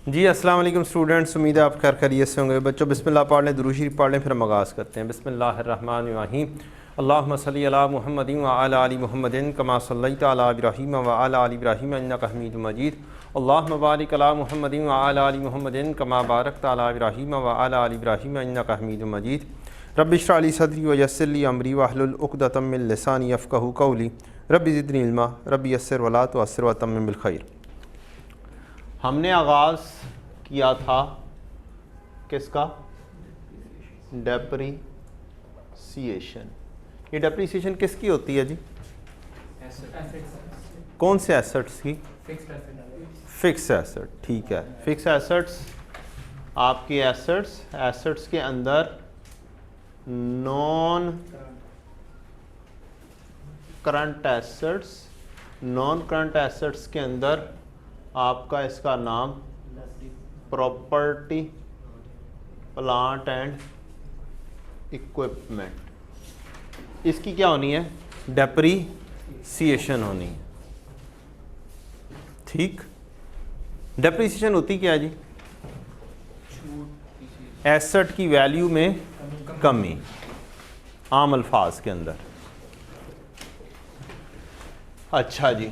जी अस्सलाम वालेकुम स्टूडेंट्स, उम्मीद है आप खैर खैरियत से होंगे। बच्चों बिस्मिल्लाह पढ़ लें, दुरूद शरीफ पढ़ लें, फिर हम आगाज़ करते हैं। बिस्मिल्लाहिर्रहमानिर्रहीम। अल्लाहुम्मा सल्ली अला मुहम्मदिन व अला आलि मुहम्मदिन कमा सल्लैता अला इब्राहीम व अला आलि इब्राहीम इन्नका हमीदुम मजीद। अल्लाहुम्मा बारिक अला मुहम्मदिन व अला आलि मुहम्मदिन कमा बारकता अला इब्राहीम व अला आलि इब्राहीम इन्नका हमीदुम मजीद। रब्बि इश्रह ली सदरी व यस्सिर ली अमरी वहलुल उक़दतम मिन लिसानी यफ़क़हू क़ौली। रब्बि ज़िदनी इल्मा रब्बि यस्सिर वला तुअस्सिर व तम्मिम बिल खैर। हमने आगाज़ किया था किसका? डेप्रीसिएशन। ये डेप्रीसिएशन किसकी होती है जी? कौन से एसेट्स की? Fix asset. ठीक है, फिक्स एसेट्स आपके एसेट्स के अंदर नॉन करंट एसेट्स के अंदर आपका इसका नाम प्रॉपर्टी, प्लांट एंड इक्विपमेंट। इसकी क्या होनी है? डेप्रीसिएशन होनी है। ठीक, डेप्रीसिएशन होती क्या है जी? एसेट की वैल्यू में कमी, आम अल्फाज के अंदर। अच्छा जी,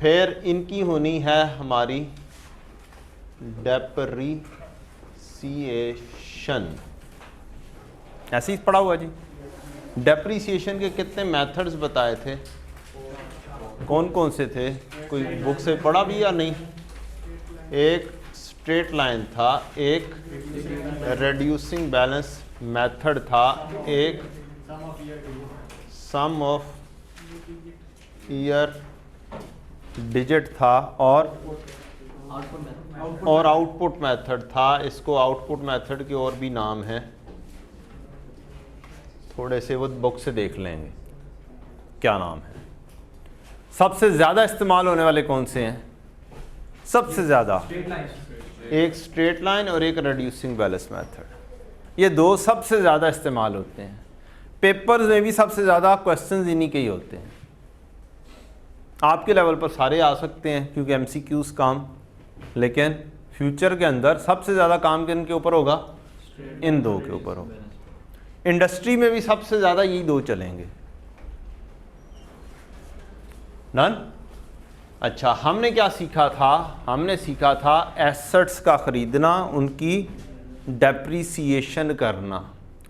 फिर इनकी होनी है हमारी डेप्रीसिएशन। ऐसे ही पढ़ा हुआ जी। डेप्रीसिएशन के कितने मेथड्स बताए थे? कौन कौन से थे? कोई बुक से पढ़ा भी या नहीं? एक स्ट्रेट लाइन था, एक रिड्यूसिंग बैलेंस मेथड था, एक सम ऑफ ईयर डिजिट था और आउटपुट मेथड था। इसको आउटपुट मेथड के और भी नाम हैं, थोड़े से वो बुक से देख लेंगे क्या नाम है। सबसे ज़्यादा इस्तेमाल होने वाले कौन से हैं? सबसे ज़्यादा एक स्ट्रेट लाइन और एक रिड्यूसिंग बैलेंस मेथड। ये दो सबसे ज़्यादा इस्तेमाल होते हैं। पेपर्स में भी सबसे ज़्यादा क्वेश्चंस इन्हीं के ही होते हैं। आपके लेवल पर सारे आ सकते हैं क्योंकि MCQs काम, लेकिन फ्यूचर के अंदर सबसे ज़्यादा काम किन के ऊपर होगा? इन दो के ऊपर होगा। इंडस्ट्री में भी सबसे ज़्यादा यही दो चलेंगे। डन। अच्छा, हमने क्या सीखा था? हमने सीखा था एसेट्स का ख़रीदना, उनकी डेप्रीसिएशन करना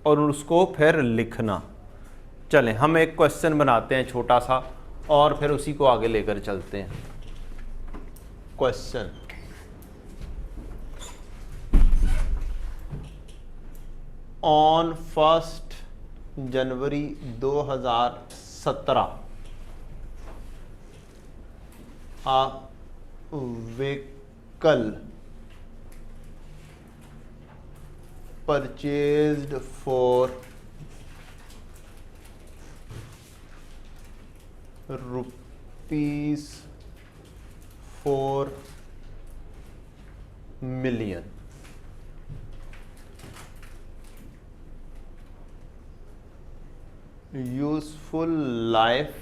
और उसको फिर लिखना। चलें हम एक क्वेश्चन बनाते हैं छोटा सा और फिर उसी को आगे लेकर चलते हैं। Question, on 1 January 2017 a vehicle purchased for rupees 4 million useful life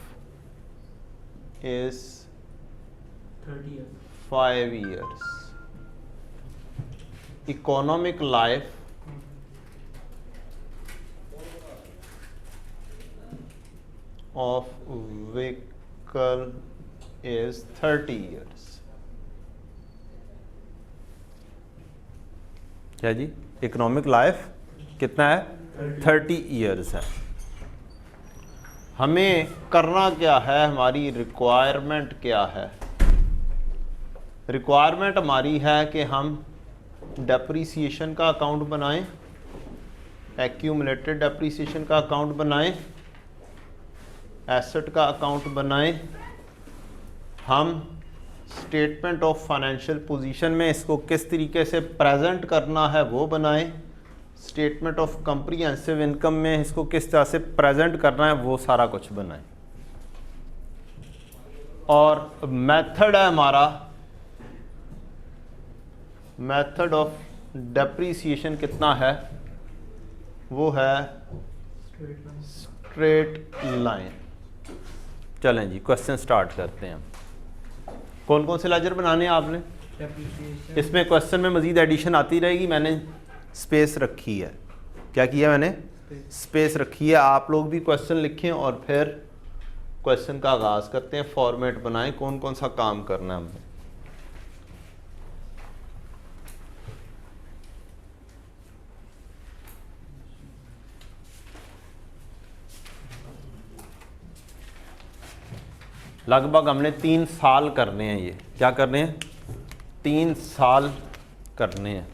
is 5 years. Economic life of vehicle is 30 years. क्या जी? इकोनॉमिक लाइफ कितना है? 30 ईयर्स है। हमें करना क्या है? हमारी रिक्वायरमेंट क्या है? रिक्वायरमेंट हमारी है कि हम डेप्रीसिएशन का अकाउंट बनाएं, एक्यूमुलेटेड डेप्रीसिएशन का अकाउंट बनाएं, एसेट का अकाउंट बनाएं। हम स्टेटमेंट ऑफ फाइनेंशियल पोजीशन में इसको किस तरीके से प्रेजेंट करना है वो बनाएं। स्टेटमेंट ऑफ कॉम्प्रिहेंसिव इनकम में इसको किस तरह से प्रेजेंट करना है वो सारा कुछ बनाएं। और मेथड है हमारा, मेथड ऑफ डेप्रीसिएशन कितना है? वो है स्ट्रेट लाइन। चलें जी क्वेश्चन स्टार्ट करते हैं। कौन कौन से लेजर बनाने हैं आपने? इसमें क्वेश्चन में मज़ीद एडिशन आती रहेगी। मैंने स्पेस रखी है, क्या किया मैंने? स्पेस रखी है। आप लोग भी क्वेश्चन लिखें और फिर क्वेश्चन का आगाज़ करते हैं। फॉर्मेट बनाएं, कौन कौन सा काम करना है हमने। लगभग हमने 3 साल करने हैं। ये क्या करने हैं? 3 साल करने हैं।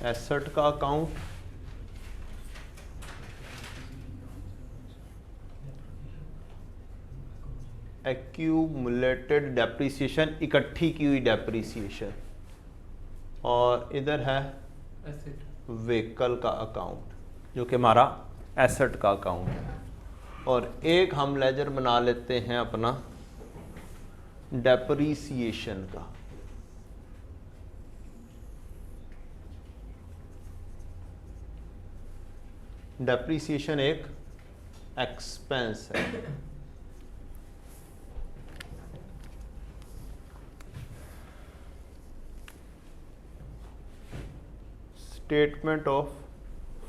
एसेट का अकाउंट, एक्यूमुलेटेड डेप्रीसिएशन, इकट्ठी की हुई डेप्रीसिएशन, और इधर है व्हीकल का अकाउंट जो कि हमारा एसेट का अकाउंट है। और एक हम लेजर बना लेते हैं अपना डेप्रीसिएशन का। डेप्रीसिएशन एक एक्सपेंस है। Statement of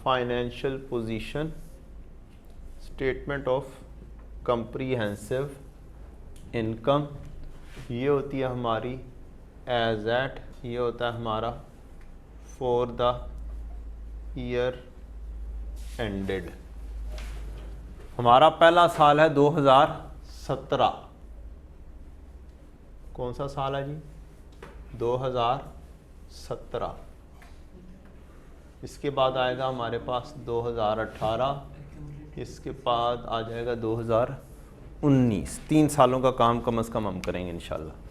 financial position, statement of comprehensive income, ये होती है हमारी एज एट, ये होता है हमारा फॉर द ईयर एंडेड। हमारा पहला साल है 2017। कौन सा साल है जी? 2017। इसके बाद आएगा हमारे पास 2018, इसके बाद आ जाएगा 2019। 3 सालों का काम कम से कम हम करेंगे इंशाल्लाह।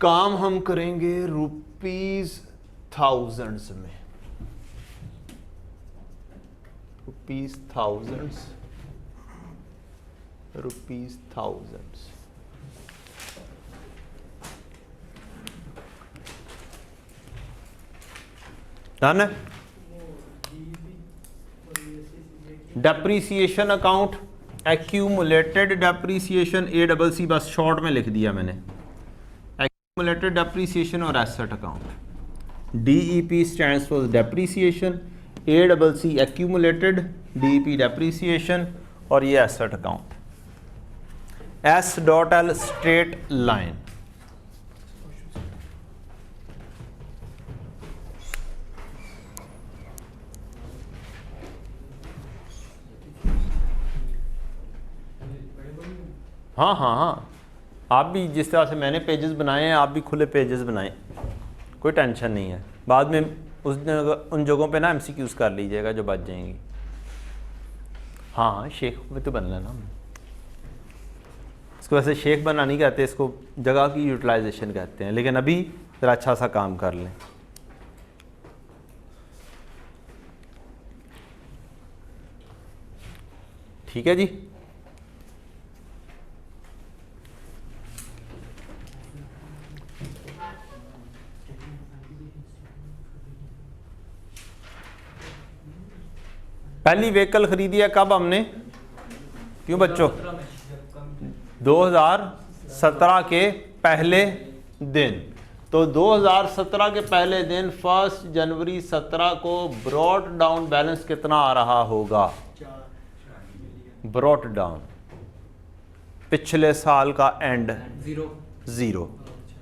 काम हम करेंगे रुपीज थाउजेंड्स में, rupees thousands, rupees thousands. Done है। Depreciation account, accumulated depreciation, ACC बस शॉर्ट में लिख दिया मैंने। एक्यूमुलेटेड डेप्रीसिएशन और asset account. DEP stands for depreciation, ACC accumulated, DEP depreciation, और ये asset account. S.L straight line. हाँ हाँ हाँ, आप भी जिस तरह से मैंने पेजेस बनाए हैं, आप भी खुले पेजेस बनाएं, कोई टेंशन नहीं है। बाद में उन जगहों पे ना MCQs कर लीजिएगा जो बच जाएंगी। हाँ, शेख में तो बनना ना, इसको वैसे शेख बनना नहीं कहते, इसको जगह की यूटिलाइजेशन कहते हैं। लेकिन अभी ज़रा अच्छा सा काम कर लें। ठीक है जी। पहली व्हीकल खरीदी है कब हमने? क्यों बच्चों? 2017 के पहले दिन। तो 2017 के पहले दिन 1 जनवरी 17 को ब्रॉट डाउन बैलेंस कितना आ रहा होगा? ब्रॉट डाउन पिछले साल का एंड ज़ीरो।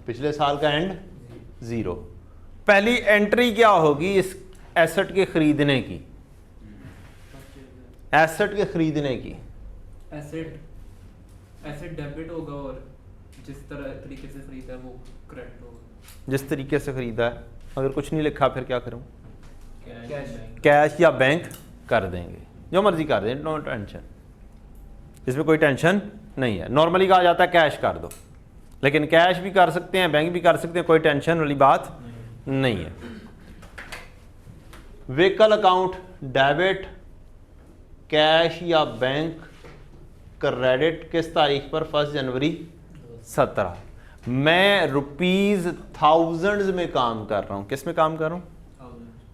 पिछले साल का एंड ज़ीरो। पहली एंट्री क्या होगी इस एसेट के खरीदने की? एसेट के खरीदने की एसेट डेबिट होगा और जिस तरीके से खरीदा है वो क्रेडिट होगा। जिस तरीके से खरीदा है। अगर कुछ नहीं लिखा फिर क्या करूं? कैश या बैंक कर देंगे, जो मर्जी कर दें, नो टेंशन, इसमें कोई टेंशन नहीं है। नॉर्मली कहा जाता है कैश कर दो, लेकिन कैश भी कर सकते हैं, बैंक भी कर सकते हैं, कोई टेंशन वाली बात नहीं है। व्हीकल अकाउंट डेबिट, कैश या बैंक क्रेडिट किस तारीख पर? 1 जनवरी 17। मैं रुपीज थाउजेंड्स में काम कर रहा हूं। किस में काम कर रहा हूं?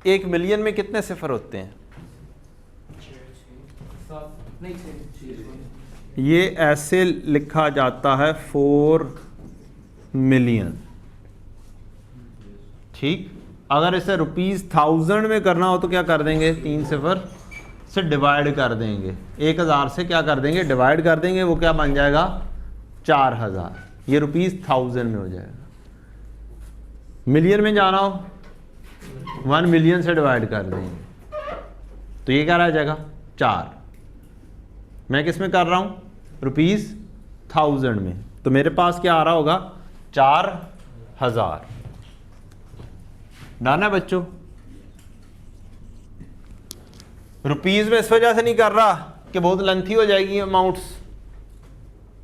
1 मिलियन में कितने सिफर होते हैं? ये ऐसे लिखा जाता है 4 मिलियन, ठीक। अगर इसे रुपीज थाउजेंड में करना हो तो क्या कर देंगे? 3 सिफर से डिवाइड कर देंगे, 1000 से क्या कर देंगे? डिवाइड कर देंगे, वो क्या बन जाएगा? 4000। ये रुपीज थाउजेंड में हो जाएगा। मिलियन में जाना हो 1 मिलियन से डिवाइड कर देंगे, तो ये क्या रह जाएगा? 4। मैं किस में कर रहा हूं? रुपीज थाउजेंड में, तो मेरे पास क्या आ रहा होगा? 4000। डन है बच्चों? रुपीज में इस वजह से नहीं कर रहा कि बहुत लेंथी हो जाएगी अमाउंट्स,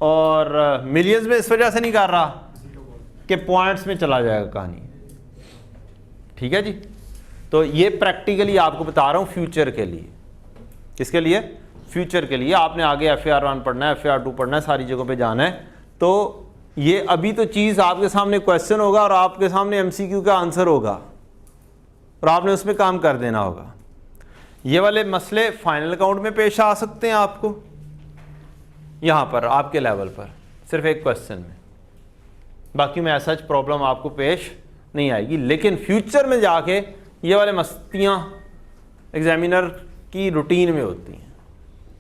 और मिलियंस में इस वजह से नहीं कर रहा कि पॉइंट्स में चला जाएगा कहानी। ठीक है जी, तो ये प्रैक्टिकली आपको बता रहा हूं फ्यूचर के लिए। किसके लिए? फ्यूचर के लिए। आपने आगे FAR1 पढ़ना है, FAR2 पढ़ना है, सारी जगहों पे जाना है। तो ये अभी तो चीज़ आपके सामने क्वेश्चन होगा और आपके सामने MCQ का आंसर होगा और आपने उसमें काम कर देना होगा। ये वाले मसले फाइनल अकाउंट में पेश आ सकते हैं आपको, यहाँ पर आपके लेवल पर सिर्फ एक क्वेश्चन में, बाकी में ऐसा प्रॉब्लम आपको पेश नहीं आएगी। लेकिन फ्यूचर में जाके ये वाले मस्तियाँ एग्जामिनर की रूटीन में होती हैं।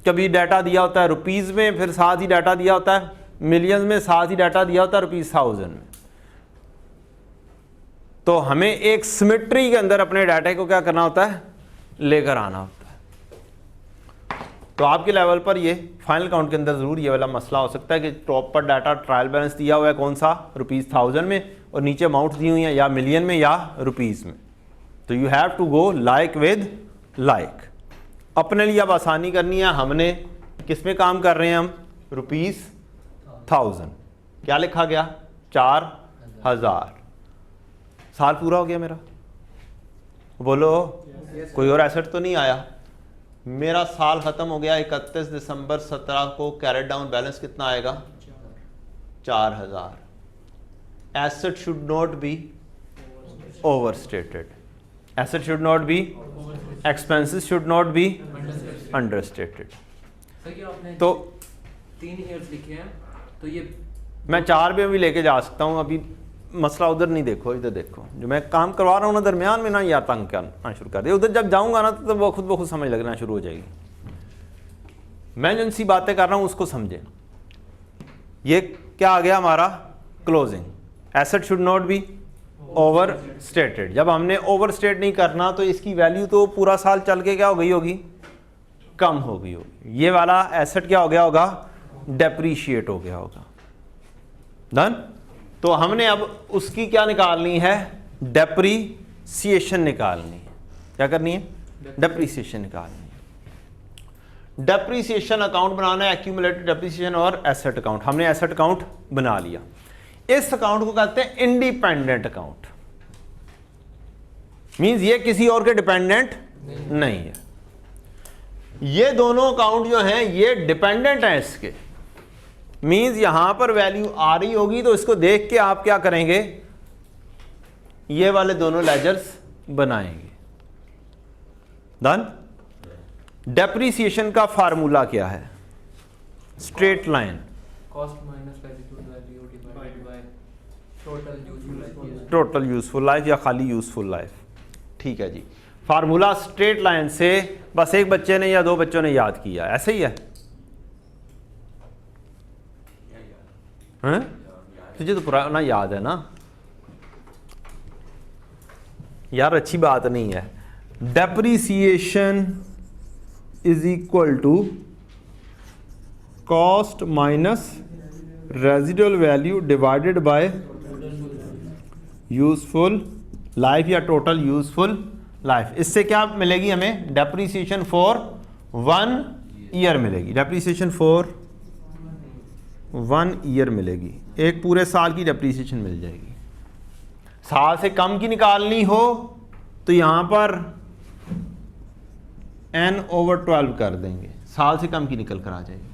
कभी डाटा दिया होता है रुपीज़ में, फिर साथ ही डाटा दिया होता है मिलियंस में, साथ ही डाटा दिया होता है रुपीज़ थाउजेंड में। तो हमें एक सिमेट्री के अंदर अपने डाटा को क्या करना होता है? लेकर आना होता है। तो आपके लेवल पर ये फाइनल काउंट के अंदर ज़रूर ये वाला मसला हो सकता है कि टॉप पर डाटा ट्रायल बैलेंस दिया हुआ है कौन सा? रुपीज़ थाउजेंड में, और नीचे अमाउंट दी हुई है या मिलियन में या रुपीज़ में। तो you have to go like with like. अपने लिए अब आसानी करनी है, हमने किस में काम कर रहे हैं हम? Rupees thousand. क्या लिखा गया? 4000। साल पूरा हो गया मेरा, बोलो कोई और एसेट तो नहीं आया। मेरा साल खत्म हो गया 31 दिसंबर 17 को। कैरेट डाउन बैलेंस कितना आएगा? 4000। Asset should not be overstated, asset should not be, expenses should not be understated. तो 3 ईयर्स लिखे हैं, तो ये मैं 4 में भी लेके जा सकता हूँ। अभी मसला उधर नहीं देखो, इधर देखो। जो मैं काम करवा रहा हूँ ना दरमियान में ना, यार तंग करना शुरू कर दिया। उधर जब जाऊँगा ना तो वो खुद ब खुद समझ लगना शुरू हो जाएगी। मैं जिन सी बातें कर रहा हूँ उसको समझें। ये क्या आ गया हमारा? Closing. Asset should not be over stated. जब हमने ओवर स्टेट नहीं करना तो इसकी वैल्यू तो पूरा साल चल के क्या हो गई होगी? कम हो गई होगी। ये वाला एसेट क्या हो गया होगा? डेप्रीशिएट हो गया होगा। डन? तो हमने अब उसकी क्या निकालनी है? डेप्रीसिएशन निकालनी है। क्या करनी है? डेप्रीसिएशन निकालनी है। डेप्रीसिएशन अकाउंट बनाना है, एक्यूमुलेटेड डेप्रीसिएशन और एसेट अकाउंट। हमने एसेट अकाउंट बना लिया। इस अकाउंट को कहते हैं इंडिपेंडेंट अकाउंट। मींस ये किसी और के डिपेंडेंट नहीं है। ये दोनों अकाउंट जो हैं ये डिपेंडेंट हैं इसके। मींस यहां पर वैल्यू आ रही होगी तो इसको देख के आप क्या करेंगे? ये वाले दोनों लेजर्स बनाएंगे। डन? डेप्रीसिएशन का फार्मूला क्या है? Straight line, cost minus residual value divided by total useful life. Total useful life या खाली यूजफुल लाइफ। ठीक है जी। फार्मूला स्ट्रेट लाइन से बस एक बच्चे ने या 2 बच्चों ने याद किया, ऐसे ही है? हैं? तुझे तो पुराना याद है ना यार, अच्छी बात नहीं है। Depreciation is equal to cost minus residual value divided by useful life या टोटल यूजफुल लाइफ। इससे क्या मिलेगी हमें? डेप्रीसिएशन फॉर 1 ईयर मिलेगी, डेप्रीसिएशन फॉर 1 ईयर मिलेगी, एक पूरे साल की डेप्रीसिएशन मिल जाएगी। साल से कम की निकालनी हो तो यहां पर n/12 कर देंगे, साल से कम की निकल कर आ जाएगी।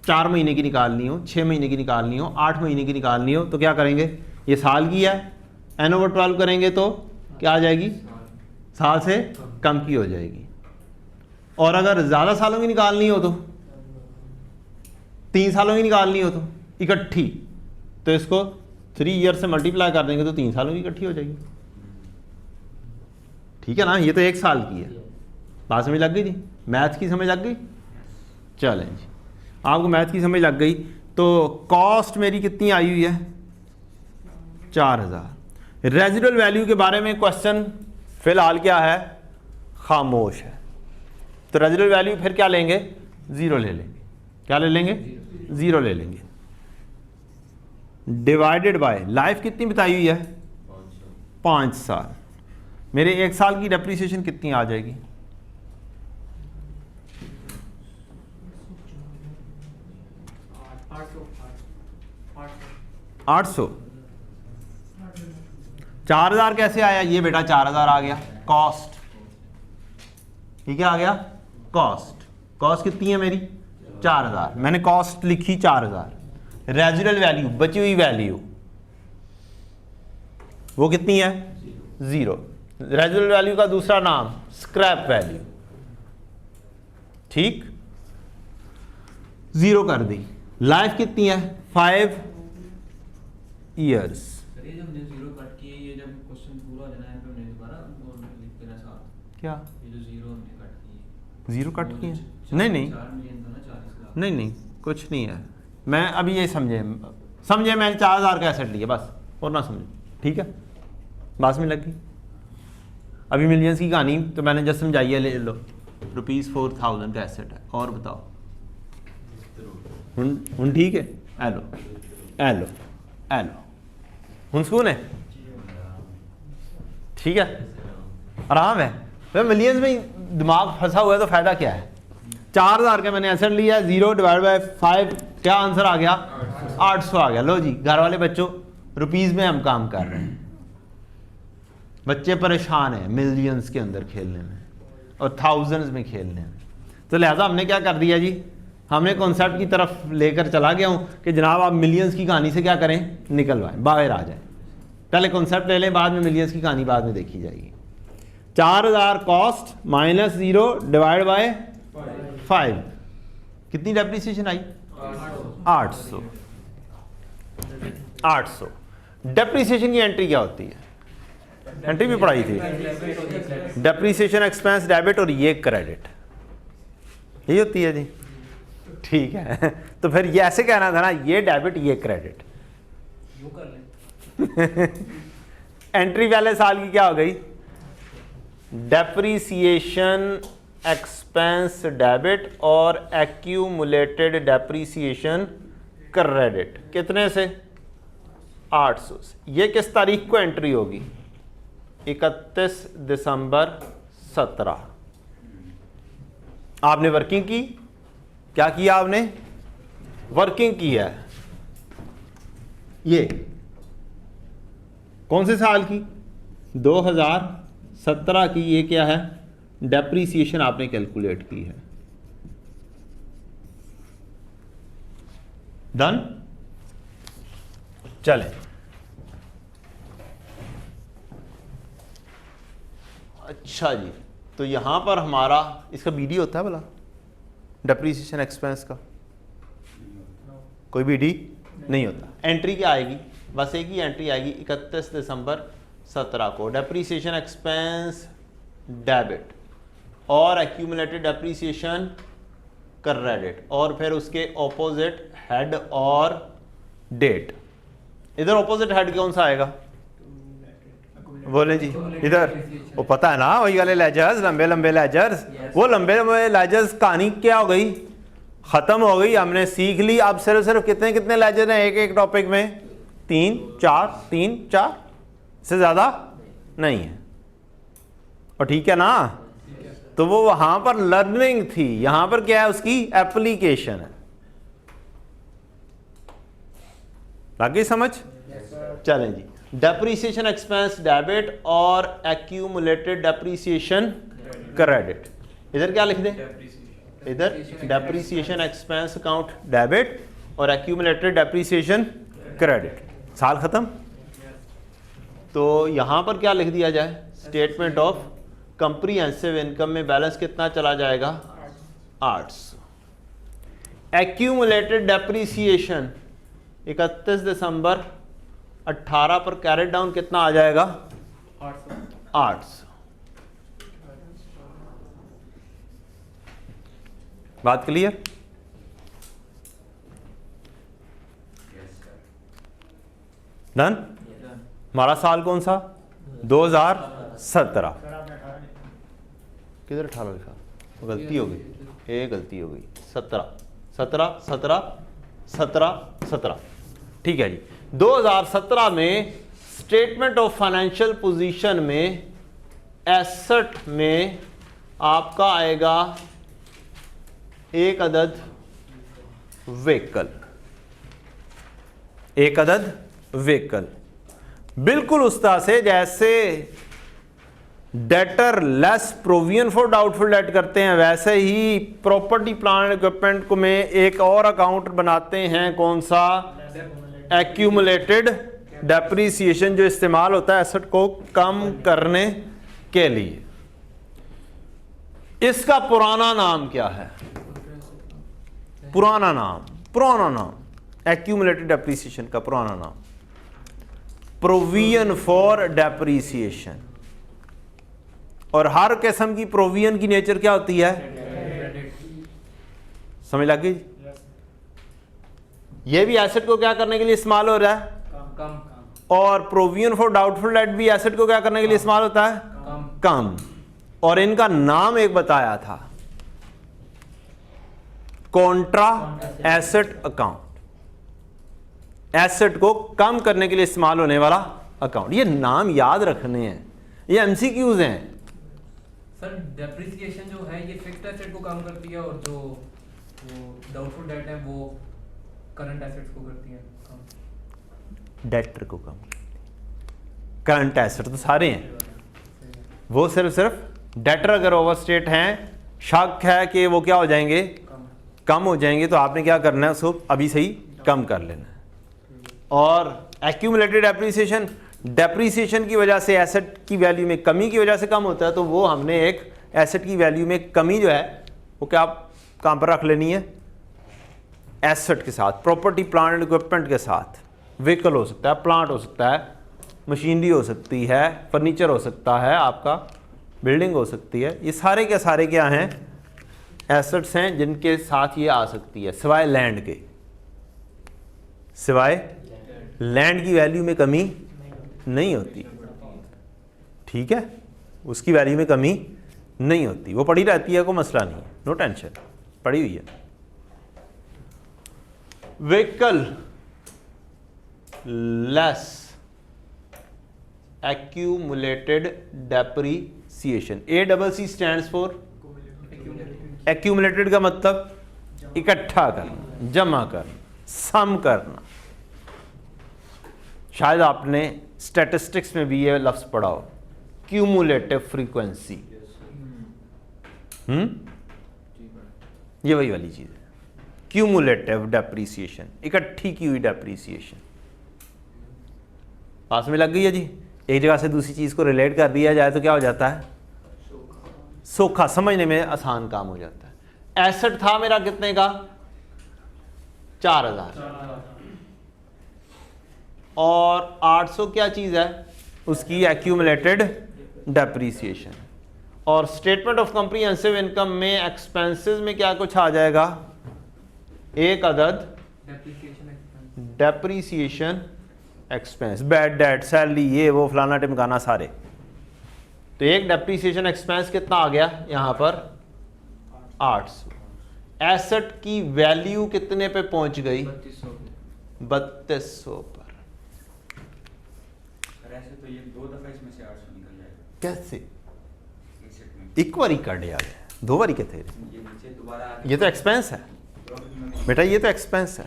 4 महीने की निकालनी हो, 6 महीने की निकालनी हो, 8 महीने की निकालनी हो तो क्या करेंगे? ये साल की है, n/12 करेंगे तो क्या आ जाएगी? साल से कम की हो जाएगी। और अगर ज़्यादा सालों की निकालनी हो तो 3 सालों की निकालनी हो तो इकट्ठी, तो इसको 3 ईयर से मल्टीप्लाई कर देंगे तो 3 सालों की इकट्ठी हो जाएगी। ठीक है ना? ये तो 1 साल की है। बात समझ लग गई थी? मैथ की समझ लग गई? चलें जी, आपको मैथ की समझ लग गई तो कॉस्ट मेरी कितनी आई हुई है? 4000। रेजिडुअल वैल्यू के बारे में क्वेश्चन फिलहाल क्या है? खामोश है। तो रेजिडुअल वैल्यू फिर क्या लेंगे? 0 ले लेंगे। क्या ले लेंगे? 0 ले लेंगे। डिवाइडेड बाय लाइफ कितनी बताई हुई है? 5 साल। मेरे 1 साल की डेप्रीसिएशन कितनी आ जाएगी? 800। 4000 कैसे आया? ये बेटा 4000 आ गया कॉस्ट। ठीक है, आ गया कॉस्ट। कॉस्ट कितनी है मेरी? 4000। मैंने कॉस्ट लिखी 4000। रेजिडुअल वैल्यू, बची हुई वैल्यू, वो कितनी है? 0। रेजिडुअल वैल्यू का दूसरा नाम स्क्रैप वैल्यू। ठीक, 0 कर दी। लाइफ कितनी है? 5 ईयर्स। सर ये जब हमने 0 कट किए, ये जब क्वेश्चन पूरा हो जाना है फिर हमने दोबारा वो लिख देना साथ। क्या? ये जो 0 हमने कट किए, 0 कट किए? नहीं नहीं 4 मिलियन था ना, 40 लाख। नहीं नहीं, कुछ नहीं है। मैं अभी ये समझे मैंने 4000 का एसेट लिया बस, और ना समझे। ठीक है, बात में लग गई। अभी मिलियंस की कहानी तो मैंने जस्ट समझाई है, ले लो। ₹4000 का एसेट है। और बताओ हूँ ठीक है? एलो एलो एलो हूँ सुकून है? ठीक है, आराम है। तो मिलियंस में दिमाग फंसा हुआ है तो फायदा क्या है? 4000 का मैंने एसेट लिया, 0 डिवाइड बाय 5, क्या आंसर आ गया? 800 आ गया। लो जी, घर वाले बच्चों, रुपीस में हम काम कर रहे हैं। बच्चे परेशान हैं मिलियंस के अंदर खेलने में और थाउजेंड्स में खेलने में। तो लिहाजा हमने क्या कर दिया जी, हमने कॉन्सेप्ट की तरफ लेकर चला गया हूँ कि जनाब आप मिलियंस की कहानी से क्या करें? निकलवाएं, बाहर आ जाएं। पहले कॉन्सेप्ट ले लें, बाद में मिलियंस की कहानी बाद में देखी जाएगी। 4000 कॉस्ट माइनस 0 डिवाइड बाय 5, कितनी डेप्रीसिएशन आई? 800। 800। डेप्रीसिएशन की एंट्री क्या होती है? एंट्री भी पढ़ाई थी, डेप्रीसिएशन एक्सपेंस डेबिट और ये क्रेडिट, यही होती है जी। ठीक है, तो फिर ये ऐसे कहना था ना, ये डेबिट ये क्रेडिट। यूं कर लें। एंट्री पहले साल की क्या हो गई? डेप्रीसिएशन एक्सपेंस डेबिट और एक्यूमुलेटेड डेप्रीसिएशन क्रेडिट। कितने से? 800 से। ये किस तारीख को एंट्री होगी? 31 दिसंबर 17। आपने वर्किंग की, क्या किया आपने? वर्किंग की है। ये कौन से साल की? 2017 की। ये क्या है? डेप्रीसिएशन आपने कैलकुलेट की है। डन? चले, अच्छा जी, तो यहां पर हमारा इसका बीडी होता है भला? डेप्रीसिएशन एक्सपेंस का कोई बीडी नहीं होता। एंट्री क्या आएगी? बस एक ही एंट्री आएगी, 31 दिसंबर 17 को डेप्रीसिएशन एक्सपेंस डेबिट और एक्यूमुलेटेड डेप्रीसिएशन क्रेडिट, और फिर उसके ऑपोजिट हेड और डेट। इधर ऑपोजिट हेड कौन सा आएगा? बोले जी इधर, वो पता है ना, वही वाले लेजर्स, लंबे लंबे लेजर्स। वो लंबे लंबे लेजर्स कहानी क्या हो गई? खत्म हो गई, हमने सीख ली। अब सिर्फ कितने कितने लेजर हैं एक एक टॉपिक में? 3 4 3 4 से ज्यादा नहीं है। और ठीक है ना, तो वो वहां पर लर्निंग थी, यहां पर क्या है, उसकी एप्लीकेशन है। लग गई समझ? चलें जी, डेप्रीसिएशन एक्सपेंस डेबिट और एक्यूमुलेटेड डेप्रीसिएशन क्रेडिट। इधर क्या लिख दें, इधर डेप्रीसिएशन एक्सपेंस अकाउंट डेबिट और एक्यूमुलेटेड डेप्रीसिएशन क्रेडिट, साल खत्म। तो यहां पर क्या लिख दिया जाए, स्टेटमेंट ऑफ कंप्रीहेंसिव इनकम में बैलेंस कितना चला जाएगा, 800। एक्यूमुलेटेड डेप्रीसिएशन 31 दिसंबर 18 पर कैरेट डाउन कितना आ जाएगा, 800। बात क्लियर? डन। हमारा साल कौन सा, 2017। किधर 18 लिखा, गलती हो गई, ये गलती हो गई, 17। ठीक है जी। 2017 में स्टेटमेंट ऑफ फाइनेंशियल पोजीशन में एसेट में आपका आएगा एक अदद व्हीकल, एक अदद व्हीकल, बिल्कुल उस तरह से जैसे debtor less provision for doubtful debt करते हैं, वैसे ही प्रॉपर्टी प्लांट इक्विपमेंट को में एक और अकाउंट बनाते हैं, कौन सा, एक्यूमुलेटेड डेप्रीसिएशन, जो इस्तेमाल होता है एसेट को कम करने के लिए। इसका पुराना नाम क्या है, पुराना नाम एक्यूमुलेटेड डेप्रीसिएशन का पुराना नाम प्रोविजन फॉर डेप्रीसिएशन। और हर किस्म की प्रोविजन की नेचर क्या होती है, समझ लग गई? ये भी एसेट को क्या करने के लिए इस्तेमाल हो रहा है, कम। और प्रोविजन फॉर डाउटफुल डेट भी एसेट को क्या करने के लिए इस्तेमाल होता है, कम। और इनका नाम एक बताया था, कॉन्ट्रा एसेट अकाउंट, एसेट को कम करने के लिए इस्तेमाल होने वाला अकाउंट। ये नाम याद रखने हैं, ये एमसीक्यूज हैं। सर डेप्रिसिएशन जो है ये फिक्स्ड एसेट को कम करती है, और जो वो डाउटफुल डेट है वो करंट एसेट्स को करती है कम। डेटर को कम, करंट एसेट तो सारे हैं, वो सिर्फ डेटर अगर ओवरस्टेट हैं, शक है कि वो क्या हो जाएंगे, कम हो जाएंगे, तो आपने क्या करना है, उसको अभी से ही कम कर लेना है। और एक्यूमुलेटेड डेप्रीसिएशन, डेप्रीसिएशन की वजह से एसेट की वैल्यू में कमी की वजह से कम होता है, तो वो हमने एक एसेट की वैल्यू में कमी जो है वो क्या कहाँ पर रख लेनी है, एसेट के साथ, प्रॉपर्टी प्लांट एंड इक्विपमेंट के साथ। व्हीकल हो सकता है, प्लांट हो सकता है, मशीनरी हो सकती है, फर्नीचर हो सकता है, आपका बिल्डिंग हो सकती है, ये सारे के सारे क्या हैं, एसेट्स हैं जिनके साथ ये आ सकती है, सिवाय लैंड के, सिवाय लैंड की वैल्यू में कमी नहीं होती। ठीक है, उसकी वैल्यू में कमी नहीं होती, वो पड़ी रहती है, कोई मसला नहीं है, नो टेंशन, पड़ी हुई है। Vehicle less accumulated depreciation, ACC stands for accumulated का मतलब इकट्ठा करना, जमा करना, सम करना। शायद आपने स्टैटिस्टिक्स में भी ये लफ्ज पढ़ा हो, क्यूमुलेटिव फ्रीक्वेंसी। ये वही वाली चीज है, क्यूमुलेटिव डेप्रीसिएशन, इकट्ठी की हुई डेप्रीसिएशन। पास में लग गई है जी। एक जगह से दूसरी चीज को रिलेट कर दिया जाए तो क्या हो जाता है, सोखा, समझने में आसान काम हो जाता है। एसेट था मेरा कितने का, 4000, और 800 क्या चीज है, उसकी एक्यूमुलेटेड डेप्रीसिएशन। और स्टेटमेंट ऑफ कॉम्प्रिहेंसिव इनकम में एक्सपेंसेस में क्या कुछ आ जाएगा, एक अदद depreciation expense, bad debt, salary, ये वो फलाना टिमकाना सारे। तो एक डेप्रीसिएशन एक्सपेंस कितना आ गया यहाँ पर, 800। एसेट की वैल्यू कितने पे पहुंच गई, 3200 पर। ऐसे तो ये 2 दफा इसमें से 800 निकल कैसे? एक बारी कट जाए, दो बारी कितने? ये तो एक्सपेंस है बेटा, ये तो एक्सपेंस है।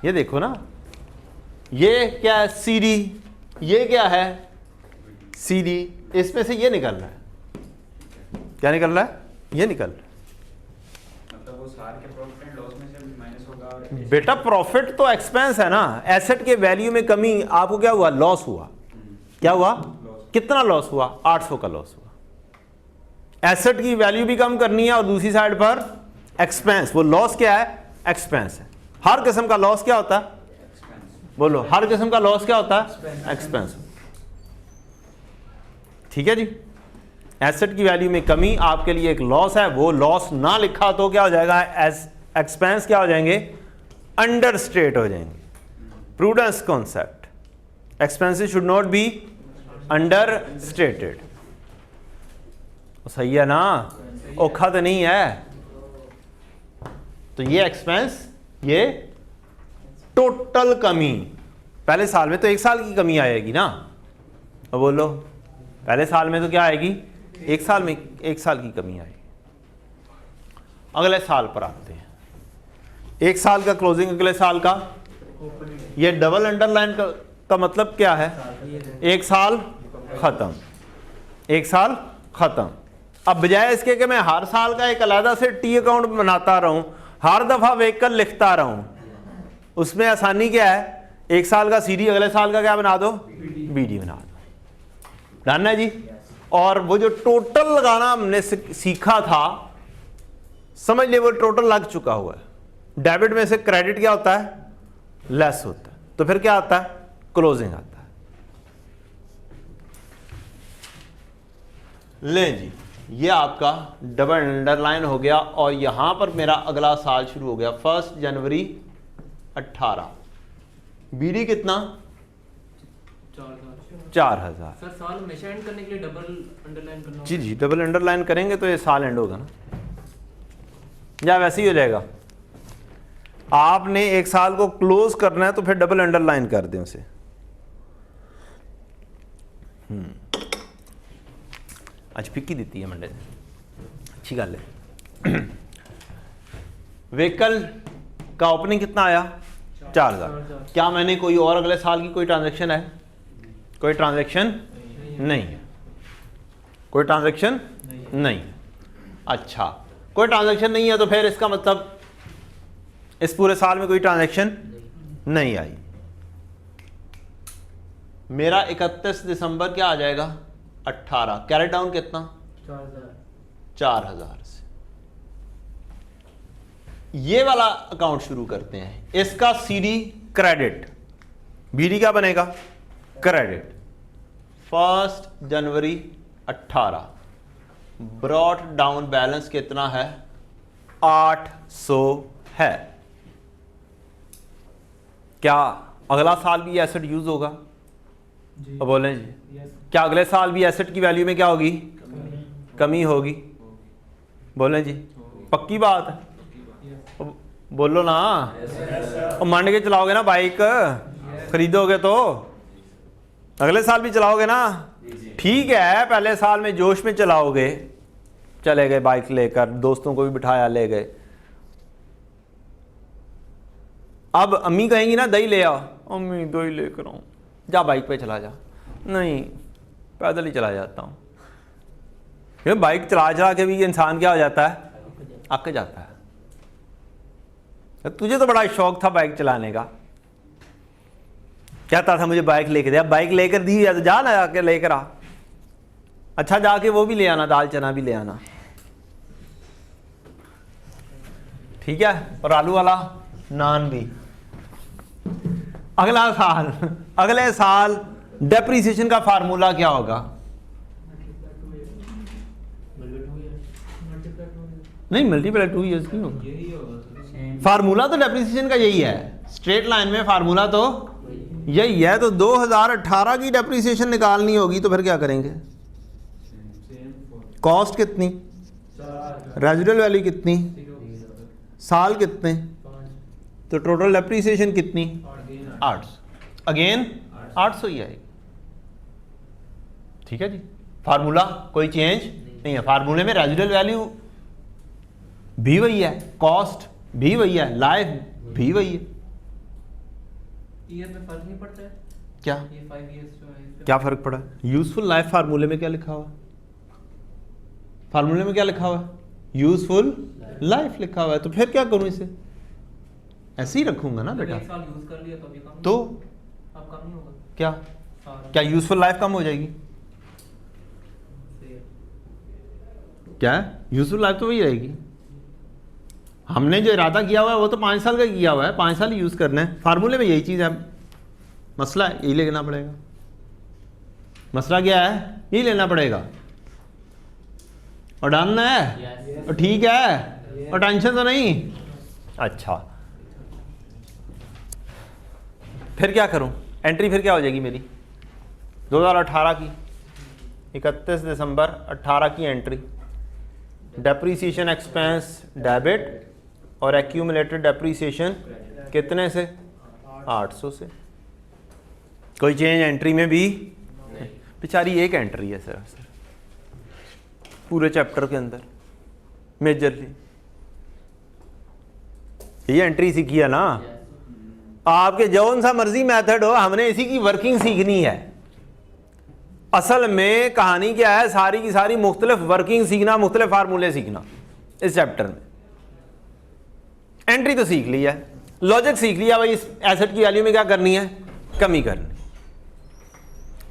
ये देखो ना, ये क्या है? सीडी। ये क्या है? सीडी। इसमें से ये निकल रहा है, क्या निकल रहा है? ये निकल रहा है। मतलब वो सार के प्रॉफिट एंड लॉस में से माइनस होगा और बेटा प्रॉफिट तो एक्सपेंस है ना, एसेट के वैल्यू में कमी। आपको क्या हुआ? लॉस हुआ। क्या हुआ? कितना लॉस हुआ? 800 का लॉस हुआ। एसेट की वैल्यू भी कम करनी है और दूसरी साइड पर एक्सपेंस। वो लॉस क्या है? एक्सपेंस है। हर किस्म का लॉस क्या होता है? बोलो, हर किस्म का लॉस क्या होता है? एक्सपेंस। ठीक है जी। एसेट की वैल्यू में कमी आपके लिए एक लॉस है, वो लॉस ना लिखा तो क्या हो जाएगा? एज एक्सपेंस क्या हो जाएंगे? अंडर स्टेट हो जाएंगे। Prudence concept, expenses should not be under stated. सही है ना? औखा तो नहीं है। तो ये एक्सपेंस, ये टोटल कमी। पहले साल में तो एक साल की कमी आएगी ना। अब बोलो, पहले साल में तो क्या आएगी? एक साल में एक साल की कमी आएगी। अगले साल पर आते हैं। एक साल का क्लोजिंग, अगले साल का। ये डबल अंडरलाइन का मतलब क्या है? एक साल खत्म, एक साल खत्म। अब बजाय इसके कि मैं हर साल का एक अलग से टी अकाउंट बनाता रहूं, हर दफा व्हीकल लिखता रहूं, उसमें आसानी क्या है? एक साल का सीडी, अगले साल का क्या बना दो? बीडी बना दो। डन है जी। और वो जो टोटल लगाना हमने सीखा था, समझ लिए वो टोटल लग चुका हुआ है। डेबिट में से क्रेडिट क्या होता है? लेस होता है। तो फिर क्या आता है? क्लोजिंग आता है। ले जी, ये आपका डबल अंडरलाइन हो गया और यहां पर मेरा अगला साल शुरू हो गया 1 जनवरी 18। बीडी कितना? 4000। सर साल हमेशा एंड करने के लिए डबल अंडरलाइन करना जी जी, डबल अंडरलाइन करेंगे तो ये साल एंड होगा ना, या वैसे ही हो जाएगा। आपने एक साल को क्लोज करना है तो फिर डबल अंडरलाइन कर दें उसे। आज फिक्की देती है मंडे से, अच्छी गल है। व्हीकल का ओपनिंग कितना आया? 4000। क्या मैंने कोई और अगले साल की कोई ट्रांजैक्शन है? कोई ट्रांजैक्शन नहीं है। कोई ट्रांजैक्शन नहीं। अच्छा, कोई ट्रांजैक्शन नहीं है तो फिर इसका मतलब इस पूरे साल में कोई ट्रांजैक्शन नहीं आई। मेरा 31 दिसंबर क्या आ जाएगा? 18। कैरी डाउन कितना? 4000 से। ये वाला अकाउंट शुरू करते हैं। इसका सीडी क्रेडिट, बीडी क्या बनेगा? क्रेडिट। 1 जनवरी 18। ब्रॉट डाउन बैलेंस कितना है? 800 है। क्या अगला साल भी एसेट यूज होगा? अब बोलें जी, क्या अगले साल भी एसेट की वैल्यू में क्या होगी? कमी होगी। बोलें जी, पक्की बात है? बोलो ना। और मान के चलाओगे ना बाइक, खरीदोगे तो अगले साल भी चलाओगे ना। ठीक है, पहले साल में जोश में चलाओगे, चले गए बाइक लेकर, दोस्तों को भी बिठाया, ले गए। अब अम्मी कहेंगी ना दही ले आओ, अम्मी दही लेकर आऊँ, जा बाइक पे चला जा। नहीं, पैदल ही चला जाता हूँ। क्योंकि बाइक चला चला के भी इंसान क्या हो जाता है? अक जाता है। तुझे तो बड़ा शौक था बाइक चलाने का, कहता था मुझे बाइक लेकर दे। अब बाइक लेकर दी है तो जा ना, जाके लेकर आ। अच्छा, जाके वो भी ले आना, दाल चना भी ले आना, ठीक है, और आलू वाला नान भी। अगला साल, अगले साल डेप्रीसिएशन का फार्मूला क्या होगा? नहीं, मल्टीप्लाई 2 ईयर्स की होगा। फार्मूला तो डेप्रीसिएशन का यही है, स्ट्रेट लाइन में फार्मूला तो यही है। तो 2018 की डेप्रीसिएशन निकालनी होगी तो फिर क्या करेंगे? कॉस्ट कितनी? रेजिडुअल वैल्यू कितनी? साल कितने? तो टोटल डेप्रीसिएशन कितनी? 800। अगेन 800 ही आएगी। ठीक है जी। फार्मूला कोई चेंज नहीं है, फार्मूले में रेजिडुअल वैल्यू भी वही है, कॉस्ट भी वही है, लाइफ भी वही है। ईयर में फर्क नहीं पड़ता है क्या ये 5 इयर्स जो है इस पे? क्या फर्क पड़ा? यूजफुल लाइफ फार्मूले में क्या लिखा हुआ है? फार्मूले में क्या लिखा हुआ है? यूजफुल लाइफ लिखा हुआ है। तो फिर क्या करूं इसे? ऐसे ही रखूंगा ना जब बेटा। एक साल यूज कर लिया तो अभी कम तो अब कम नहीं होगा क्या सारा। क्या यूजफुल लाइफ कम हो जाएगी? सही है। क्या है? यूजफुल लाइफ तो वही रहेगी। हमने जो इरादा किया हुआ है वो तो 5 साल का किया हुआ है, 5 साल यूज करना है। फार्मूले में यही चीज है, मसला है यही लेना पड़ेगा। मसला क्या है? यही लेना पड़ेगा। और डन है और ठीक है और टेंशन तो नहीं। अच्छा फिर क्या करूं? एंट्री फिर क्या हो जाएगी मेरी? 2018 की 31 दिसंबर 18 की एंट्री। डेप्रीसिएशन एक्सपेंस डेबिट और एक्यूमुलेटेड डेप्रीसिएशन कितने से? 800 से। कोई चेंज एंट्री में भी? बेचारी एक एंट्री है सर पूरे चैप्टर के अंदर मेजरली। ये एंट्री सीखी है ना। आपके जौन सा मर्जी मेथड हो, हमने इसी की वर्किंग सीखनी है। असल में कहानी क्या है? सारी की सारी मुख्तलिफ वर्किंग सीखना, मुख्तलिफ फार्मूले सीखना इस चैप्टर में। एंट्री तो सीख लिया है, लॉजिक सीख लिया भाई इस एसेट की वैल्यू में क्या करनी है? कमी करनी।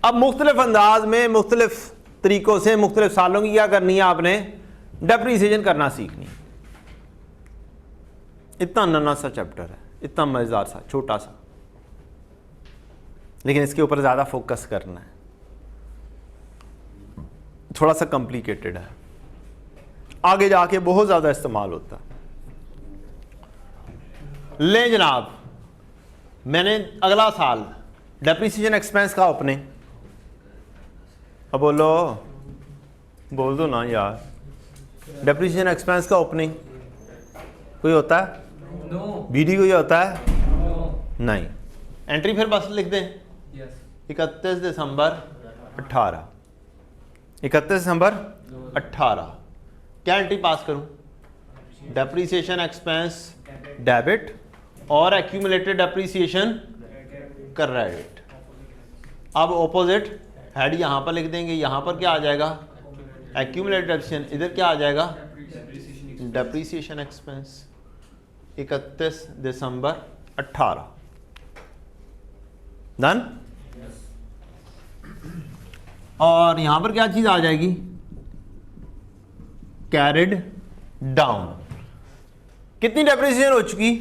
अब मुख्तलिफ अंदाज में, मुख्तलिफ तरीकों से, मुख्तलिफ सालों की क्या करनी है? आपने डेप्रीसिएशन करना सीखनी है। इतना नन्हा सा चैप्टर है, इतना मजेदार सा, छोटा सा, लेकिन इसके ऊपर ज्यादा फोकस करना है। थोड़ा सा कॉम्प्लिकेटेड है, आगे जाके बहुत ज्यादा इस्तेमाल होता है। ले जनाब, मैंने अगला साल डेप्रीसिएशन एक्सपेंस का ओपनिंग, अब बोल दो ना यार। डेप्रीसिएशन एक्सपेंस का ओपनिंग कोई होता है? नो बीडी कोई होता है? नो नहीं। एंट्री फिर बस लिख दें यस 31 दिसंबर 18। 31 दिसंबर 18 क्या एंट्री पास करूं? डेप्रीसिएशन एक्सपेंस डेबिट और एक्यूमुलेटेड डेप्रीसिएशन क्रेडिट। अब ऑपोजिट हेड यहां पर लिख देंगे। यहां पर क्या आ जाएगा? Accumulated depreciation. इधर क्या आ जाएगा? डेप्रीसिएशन एक्सपेंस 31 दिसंबर 18। डन। और यहां पर क्या चीज आ जाएगी? Carried down. कितनी डेप्रीसिएशन हो चुकी?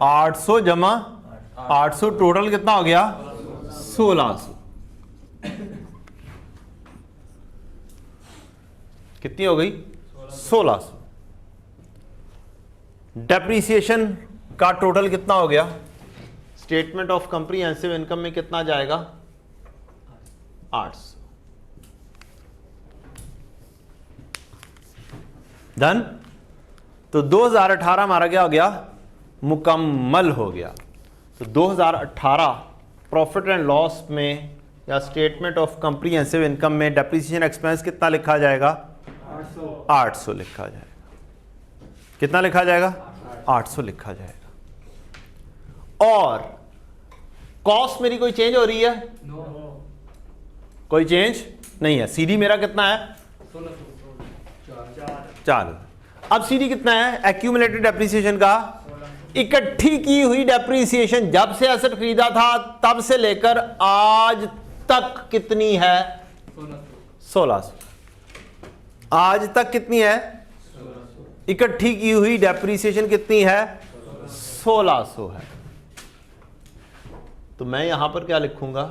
800 जमा 800 टोटल कितना हो गया? 1600। कितनी हो गई? 1600। डेप्रीसिएशन का टोटल कितना हो गया? स्टेटमेंट ऑफ कॉम्प्रिहेंसिव इनकम में कितना जाएगा? 800। डन। तो 2018 हमारा क्या हो गया? मुकम्मल हो गया। तो 2018 प्रॉफिट एंड लॉस में या स्टेटमेंट ऑफ कॉम्प्रिहेंसिव इनकम में डेप्रीसिएशन एक्सपेंस कितना लिखा जाएगा? 800 लिखा जाएगा। कितना लिखा जाएगा? 800 लिखा जाएगा। और कॉस्ट मेरी कोई चेंज हो रही है? नो कोई चेंज नहीं है। सीडी मेरा कितना है? 4। अब सीडी कितना है? एक्यूमुलेटेड डेप्रीसिएशन का इकट्ठी की हुई डेप्रीसिएशन जब से एसेट खरीदा था तब से लेकर आज तक कितनी है? 1600। आज तक कितनी है? इकट्ठी की हुई डेप्रीसिएशन कितनी है? 1600 है। तो मैं यहां पर क्या लिखूंगा?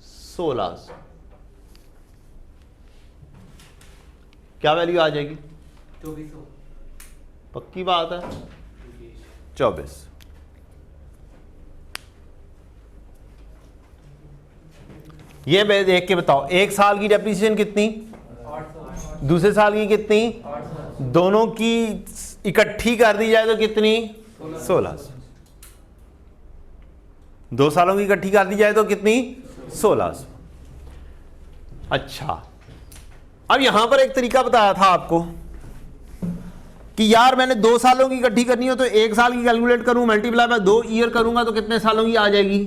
1600। क्या वैल्यू आ जाएगी? 2400। पक्की बात है? 24। ये देख के बताओ, एक साल की डेप्रीसिएशन कितनी? 800। दूसरे साल की कितनी? 800। दोनों की इकट्ठी कर दी जाए तो कितनी? 1600। 2 सालों की इकट्ठी कर दी जाए तो कितनी? 1600। अच्छा, अब यहां पर एक तरीका बताया था आपको कि यार मैंने 2 सालों की इकट्ठी करनी हो तो 1 साल की कैलकुलेट करूं, मल्टीप्लाई बाय 2 ईयर करूंगा तो कितने सालों की आ जाएगी।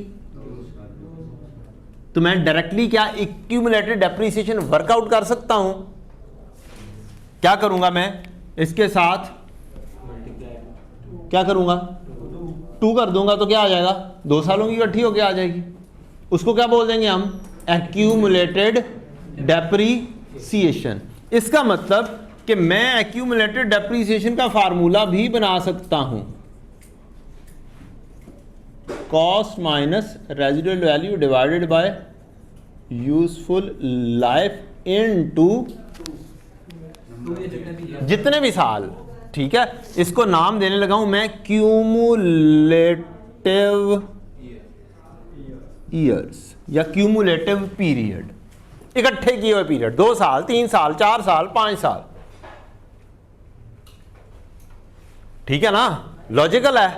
तो मैं डायरेक्टली क्या एक्यूमुलेटेड डेप्रिसिएशन वर्कआउट कर सकता हूं। क्या करूंगा मैं इसके साथ, क्या करूंगा 2 कर दूंगा तो क्या आ जाएगा, 2 सालों की इकट्ठी होके आ जाएगी। उसको क्या बोल देंगे हम, एक्यूमुलेटेड डेप्रिसिएशन। इसका मतलब कि मैं एक्यूमुलेटेड डेप्रिसिएशन का फार्मूला भी बना सकता हूं, cost minus residual value divided by useful life into जितने भी साल। ठीक है, इसको नाम देने लगा हूं मैं क्यूमुलेटिव ईयर्स या क्यूमुलेटिव पीरियड, इकट्ठे किए हुए पीरियड, 2 साल 3 साल 4 साल 5 साल। ठीक है ना, लॉजिकल है,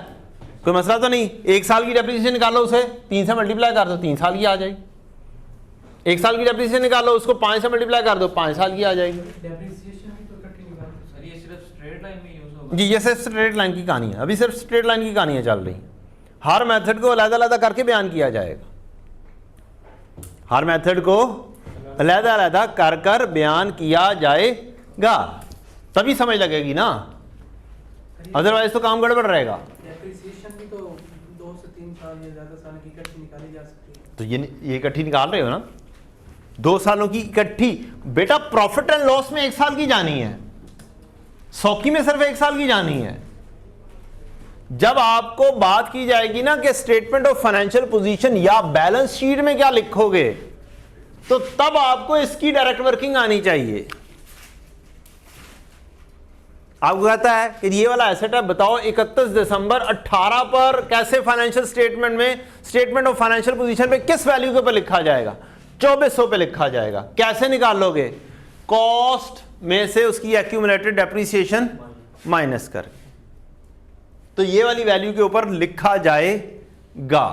कोई मसला तो नहीं। 1 साल की डेप्रिसिएशन निकालो, उसे 3 से मल्टीप्लाई कर दो, 3 साल की आ जाएगी। 1 साल की डेप्रिसिएशन निकालो, उसको 5 से मल्टीप्लाई कर दो, 5 साल की आ जाएगी। जी ये सिर्फ स्ट्रेट लाइन की कहानी है, अभी सिर्फ स्ट्रेट लाइन की कहानियां चल रही हैं। हर मेथड को अलग-अलग करके बयान किया जाएगा, हर मेथड को अलग-अलग कर कर बयान किया जाएगा, तभी समझ लगेगी ना, अदरवाइज तो काम गड़बड़ रहेगा। डेप्रिसिएशन भी तो 2 से 3 साल या ज़्यादा साल की इकट्ठी निकाली जा सकती है। तो ये इकट्ठी निकाल रहे हो ना, 2 सालों की इकट्ठी। बेटा प्रॉफिट एंड लॉस में 1 साल की जानी है, सौखी में सिर्फ 1 साल की जानी है। जब आपको बात की जाएगी ना कि स्टेटमेंट ऑफ फाइनेंशियल पोजीशन या बैलेंस शीट में क्या लिखोगे, तो तब आपको इसकी डायरेक्ट वर्किंग आनी चाहिए। आपको कहता है कि ये वाला एसेट है, बताओ 31 दिसंबर 18 पर कैसे फाइनेंशियल स्टेटमेंट में, स्टेटमेंट ऑफ फाइनेंशियल पोजीशन पे किस वैल्यू के ऊपर लिखा जाएगा, 2400 पे लिखा जाएगा। कैसे निकालोगे, कॉस्ट में से उसकी एक्यूमुलेटेड डेप्रिसिएशन माइनस करके, तो ये वाली वैल्यू के ऊपर लिखा जाएगा।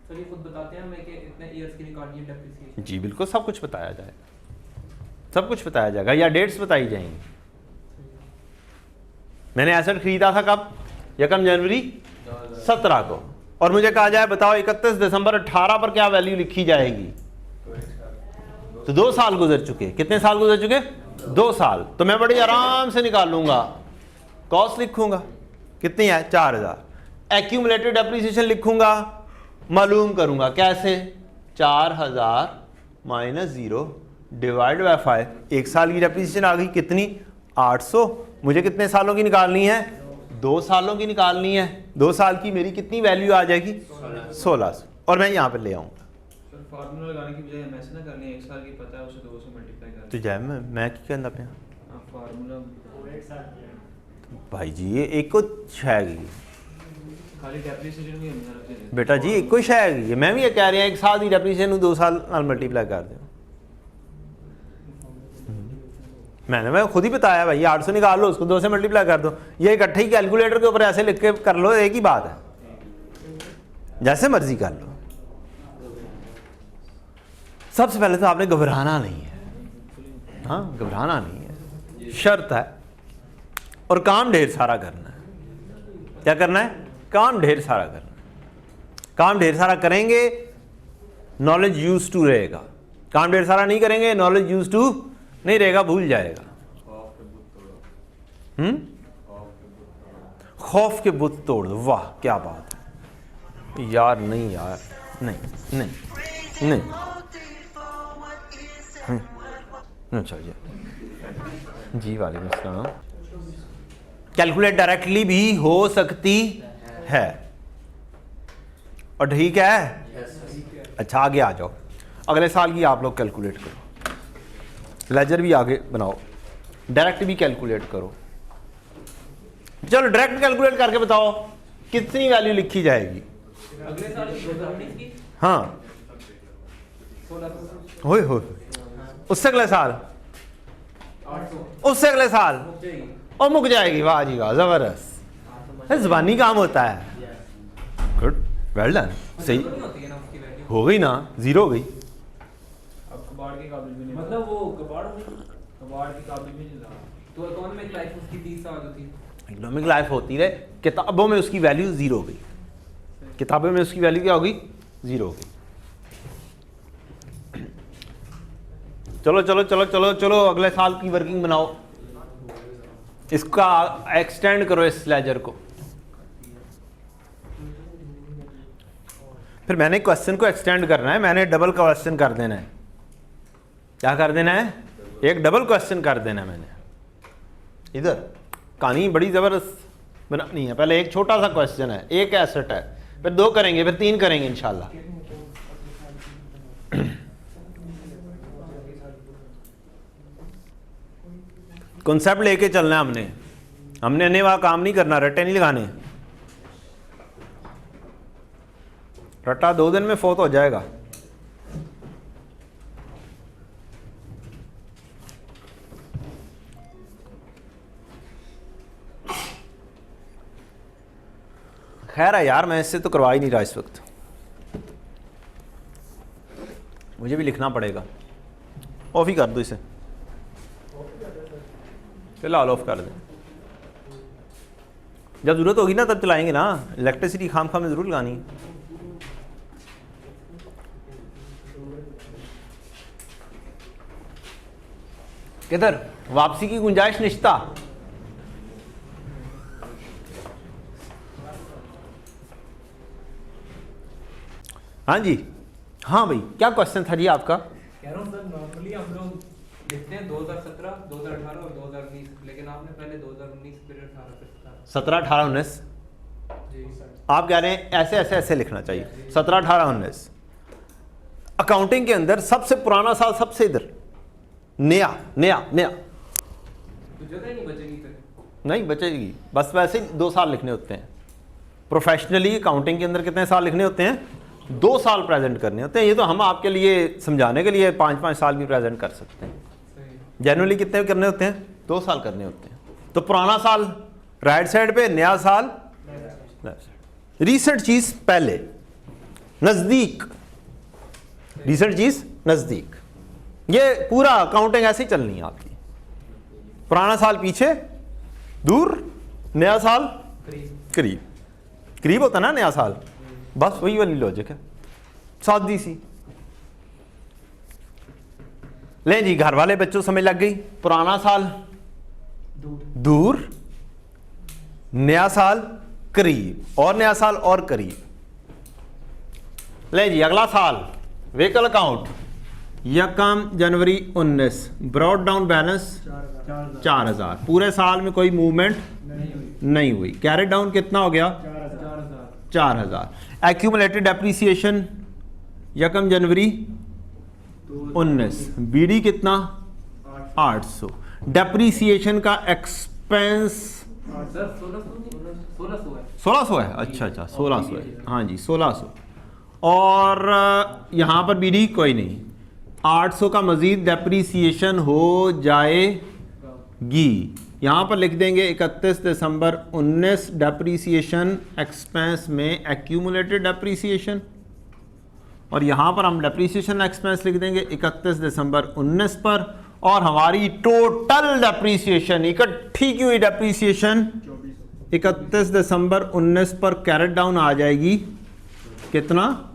सर ये खुद बताते हैं हमें कि इतने इयर्स की निकालनी है डेप्रिसिएशन। जी बिल्कुल, सब कुछ बताया जाएगा, सब कुछ बताया जाएगा, या डेट्स बताई जाएंगी। मैंने एसेट खरीदा था कब, 1 जनवरी 17 को, और मुझे कहा जाए बताओ 31 दिसंबर 18 पर क्या वैल्यू लिखी जाएगी, तो 2 साल गुजर चुके। कितने साल गुजर चुके, 2 साल। तो मैं बड़ी आराम से निकाल लूंगा, कॉस्ट लिखूंगा कितनी है 4000, एक्यूमुलेटेड डेप्रिसिएशन लिखूंगा, मालूम करूंगा कैसे, 4000 माइनस 0 डिवाइड बाय 5। 1 साल की डेप्रिसिएशन आ गई कितनी, 800। मुझे कितने सालों की निकालनी है, 2 सालों की निकालनी है। 2 साल की मेरी कितनी वैल्यू आ जाएगी, 1600, और मैं यहाँ पे ले आऊँगा। फार्मूला लगाने की बजाय हम ऐसे ना कर लें, 1 साल की पता है उसे 2 से मल्टीप्लाई कर तो जय मैं क्या कहना पे फार्मूला भाई जी, ये एक को छेगी खाली डेप्रिसिएशन भी हम रखते हैं। बेटा जी, एक को छेगी, मैं भी ये कह रहा 1 साल की डेप्रिसिएशन 2 साल नाल मल्टीप्लाई कर दो। मैं खुद ही बताया भाई, 800 निकाल लो, उसको 2 से मल्टीप्लाई कर दो। ये इकट्ठे ही कैलकुलेटर के ऊपर ऐसे लिख के कर लो, एक ही बात है, जैसे मर्जी कर लो। सबसे पहले तो आपने घबराना नहीं है, हाँ घबराना नहीं है, शर्त है, और काम ढेर सारा करना है। क्या करना है, काम ढेर सारा करना है। काम ढेर सारा करेंगे, नॉलेज यूज टू रहेगा। काम ढेर सारा नहीं करेंगे, नॉलेज यूज टू नहीं रहेगा, भूल जाएगा। खौफ के बुत तोड़ दो, वाह क्या बात है यार। नहीं यार, नहीं नहीं नहीं, चलिए जी वालेकुम अस्सलाम। कैलकुलेट डायरेक्टली भी हो सकती है, और ठीक है। अच्छा आगे आ जाओ, अगले साल की आप लोग कैलकुलेट करो, लेजर भी आगे बनाओ, डायरेक्ट भी कैलकुलेट करो। चलो डायरेक्ट कैलकुलेट करके बताओ कितनी वैल्यू लिखी जाएगी अगले साल 2019 की। हाँ 1600 होए हो, उससे अगले साल, 800 उससे अगले साल, मुक जाएगी। और मुक जाएगी। वाह जी वाह, जबरदस्त, ज़बानी काम होता है। गुड, वेल डन, सही नहीं होती है ना उसकी वैल्यू। हो गई ना, 0 हो गई। आपको कबाड़ के काबिल भी नहीं मतलब वो कबाड़ के काबिल भी नहीं रहा। तो इकोनॉमिक लाइफ उसकी 30 साल होती। इकोनॉमिक लाइफ होती रहे, किताबों में उसकी वैल्यू ज़ीरो हो गई, किताबों में उसकी वैल्यू क्या होगी, ज़ीरो हो गई। चलो चलो चलो चलो चलो अगले साल की वर्किंग बनाओ, इसका एक्सटेंड करो इस लेजर को। फिर मैंने क्वेश्चन को एक्सटेंड करना है, मैंने डबल क्वेश्चन कर देना है। क्या कर देना है, एक डबल क्वेश्चन कर देना है मैंने। इधर कहानी बड़ी ज़बरदस्त बनानी है। पहले एक छोटा सा क्वेश्चन है, एक एसेट है, फिर 2 करेंगे, फिर 3 करेंगे इंशाल्लाह। कॉन्सेप्ट लेके चलना है हमने अन्य वहाँ काम नहीं करना, रट्टे नहीं लगाने। रट्टा 2 दिन में फोत हो जाएगा। खैर है यार, मैं इससे तो करवा ही नहीं रहा इस वक्त, मुझे भी लिखना पड़ेगा। ऑफ ही कर दो इसे, फिलहाल ऑफ कर दें, जब ज़रूरत होगी ना तब चलाएंगे ना। इलेक्ट्रिसिटी खाम में ज़रूर लगानी है। किधर वापसी की गुंजाइश निश्ता? हाँ जी, हाँ भाई, क्या क्वेश्चन था जी आपका? कह रहा हूँ सर, नॉर्मली हम लोग लिखते हैं 2017, 2018 और 2019, लेकिन आपने पहले 2019 फिर 18 17, 18, 19 जी सर। आप कह रहे हैं ऐसे ऐसे ऐसे लिखना चाहिए। 17, 18, 19 अकाउंटिंग के अंदर सबसे पुराना साल, सबसे इधर नया नया नया, तो जगह ही नहीं बचेगी फिर। नहीं बचेगी, बस वैसे ही 2 साल लिखने होते हैं। प्रोफेशनली अकाउंटिंग के अंदर कितने साल लिखने होते हैं? 2 साल प्रेजेंट करने होते हैं। ये तो हम आपके लिए समझाने के लिए 5-5 साल भी प्रेजेंट कर सकते हैं। जनरली कितने करने होते हैं? 2 साल करने होते हैं। तो पुराना साल राइट साइड पे, नया साल लेफ्ट साइड। रीसेंट चीज पहले, नजदीक, रीसेंट चीज नजदीक। ये पूरा अकाउंटिंग ऐसे ही चलनी है आपकी। पुराना साल पीछे, दूर, नया साल करीब। करीब होता ना नया साल, बस वही वाली लॉजिक है, सादी सी। लें जी, घर वाले बच्चों समझ लग गई। पुराना साल दूर, नया साल करीब, और नया साल और करीब। लें जी, अगला साल व्हीकल अकाउंट, 1 जनवरी 19, ब्रॉड डाउन बैलेंस 4000। पूरे साल में कोई मूवमेंट नहीं हुई। कैरेट डाउन कितना हो गया? 4000। एक्यूमुलेटेड डेप्रीसिएशन 1 जनवरी 19, बीडी कितना? 800। डेप्रीसिएशन का एक्सपेंस सर 1600 है। 1600 है? अच्छा अच्छा, 1600 है। हाँ जी, 1600। और यहाँ पर बीडी कोई नहीं। 800 का मजीद डेप्रीसिएशन हो जाएगी। यहाँ पर लिख देंगे 31 दिसंबर 19 डेप्रीसिएशन एक्सपेंस में एक्यूमुलेटेड डेप्रीसिएशन, और यहाँ पर हम डेप्रीसिएशन एक्सपेंस लिख देंगे 31 दिसंबर 19 पर। और हमारी टोटल डेप्रीसिएशन, इकट्ठी की हुई डेप्रीसिएशन 31 दिसंबर 19 पर कैरेट डाउन आ जाएगी कितना?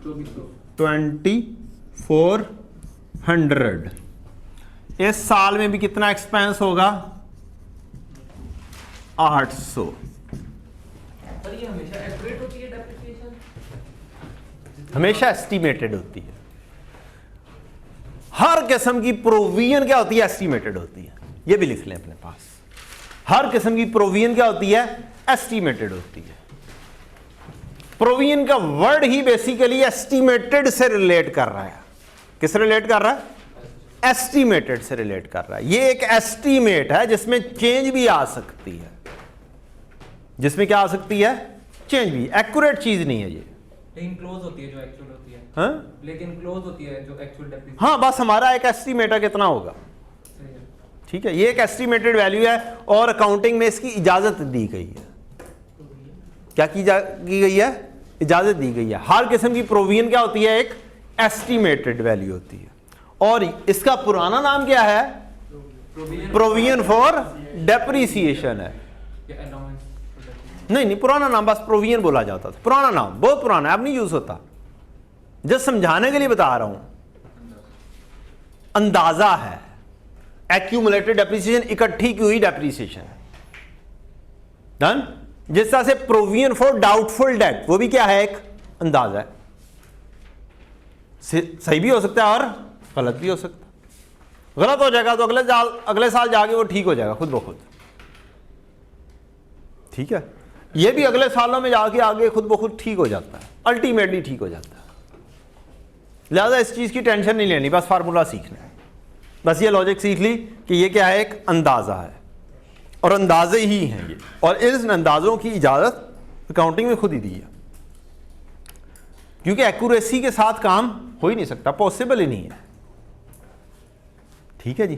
2400। इस साल में भी कितना एक्सपेंस होगा? 800। सर ये हमेशा एक्यूरेट होती है डेप्रिसिएशन? हमेशा एस्टिमेटेड होती है। हर किस्म की प्रोविजन क्या होती है? एस्टिमेटेड होती है। ये भी लिख लें अपने पास। हर किस्म की प्रोविजन क्या होती है? एस्टिमेटेड होती है। प्रोविजन का वर्ड ही बेसिकली एस्टिमेटेड से रिलेट कर रहा है। किससे रिलेट कर रहा है? एस्टिमेटेड से रिलेट कर रहा है। ये एक एस्टिमेट है जिसमें चेंज भी आ सकती है। जिसमें क्या आ सकती है? चेंज भी। एक्यूरेट चीज नहीं है ये। लेकिन क्लोज होती है जो एक्चुअल होती है। हाँ? लेकिन क्लोज होती है जो एक्चुअल डेप्रिसिएशन। हाँ, बस हमारा एक एस्टिमेट है कितना होगा। सही है। ठीक है, ये एक एस्टिमेटेड वैल्यू है और अकाउंटिंग में इसकी इजाजत दी गई है। क्या की गई है? इजाजत दी गई है। हर किस्म की प्रोविजन क्या होती है? एक एस्टिमेटेड वैल्यू होती है। और इसका पुराना नाम क्या है? प्रोविजन फॉर डेप्रिसिएशन है। नहीं, पुराना नाम बस प्रोविजन बोला जाता था, पुराना नाम, बहुत पुराना है, अब नहीं यूज होता। जस्ट समझाने के लिए बता रहा हूं, अंदाजा है, एक्यूमुलेटेड डेप्रिसिएशन, इकट्ठी की हुई डेप्रिसिएशन। डन। जिस तरह से प्रोविजन फॉर डाउटफुल डेट, वो भी क्या है? एक अंदाजा है। सही भी हो सकता है और गलत भी हो सकता है। गलत हो जाएगा तो अगले साल जाके वो ठीक हो जाएगा खुद ब खुद। ठीक है, ये भी अगले सालों में जाके आगे खुद ब खुद ठीक हो जाता है, अल्टीमेटली ठीक हो जाता है। लिहाजा इस चीज़ की टेंशन नहीं लेनी, बस फार्मूला सीखना है। बस ये लॉजिक सीख ली कि ये क्या है? एक अंदाज़ा है, और अंदाजे ही हैं ये, और इन अंदाज़ों की इजाज़त अकाउंटिंग में खुद ही दी है, क्योंकि एक्यूरेसी के साथ काम हो ही नहीं सकता, पॉसिबल ही नहीं है। ठीक है जी।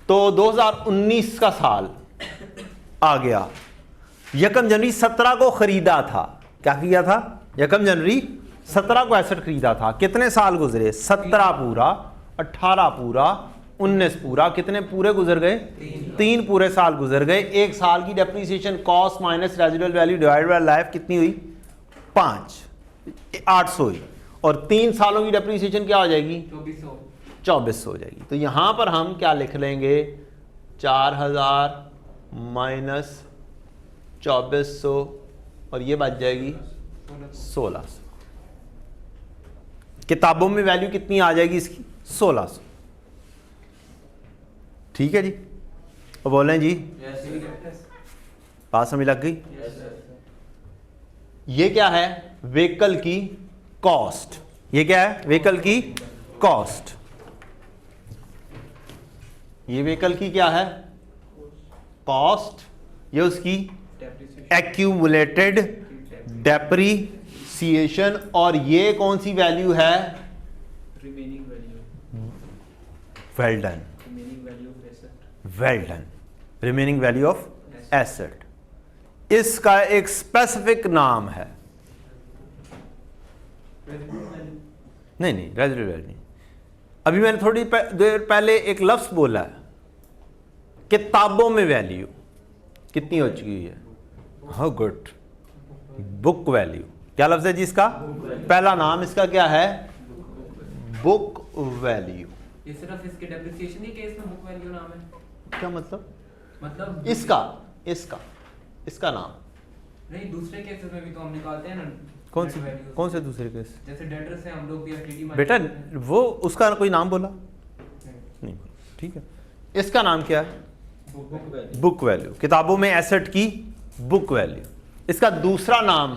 तो 2019 का साल आ गया, 1 जनवरी 17 को खरीदा था। क्या किया था? 1 जनवरी 17 को एसेट खरीदा था। कितने साल गुजरे? 17 पूरा, 18 पूरा, 19 पूरा। कितने पूरे गुजर गए? 3 पूरे साल गुजर गए। एक साल की depreciation cost minus residual value divided bye life कितनी हुई? 5, 800 हुई। और 3 सालों की डेप्रिसिएशन क्या हो जाएगी? 2400 हो जाएगी। तो यहां पर हम क्या लिख लेंगे? 4000 माइनस 2400, और ये बच जाएगी 1600। किताबों में वैल्यू कितनी आ जाएगी इसकी? 1600। ठीक है जी। और बोलें जी, बात समझ लग गई? ये क्या है? व्हीकल की कॉस्ट। ये क्या है? व्हीकल की कॉस्ट। ये व्हीकल की क्या है? कॉस्ट। ये उसकी एक्यूमुलेटेड डेप्रिसिएशन। और ये कौन सी वैल्यू है? Remaining value. Well done, remaining value of asset. Well done. Remaining value of asset. इसका एक स्पेसिफिक नाम है। नहीं, रेजिडुअल वैल्यू नहीं। अभी मैंने थोड़ी देर पहले एक लफ्ज बोला है, किताबों में वैल्यू कितनी हो चुकी है? हाँ, गुड। Book value. क्या लफ्ज है जी इसका? पहला नाम इसका क्या है? Book value. ये सिर्फ इसके डेप्रिसिएशन ही केस में बुक वैल्यू नाम है? क्या मतलब? मतलब इसका नाम नहीं, दूसरे केसेस में भी तो हम निकालते हैं ना। कौन से दूसरे केस? जैसे डेटर्स हैं, हम लोग भी एफडीडी बेटा वो उसका कोई नाम बोला नहीं बोला। ठीक है, इसका नाम क्या है? Book value. किताबों में एसेट की बुक वैल्यू। इसका दूसरा नाम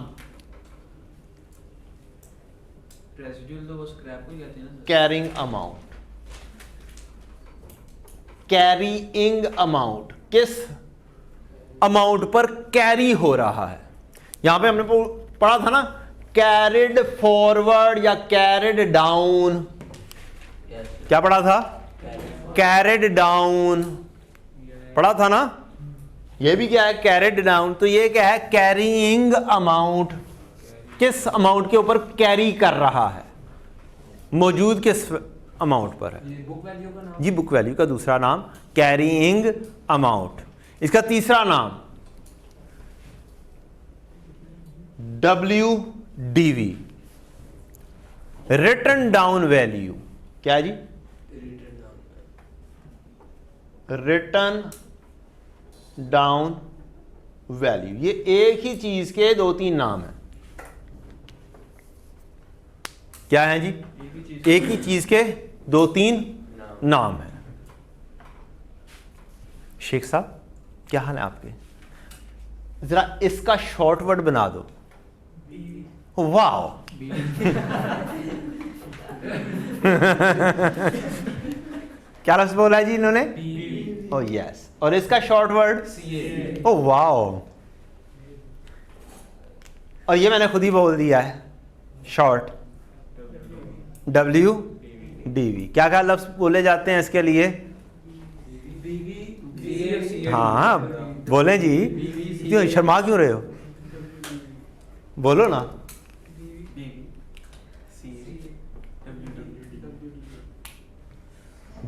रेजिडुअल तो वो स्क्रैप हो जाते हैं ना। Carrying amount. कैरीइंग अमाउंट, किस अमाउंट पर कैरी हो रहा है। यहां पे हमने पढ़ा था ना, कैरिड फॉरवर्ड या कैरिड डाउन। क्या पढ़ा था? कैरिड डाउन पढ़ा था ना। ये भी क्या है? Carried down. तो ये क्या है? कैरीइंग अमाउंट। किस अमाउंट के ऊपर कैरी कर रहा है? मौजूद किस अमाउंट पर है? ये बुक वैल्यू का नाम। जी, बुक वैल्यू का दूसरा नाम कैरीइंग अमाउंट। इसका तीसरा नाम WDV, रिटन डाउन वैल्यू। क्या जी? Written down value. ये एक ही चीज के 2-3 नाम हैं। क्या है जी? एक ही चीज के 2-3 नाम हैं। शेख साहब क्या हाल है आपके? जरा इसका शॉर्ट वर्ड बना दो। वाओ क्या लफ्ज़ बोला है जी इन्होंने? Oh yes. और इसका शॉर्ट वर्ड? Oh wow. और ये मैंने खुद ही बोल दिया है, शॉर्ट WDV। क्या क्या लफ्ज़ बोले जाते हैं इसके लिए? हाँ बोलें जी, क्यों शर्मा क्यों रहे हो? बोलो ना।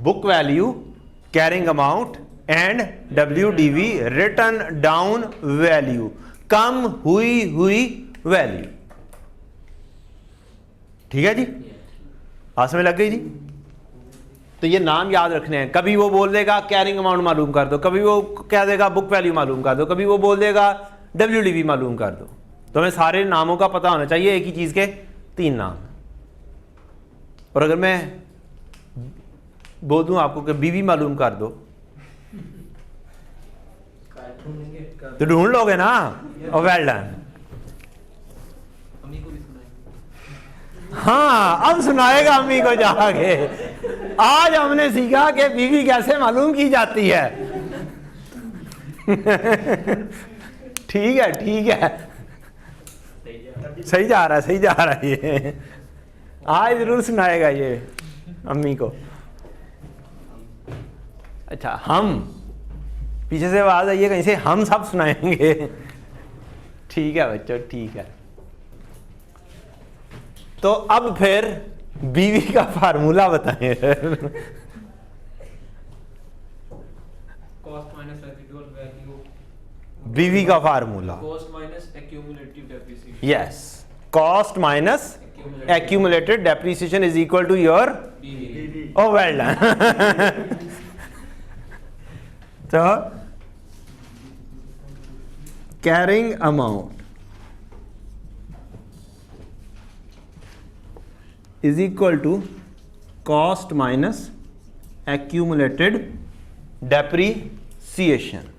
Book value, carrying amount and WDV written down value, कम हुई वैल्यू। ठीक है जी, आस में लग गई जी। तो ये नाम याद रखने हैं। कभी वो बोल देगा कैरिंग अमाउंट मालूम कर दो, कभी वो कह देगा बुक वैल्यू मालूम कर दो, कभी वो बोल देगा WDV मालूम कर दो। तो हमें सारे नामों का पता होना चाहिए, एक ही चीज के 3 नाम। और अगर मैं बोल दूं आपको कि बीवी मालूम कर दो तो ढूंढ लोगे ना। और वेल डन। अम्मी को भी सुनाएंगे। हाँ, अब सुनाएगा अम्मी को जाके। आज हमने सीखा कि बीवी कैसे मालूम की जाती है। ठीक है, ठीक है, सही जा रहा है, सही जा रहा है। ये आज जरूर सुनाएगा ये अम्मी को। अच्छा, हम पीछे से आवाज आई है कहीं से, हम सब सुनाएंगे। ठीक है बच्चों, ठीक है। तो अब फिर बीवी का फार्मूला बताएं। कॉस्ट माइनस रेसिडुअल वैल्यू, बीवी का formula, cost minus accumulative depreciation. Yes, cost minus accumulated depreciation is equal to your BV। oh well done। तो carrying amount is equal to cost minus accumulated depreciation।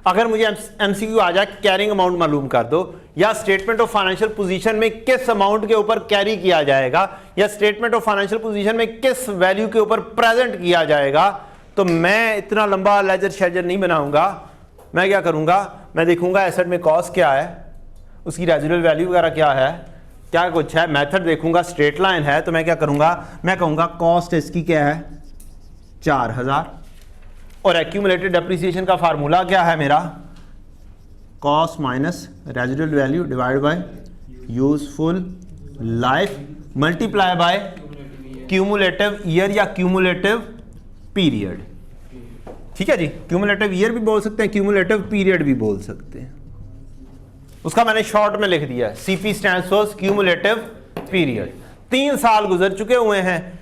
अगर मुझे MCQ आ जाए carrying amount मालूम कर दो, या स्टेटमेंट ऑफ फाइनेंशियल पोजीशन में किस अमाउंट के ऊपर कैरी किया जाएगा, या स्टेटमेंट ऑफ फाइनेंशियल पोजीशन में किस वैल्यू के ऊपर प्रेजेंट किया जाएगा, तो मैं इतना लंबा लेजर शेजर नहीं बनाऊंगा। मैं क्या करूंगा, मैं देखूंगा एसेट में कॉस्ट क्या है, उसकी रेजिडुअल वैल्यू वगैरह क्या है, क्या कुछ है, मेथड देखूंगा, स्ट्रेट लाइन है, तो मैं क्या करूंगा, मैं कहूंगा कॉस्ट इसकी क्या है 4000, और एक्यूमुलेटेड डेप्रिसिएशन का फार्मूला क्या है मेरा, cost minus residual value divide bye useful life multiply by cumulative year या क्यूमुलेटिव पीरियड। ठीक है जी, क्यूमुलेटिव ईयर भी बोल सकते हैं, क्यूमुलेटिव पीरियड भी बोल सकते हैं। उसका मैंने शॉर्ट में लिख दिया, CP stands for cumulative period. 3 साल गुजर चुके हुए हैं,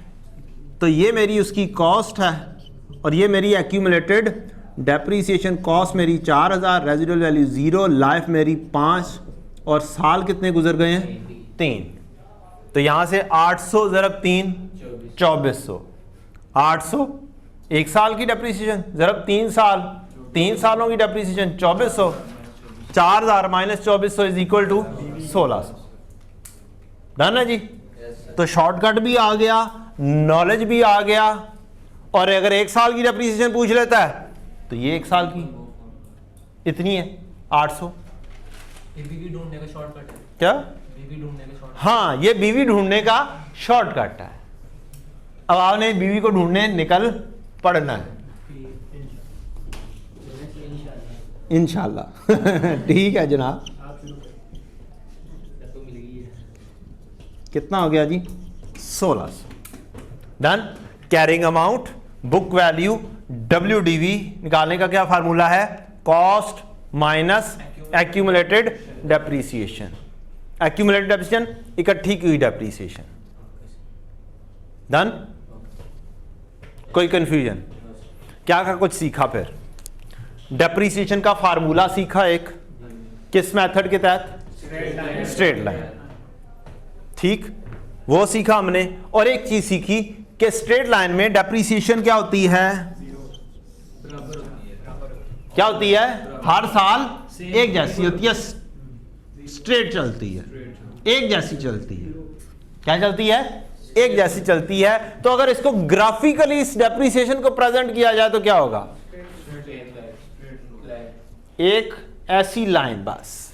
तो ये मेरी उसकी कॉस्ट है और ये मेरी एक्यूमुलेटेड डेप्रीसिएशन। कॉस्ट मेरी 4000, रेजिडुअल वैल्यू 0, लाइफ मेरी 5, और साल कितने गुजर गए हैं 3। तो यहां से 800 ज़रब 3 2400, 800 1 साल की डेप्रीसिएशन ज़रब 3 साल, 3 सालों की depreciation 2400, 4000 minus 2400 is equal to 1600। Done है जी। तो शॉर्टकट भी आ गया, नॉलेज भी आ गया, और अगर 1 साल की डेप्रीसिएशन पूछ लेता है तो ये 1 साल की इतनी है 800। ये बीवी ढूंढने का शॉर्टकट है। क्या? बीवी ढूंढने का शॉर्टकट। हाँ, ये बीवी ढूंढने का शॉर्टकट है। अब आपने बीवी को ढूंढने निकल पड़ना है इंशाल्लाह। ठीक है जनाब, कितना हो गया जी 1600। Done. Carrying amount, book value, WDV निकालने का क्या फार्मूला है, cost minus accumulated depreciation. Accumulated depreciation इकट्ठी की हुई डेप्रीसिएशन। डन। कोई कंफ्यूजन? क्या का कुछ सीखा फिर? डेप्रीसिएशन का फार्मूला सीखा एक, किस मेथड के तहत, स्ट्रेट लाइन। ठीक, वो सीखा हमने। और एक चीज सीखी कि स्ट्रेट लाइन में डेप्रीसिएशन क्या होती है, क्या होती है, हर साल एक जैसी होती है, स्ट्रेट चलती है, एक जैसी चलती है। क्या चलती है, एक जैसी चलती है। तो अगर इसको ग्राफिकली इस डेप्रीसिएशन को प्रेजेंट किया जाए तो क्या होगा, एक ऐसी लाइन बस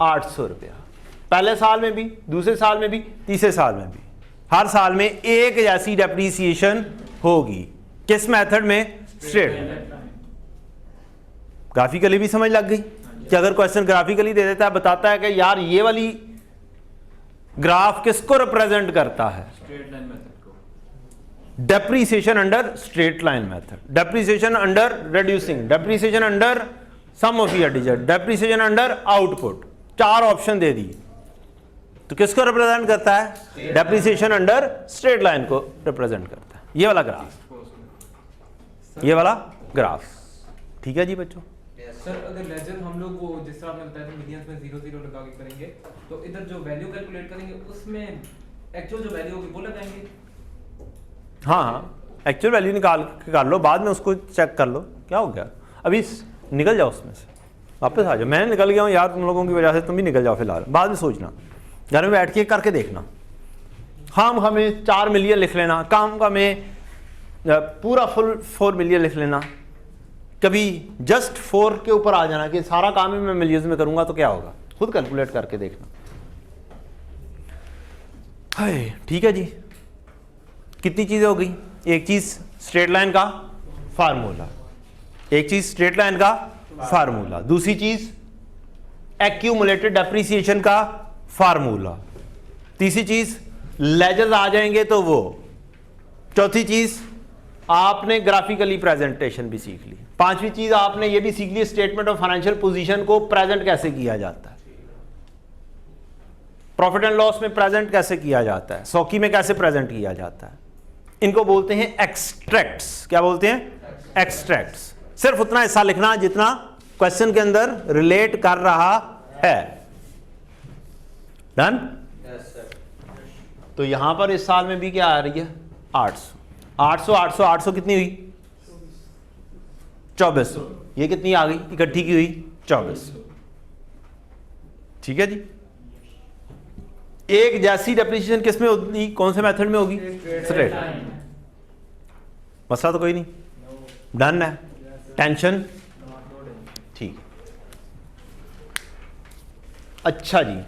800 रुपया, पहले साल में भी, दूसरे साल में भी, तीसरे साल में भी, हर साल में एक जैसी डेप्रीसिएशन होगी। किस मेथड में, स्ट्रेट। ग्राफिकली भी समझ लग गई कि अगर क्वेश्चन ग्राफिकली दे देता है, बताता है कि यार ये वाली ग्राफ किसको रिप्रेजेंट करता है, स्ट्रेट लाइन मेथड को। Depreciation under straight line method, depreciation under reducing, depreciation under sum of year digit, depreciation under output. 4 option दे दिए। तो किसको रिप्रेजेंट करता है? डेप्रीसिएशन अंडर स्ट्रेट लाइन को रिप्रेजेंट करता है। ये वाला ग्राफ, ये वाला ग्राफ। ठीक है जी बच्चों। सर अगर लेजर हम लोग वो जिस तरह आपने बताया था मिलियंस में 0 0 लगा के करेंगे, तो इधर जो वैल्यू कैलकुलेट करेंगे उसमें एक्चुअल जो वैल्यू होगी वो लगाएंगे। हाँ हाँ, एक्चुअल वैल्यू निकाल लो, बाद में उसको चेक कर लो। क्या हो गया, अभी निकल जाओ उसमें से, वापस आ जाओ। मैं निकल गया हूँ यार तुम लोगों की वजह से, तुम भी निकल जाओ फिलहाल, बाद में सोचना, घर में बैठ के करके देखना। हमें 4 मिलियन लिख लेना, काम हमें पूरा फुल 4 मिलियन लिख लेना, कभी जस्ट 4 के ऊपर आ जाना कि सारा काम ही मैं मिलियंस में करूंगा तो क्या होगा, खुद कैलकुलेट करके देखना। हाय ठीक है जी। कितनी चीज़ें हो गई? एक चीज़ स्ट्रेट लाइन का फार्मूला, एक चीज़ स्ट्रेट लाइन का फार्मूला, दूसरी चीज़ एक्यूमुलेटेड डेप्रीसिएशन का फार्मूला, तीसरी चीज़ लेजर्स आ जाएंगे तो वो, चौथी चीज़ आपने ग्राफिकली प्रेजेंटेशन भी सीख ली, पांचवी चीज़ आपने ये भी सीख ली स्टेटमेंट ऑफ फाइनेंशियल पोजीशन को प्रेजेंट कैसे किया जाता है, प्रॉफिट एंड लॉस में प्रेजेंट कैसे किया जाता है, सौकी में कैसे प्रेजेंट किया जाता है। इनको बोलते हैं एक्सट्रैक्ट्स। क्या बोलते हैं? एक्सट्रैक्ट्स। सिर्फ उतना हिस्सा लिखना जितना क्वेश्चन के अंदर रिलेट कर रहा है। डन? तो यहां पर इस साल में भी क्या आ रही है? 800 कितनी हुई? 2400। ये कितनी आ गई इकट्ठी की हुई? 2400। ठीक है जी। एक जैसी डेप्रिसिएशन किस में होगी, कौन से मेथड में होगी? स्ट्रेट। मसला तो कोई नहीं, डन है, टेंशन ठीक। अच्छा जी,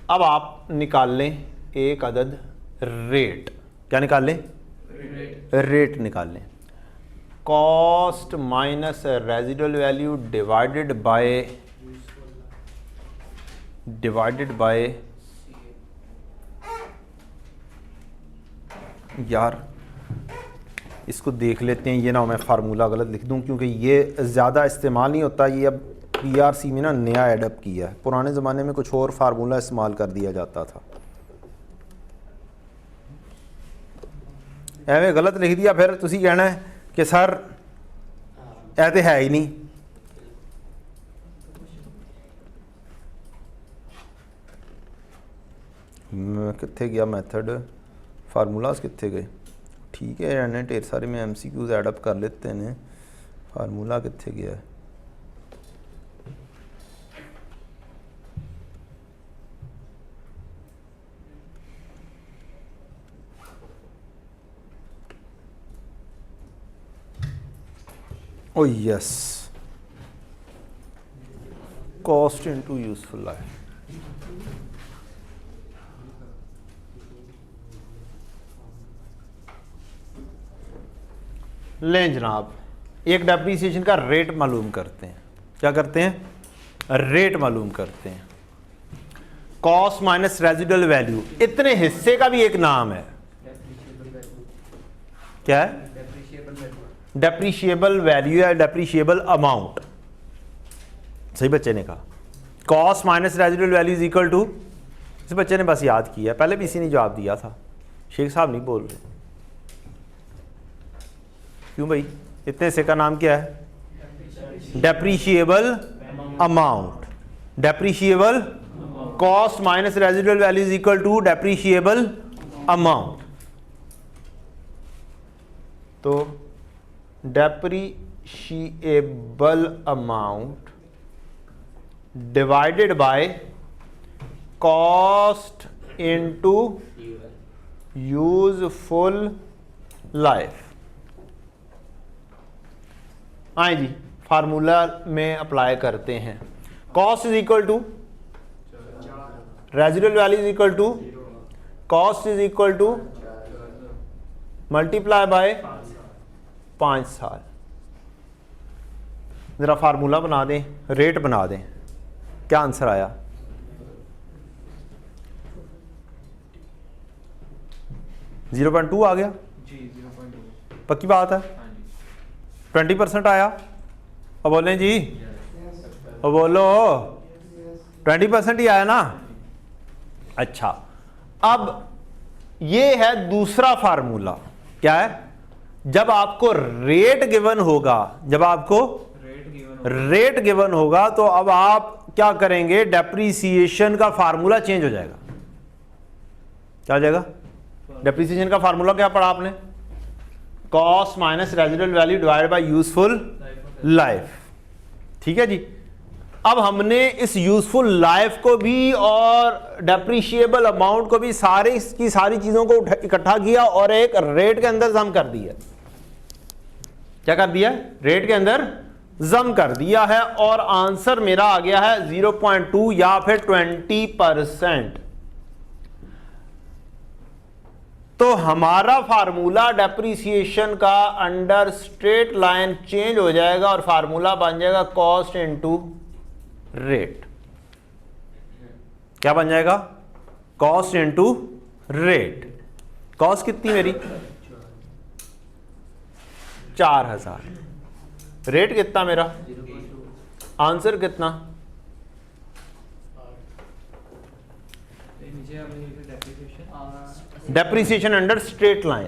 अब आप निकाल लें एक अदद रेट। क्या निकाल लें? रेट निकाल लें। Cost minus residual value divided bye यार इसको देख लेते हैं, ये ना मैं फार्मूला गलत लिख दूं क्योंकि ये ज़्यादा इस्तेमाल नहीं होता। ये अब PRC में ना नया एडअप किया है, पुराने ज़माने में कुछ और फार्मूला इस्तेमाल कर दिया जाता था। एवं गलत लिख दिया फिर तुसी कहना है कि सर ऐ तो है ही नहीं। कित्थे गया मैथड, फार्मूलाज कित्थे गए? ठीक है रहने ढेर सारे में MCQs एडअप कर लेते हैं, फार्मूला कित्थे गया है? Oh yes, cost into useful life। लें जनाब, एक डेप्रीसिएशन का रेट मालूम करते हैं। क्या करते हैं? रेट मालूम करते हैं। कॉस्ट माइनस रेजिडुअल वैल्यू, इतने हिस्से का भी एक नाम है। क्या है? डेप्रीशिएबल वैल्यू या डेप्रीशिएबल अमाउंट। सही बच्चे ने कहा। Cost minus residual value is equal to, इस बच्चे ने बस याद किया, पहले भी इसी ने जवाब दिया था, शेख साहब नहीं बोल रहे। क्यों भाई? इतने हिस्से का नाम क्या है? Depreciable amount. Depreciable cost minus residual value is equal to depreciable amount. तो depreciable amount divided by cost into useful life. आए जी, फार्मूला में अप्लाई करते हैं। Cost is equal to residual value is equal to cost is equal to multiply by 5 साल। ज़रा formula बना दें, रेट बना दें, क्या आंसर आया? $0.2 आ गया, जी 0.2। पक्की बात है? हाँ जी 20% आया। अब बोलें जी, अब बोलो 20% ही आया ना। अच्छा, अब ये है दूसरा फार्मूला। क्या है? जब आपको रेट गिवन होगा, जब आपको रेट गिवन होगा तो अब आप क्या करेंगे? डेप्रीसिएशन का फार्मूला चेंज हो जाएगा। क्या हो जाएगा? डेप्रीसिएशन का फार्मूला क्या पढ़ा आपने? Cost minus residual value divided by useful life. ठीक है जी। अब हमने इस यूजफुल लाइफ को भी और डेप्रीशिएबल अमाउंट को भी सारी की सारी चीजों को इकट्ठा किया और एक रेट के अंदर जम कर दिया। क्या कर दिया? रेट के अंदर जम कर दिया है और आंसर मेरा आ गया है 0.2 या फिर 20%। तो हमारा फार्मूला डेप्रीसिएशन का अंडर स्ट्रेट लाइन चेंज हो जाएगा और फार्मूला बन जाएगा कॉस्ट इनटू रेट। क्या बन जाएगा? Cost into rate. कॉस्ट कितनी मेरी? 4000। रेट कितना मेरा? आंसर कितना? नीचे आपने depreciation under straight line,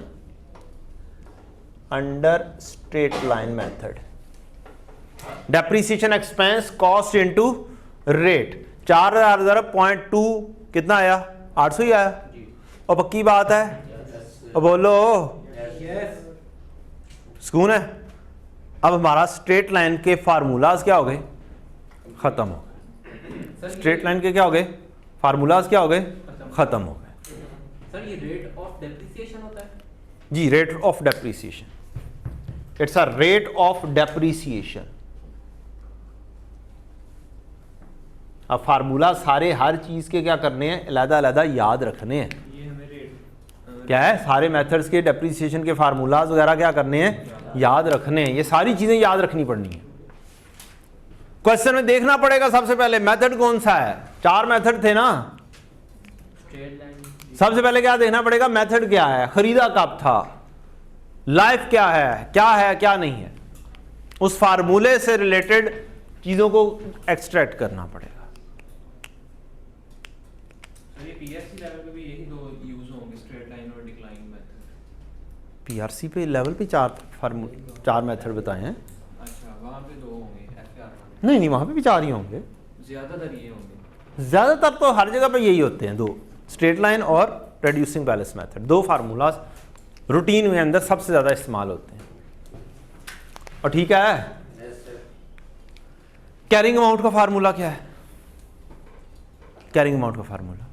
under straight line method. Depreciation expense cost into rate. 4000.2 कितना आया? 800 ही आया। और पक्की बात है? और बोलो सुकून है। अब हमारा स्ट्रेट लाइन के फार्मूलाज क्या हो गए? खत्म हो गए। स्ट्रेट लाइन के क्या हो गए? फार्मूलाज क्या हो गए? खत्म हो गए। सर ये रेट ऑफ डेप्रिसिएशन होता है? जी, rate of depreciation. It's a rate of depreciation. अब फार्मूला सारे हर चीज के क्या करने हैं? अलग-अलग याद रखने हैं। ये हमें रेट क्या है? सारे मेथड्स के डेप्रीसिएशन के फार्मूलाज वगैरह क्या करने हैं? याद रखने हैं। ये सारी चीजें याद रखनी पड़नी है। क्वेश्चन में देखना पड़ेगा सबसे पहले मेथड कौन सा है। 4 मेथड थे ना। Straight line. सबसे पहले क्या देखना पड़ेगा? मेथड क्या है, खरीदा कब था, लाइफ क्या है क्या नहीं है। उस फार्मूले से रिलेटेड चीजों को एक्सट्रैक्ट करना पड़ेगा। ये पीएससी लेवल पे भी यही 2 यूज होंगे, स्ट्रेट लाइन और डिक्लाइन मेथड। पीआरसी पे लेवल पे 4 मेथड बताए हैं। अच्छा, वहाँ पे 2 होंगे एफआर। नहीं, वहां पे भी 4 ही होंगे। ज्यादातर ये होंगे। ज्यादातर तो हर जगह पे यही होते हैं 2, स्ट्रेट लाइन और reducing balance method. 2 formulas routine में अंदर सबसे ज्यादा इस्तेमाल होते हैं। और ठीक है, कैरिंग अमाउंट का फार्मूला क्या है? कैरिंग अमाउंट का फार्मूला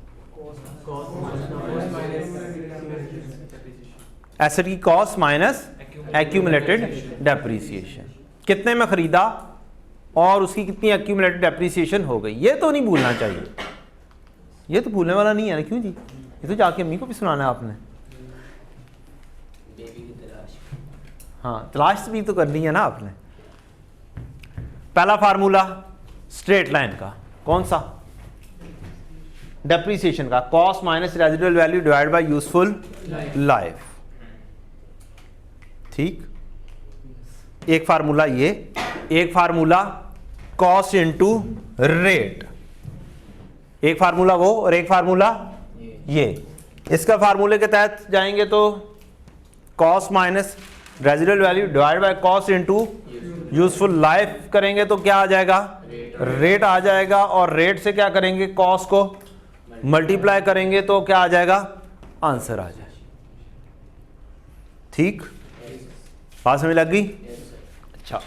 एसेट की कॉस्ट माइनस एक्यूमुलेटेड डेप्रीसिएशन। कितने में खरीदा और उसकी कितनी एक्यूमुलेटेड डेप्रीसिएशन हो गई। ये तो नहीं भूलना चाहिए। ये तो भूलने वाला नहीं है ना। क्यों जी? ये तो जाके अम्मी को भी सुनाना है आपने। हाँ, तलाश भी तो करनी है ना आपने। पहला फार्मूला स्ट्रेट लाइन का कौन सा? डेप्रीसिएशन का, cost minus residual value divide bye useful life. ठीक। एक फार्मूला ये, एक फार्मूला कॉस्ट इनटू रेट। एक फार्मूला वो और एक फार्मूला ये। इसका फार्मूले के तहत जाएंगे तो cost minus residual value divide bye cost into useful life करेंगे तो क्या आ जाएगा? रेट आ जाएगा। और रेट से क्या करेंगे? कॉस्ट को मल्टीप्लाई करेंगे तो क्या आ जाएगा? आंसर आ जाएगा। ठीक, बात समझ लग गई? अच्छा,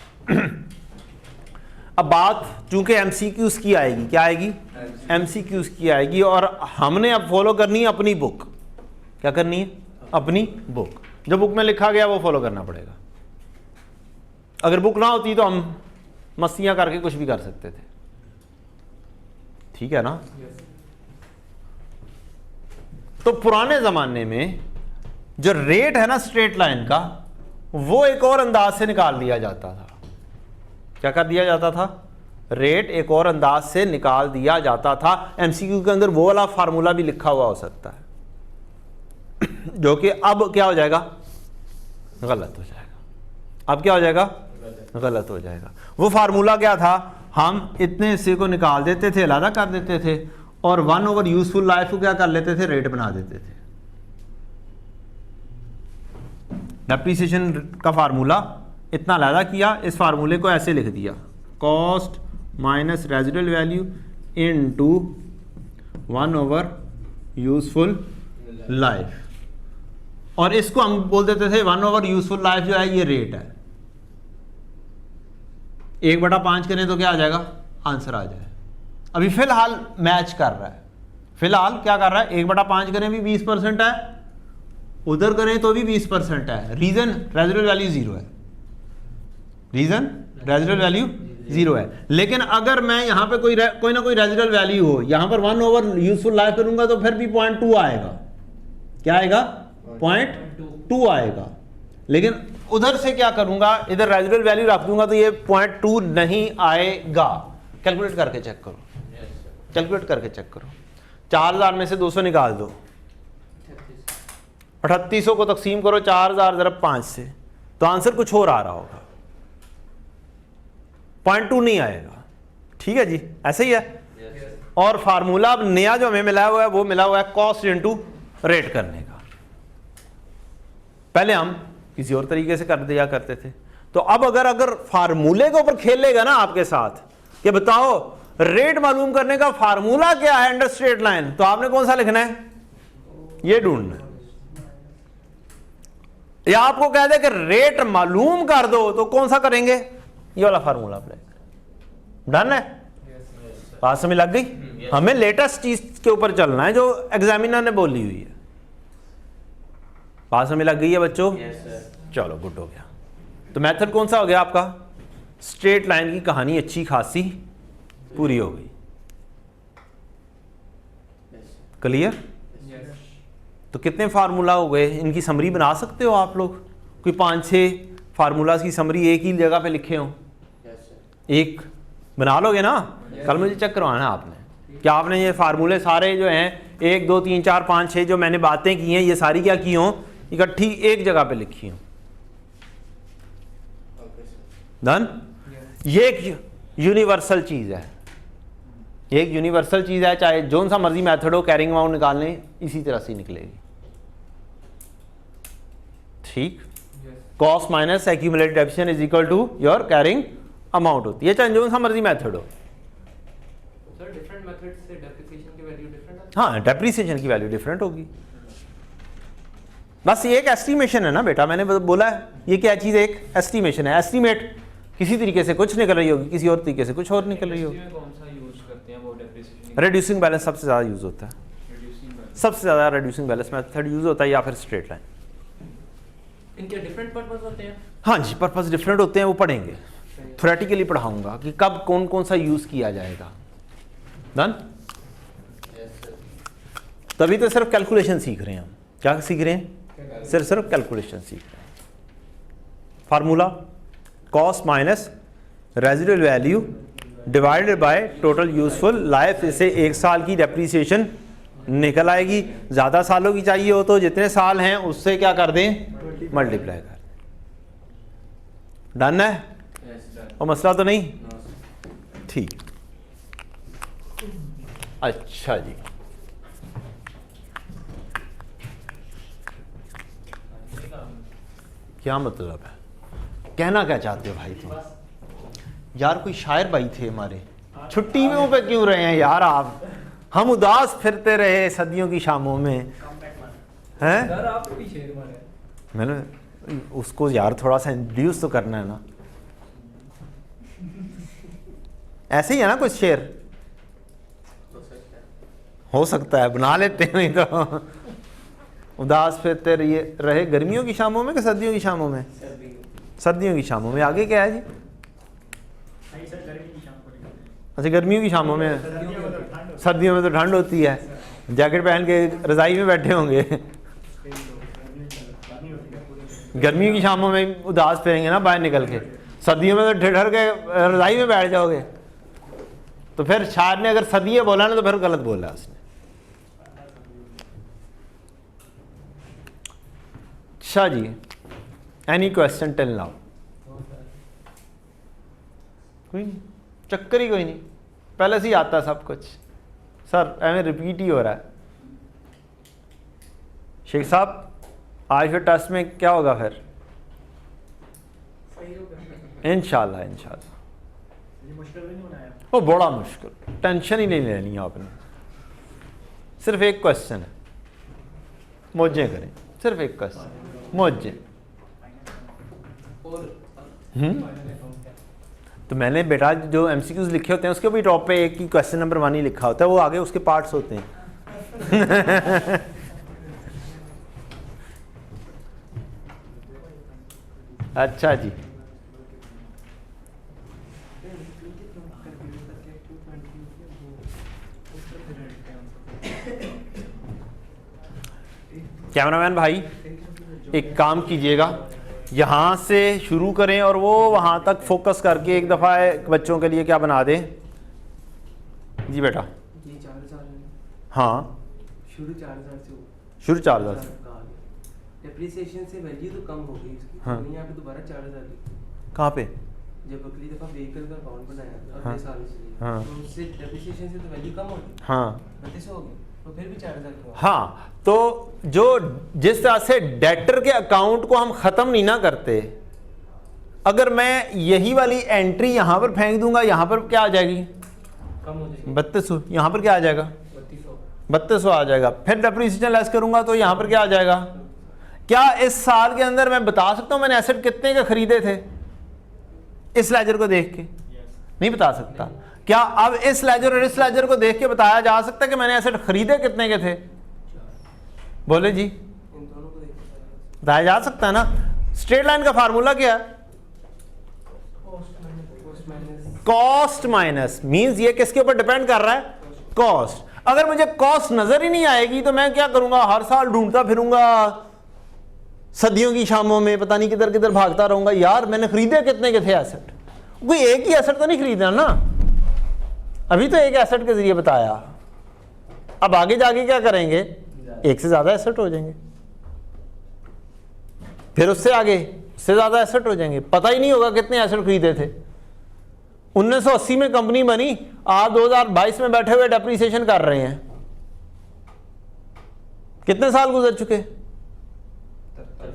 अब बात चूंकि एमसीक्यूज की आएगी। क्या आएगी? एमसीक्यूज की आएगी। और हमने अब फॉलो करनी है अपनी बुक। क्या करनी है? अपनी बुक। जो बुक में लिखा गया वो फॉलो करना पड़ेगा। अगर बुक ना होती तो हम मस्तियां करके कुछ भी कर सकते थे। ठीक है ना? तो पुराने जमाने में जो रेट है ना स्ट्रेट लाइन का, वो एक और अंदाज से निकाल लिया जाता था। क्या कर दिया जाता था, रेट एक और अंदाज से निकाल दिया जाता था। एमसीक्यू के अंदर वो वाला फार्मूला भी लिखा हुआ हो सकता है जो कि अब क्या हो जाएगा, गलत हो जाएगा। अब क्या हो जाएगा, गलत हो जाएगा। वो फार्मूला क्या था, हम इतने हिस्से को निकाल देते थे, अलग कर देते थे, और 1 ओवर यूजफुल लाइफ को क्या कर लेते थे, रेट बना देते थे। डेप्रिसिएशन का फार्मूला इतना अलग किया, इस फार्मूले को ऐसे लिख दिया, cost minus residual value into 1 over useful life, और इसको हम बोल देते थे 1 ओवर यूजफुल लाइफ जो है ये रेट है। 1/5 करें तो क्या आ जाएगा, आंसर आ जाए। अभी फिलहाल मैच कर रहा है, फिलहाल क्या कर रहा है, 1/5 करें भी 20% है, उधर करें तो भी 20% है। रीजन रेजिडुअल वैल्यू 0 है, रीजन रेजिडुअल वैल्यू 0 है। लेकिन अगर मैं यहाँ पे कोई ना कोई रेजिडुअल वैल्यू हो, यहाँ पर 1 ओवर यूजफुल लाइफ करूंगा तो फिर भी 0.2 आएगा। क्या आएगा, 0.2 आएगा। लेकिन उधर से क्या करूंगा, इधर रेजिडुअल वैल्यू रख दूंगा तो ये 0.2 नहीं आएगा। कैलकुलेट करके चेक करो, कैलकुलेट करके चेक करो। 4000 में से 200 निकाल दो, 3800 को तकसीम करो 4000 ज़रब 5 से, तो आंसर कुछ और आ रहा होगा, 0.2 नहीं आएगा। ठीक है जी, ऐसे ही है। और फार्मूला अब नया जो हमें मिला हुआ है वो मिला हुआ है कॉस्ट इनटू रेट करने का। पहले हम किसी और तरीके से कर दिया करते थे। तो अब अगर फार्मूले के ऊपर खेलेगा ना आपके साथ कि बताओ रेट मालूम करने का फार्मूला क्या है अंडर स्ट्रेट लाइन, तो आपने कौन सा लिखना है, ये ढूंढना है। या आपको कह दे कि रेट मालूम कर दो तो कौन सा करेंगे, ये वाला फार्मूला अप्लाई करें। डन है, बात समझ लग गई। हमें लेटेस्ट चीज के ऊपर चलना है जो एग्जामिनर ने बोली हुई है। बात समझ लग गई है बच्चों? चलो गुड हो गया। तो मेथड कौन सा हो गया आपका, स्ट्रेट लाइन की कहानी अच्छी खासी पूरी हो गई। क्लियर? तो कितने फार्मूला हो गए, इनकी समरी बना सकते हो आप लोग? कोई 5-6 फार्मूला की समरी एक ही जगह पे लिखे हो, एक बना लोगे ना? कल मुझे चेक करवाना आपने, क्या आपने ये फार्मूले सारे जो हैं 1 2 3 4 5 6 जो मैंने बातें की हैं ये सारी क्या की हों, इकट्ठी एक जगह पे लिखी हों। डन? ये एक यूनिवर्सल चीज है, एक यूनिवर्सल चीज है, चाहे जो सा मर्जी मेथड हो, कैरिंग अमाउंट निकालने इसी तरह से निकलेगी। ठीक, cost minus accumulated depreciation is equal to your carrying amount होती है, चाहे जो सा मर्जी मेथड हो। सर डिफरेंट मेथड से डेप्रिसिएशन की वैल्यू डिफरेंट है? हाँ, डेप्रिसिएशन की वैल्यू डिफरेंट होगी। बस ये एक एस्टिमेशन है ना बेटा, मैंने बोला है ये क्या चीज़, एक एस्टिमेशन है। एस्टिमेट किसी तरीके से कुछ निकल रही होगी, किसी और तरीके से कुछ और निकल रही होगी। कौन सा यूज करते हैं वो डेप्रिसिएशन? रिड्यूसिंग बैलेंस सबसे ज़्यादा यूज़ होता है, सबसे ज़्यादा रिड्यूसिंग बैलेंस मेथड यूज़ होता है, या फिर स्ट्रेट लाइन। इनके डिफरेंट पर्पस होते हैं? हाँ जी, पर्पस डिफरेंट होते हैं, वो पढ़ेंगे। थ्योरेटिकली पढ़ाऊंगा कि कब कौन कौन सा यूज़ किया जाएगा। डन? तभी तो सिर्फ कैलकुलेशन सीख रहे हैं हम। क्या सीख रहे हैं? सिर्फ कैलकुलेशन सीख रहे हैं। Formula cost minus residual value divided by total useful life, इससे 1 साल की डेप्रिसिएशन निकल आएगी। ज़्यादा सालों की चाहिए हो तो जितने साल हैं उससे क्या कर दें, मल्टीप्लाई कर दें। डन है? और मसला तो नहीं? ठीक, अच्छा जी। क्या मतलब है, कहना क्या चाहते हो भाई तुम? यार कोई शायर भाई थे हमारे, छुट्टियों पे क्यों रहे हैं यार आप? हम उदास फिरते रहे सदियों की शामों में, हैं? सर आप भी शेर मारे। मैंने उसको यार थोड़ा सा इंट्रोड्यूस तो करना है ना, ऐसे ही है ना कुछ शेर? हो सकता है, बना लेते हैं। नहीं तो उदास फिरते रहे गर्मियों की शामों में कि सर्दियों की शामों में? सर्दियों की शामों में। आगे क्या है जी? अच्छा, गर्मियों की शामों में। सर्दियों में तो ठंड होती है, जैकेट पहन के रज़ाई में बैठे होंगे। गर्मियों की शामों में उदास फिरेंगे ना बाहर निकल के, सर्दियों में तो ठिठर के रज़ाई में बैठ जाओगे। तो फिर शायर ने अगर सदिये बोला ना तो फिर गलत बोला उसने। अच्छा जी, एनी क्वेश्चन टिल नाउ? कोई नहीं, चक्कर ही कोई नहीं, पहले से ही आता सब कुछ। सर एवं रिपीट ही हो रहा है। शेख साहब आज फिर टेस्ट में क्या होगा फिर? सही होगा। इंशाल्लाह इंशाल्लाह। वो बड़ा मुश्किल, टेंशन ही नहीं लेनी आपने। सिर्फ एक क्वेश्चन है, मौजें करें, सिर्फ एक क्वेश्चन, मौजें। तो मैंने बेटा जो MCQs लिखे होते हैं उसके भी टॉप पे एक ही क्वेश्चन नंबर 1 ही लिखा होता है, वो आगे उसके पार्ट्स होते हैं। अच्छा जी, कैमरामैन भाई एक काम कीजिएगा, यहाँ से शुरू करें और वो वहाँ तक फोकस करके एक दफ़ा बच्चों के लिए क्या बना दें। जी बेटा। ये 4000 है। हाँ, शुरू 4000 से हो। शुरू 4000 से। डेप्रिसिएशन से वैल्यू तो कम हो गई इसकी। हाँ। तो यहाँ पे दोबारा 4000 लिखी। कहाँ पे? जब अगली दफा व्हीकल का अकाउंट बनाया अगले हाँ। साल से, हाँ। तो उससे डेप्रिसिएशन से तो वैल्यू कम हो गई। हाँ 32 हो गई, तो फिर भी 4000 हुआ। हाँ, तो जो जिस तरह से डेटर के अकाउंट को हम ख़त्म नहीं ना करते, अगर मैं यही वाली एंट्री यहाँ पर फेंक दूंगा, यहाँ पर क्या आ जाएगी? कम हो जाएगी। 3200। यहाँ पर क्या आ जाएगा? 3200। 3200 आ जाएगा। फिर डेप्रिसिएशन लेस करूंगा तो यहाँ पर क्या आ जाएगा? क्या इस साल के अंदर मैं बता सकता हूँ मैंने एसेट कितने के खरीदे थे इस लेजर को देख के? नहीं बता सकता। क्या अब इस लेजर और इस लेजर को देख के बताया जा सकता है कि मैंने एसेट खरीदे कितने के थे? बोले जी, इन दोनों को देखो। बताया जा सकता है ना। स्ट्रेट लाइन का फार्मूला क्या है? Cost minus cost minus means ये किसके ऊपर डिपेंड कर रहा है? कॉस्ट। अगर मुझे कॉस्ट नजर ही नहीं आएगी तो मैं क्या करूंगा? हर साल ढूंढता फिरूंगा, सदियों की शामों में पता नहीं किधर किधर भागता रहूंगा, यार मैंने खरीदे कितने के थे एसेट। कोई एक ही एसेट तो नहीं खरीदना ना, अभी तो एक एसेट के जरिए बताया। अब आगे जाके क्या करेंगे? एक से ज्यादा एसेट हो जाएंगे, फिर उससे आगे उससे ज्यादा एसेट हो जाएंगे, पता ही नहीं होगा कितने एसेट खरीदे थे। 1980 में कंपनी बनी, आज 2022 में बैठे हुए डेप्रिसिएशन कर रहे हैं। कितने साल गुजर चुके?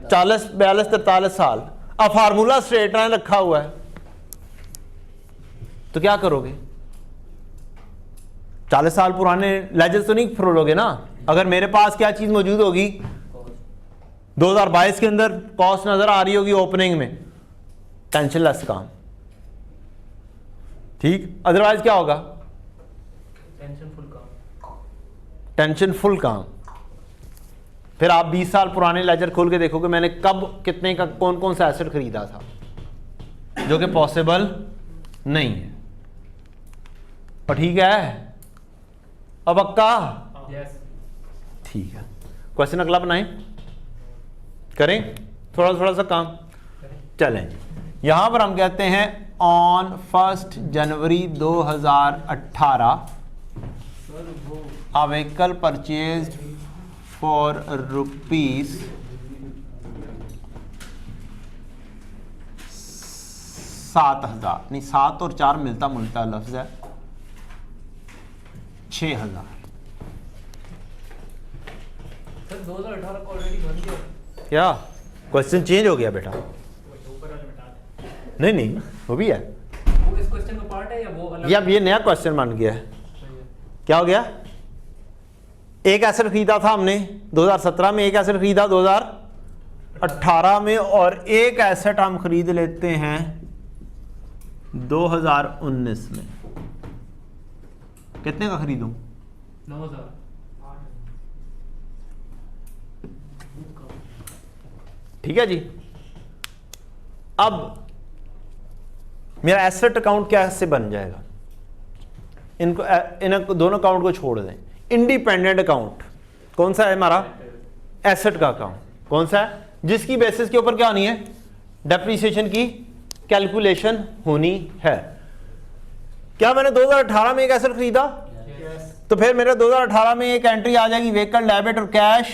40, 42, 43 साल। अब फार्मूला स्ट्रेट लाइन रखा हुआ है तो क्या करोगे? 40 साल पुराने लेजर्स तो नहीं फरोलोगे ना। अगर मेरे पास क्या चीज मौजूद होगी? 2022 के अंदर कॉस्ट नजर आ रही होगी ओपनिंग में, टेंशन लेस काम, ठीक। अदरवाइज क्या होगा? टेंशन फुल काम। टेंशन फुल काम। फिर आप 20 साल पुराने लेजर खोल के देखोगे मैंने कब कितने का कौन कौन सा एसेट खरीदा था, जो कि पॉसिबल नहीं है। और ठीक है, अब पक्का? यस। ठीक है, क्वेश्चन अगला बनाएं, करें थोड़ा सा काम। चलें जी, यहां पर हम कहते हैं on 1 January 2018 a vehicle purchase for rupees 7,000, नहीं 7 और 4 मिलता मुलता लफ्ज है, 6,000। सर 2018 को ऑलरेडी बन गया। क्या क्वेश्चन चेंज हो गया बेटा? ऊपर वाले बता दें। नहीं नहीं, वो भी है। वो इस क्वेश्चन का पार्ट है या वो अलग? ये अब ये नया क्वेश्चन बन गया है। क्या हो गया? एक एसेट खरीदा था हमने 2017 में, एक एसेट खरीदा 2018 में, और एक एसेट हम खरीद लेते हैं 2019 में। कितने का खरीदूं? 9,000। ठीक है जी। अब मेरा एसेट अकाउंट कैसे बन जाएगा? इनको इन दोनों अकाउंट को छोड़ दें। इंडिपेंडेंट अकाउंट कौन सा है हमारा? एसेट का अकाउंट कौन सा है? जिसकी बेसिस के ऊपर क्या होनी है? डेप्रिसिएशन की कैलकुलेशन होनी है। क्या मैंने 2018 में एक एसेट खरीदा? तो फिर मेरे 2018 में एक एंट्री आ जाएगी व्हीकल, डेबिट और कैश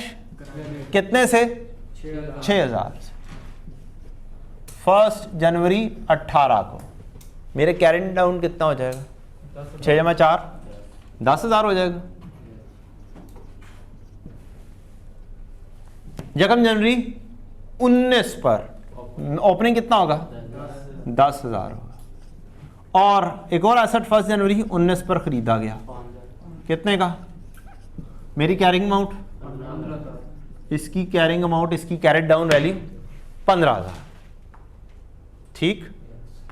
कितने से? 6000 से। 1 जनवरी 18 को मेरे कैरिंग डाउन कितना हो जाएगा? 6 जमा 4 10,000 हो जाएगा। 1 जनवरी 19 पर ओपनिंग कितना होगा? 10,000 होगा। और एक और एसेट 1 जनवरी 19 पर खरीदा गया, कितने का? मेरी कैरिंग अमाउंट, इसकी कैरिंग अमाउंट, इसकी कैरेट डाउन वैल्यू 15,000। ठीक,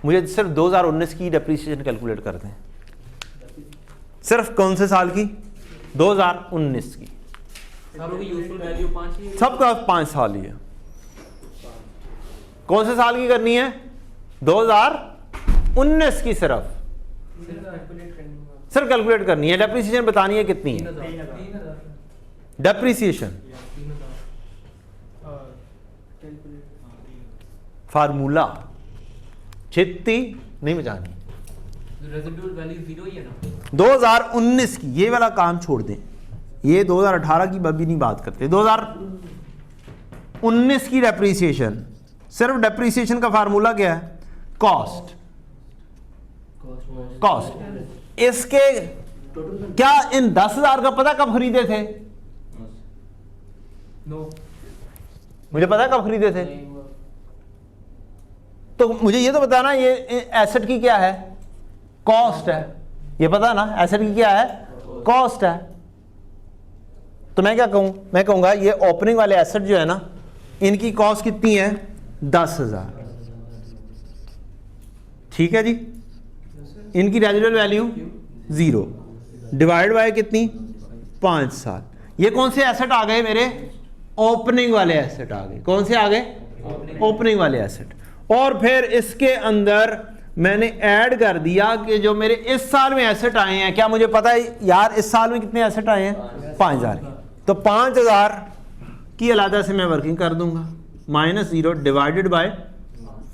मुझे सिर्फ 2019 की डेप्रिसिएशन कैलकुलेट कर दें। सिर्फ कौन से साल की? 2019 की। सालों की यूजफुल वैल्यू 5 ही है। सबका 5 साल ही है। कौन से साल की करनी है? 2019 की सिर्फ कैलकुलेट करनी है। डेप्रिसिएशन बतानी है कितनी है? 3,000 डेप्रिसिएशन फार्मूला छित्ती नहीं बचानी। रेजिडुअल वैल्यू 0 ही है ना। 2019 की, ये वाला काम छोड़ दें, ये 2018 की अभी नहीं बात करते। 2019 की डेप्रिसिएशन, सिर्फ डेप्रिसिएशन का फार्मूला क्या है? कॉस्ट। इसके क्या इन 10,000 का पता कब खरीदे थे? नो, मुझे पता कब खरीदे थे? तो मुझे ये तो बताना, ये एसेट की क्या है? कॉस्ट है। ये पता ना, एसेट की क्या है? कॉस्ट है। तो मैं क्या कहूं? मैं कहूंगा ये ओपनिंग वाले एसेट जो है ना, इनकी कॉस्ट कितनी है? 10,000। ठीक है जी। इनकी रेजिडुअल वैल्यू 0 डिवाइड बाय कितनी? 5 साल। ये कौन से एसेट आ गए मेरे? ओपनिंग वाले एसेट आ गए। कौन से आ गए? ओपनिंग वाले एसेट। और फिर इसके अंदर मैंने ऐड कर दिया कि जो मेरे इस साल में एसेट आए हैं, क्या मुझे पता है यार इस साल में कितने एसेट आए हैं? 5,000 की। तो 5,000 की अलग से मैं वर्किंग कर दूंगा, -0 डिवाइडेड बाय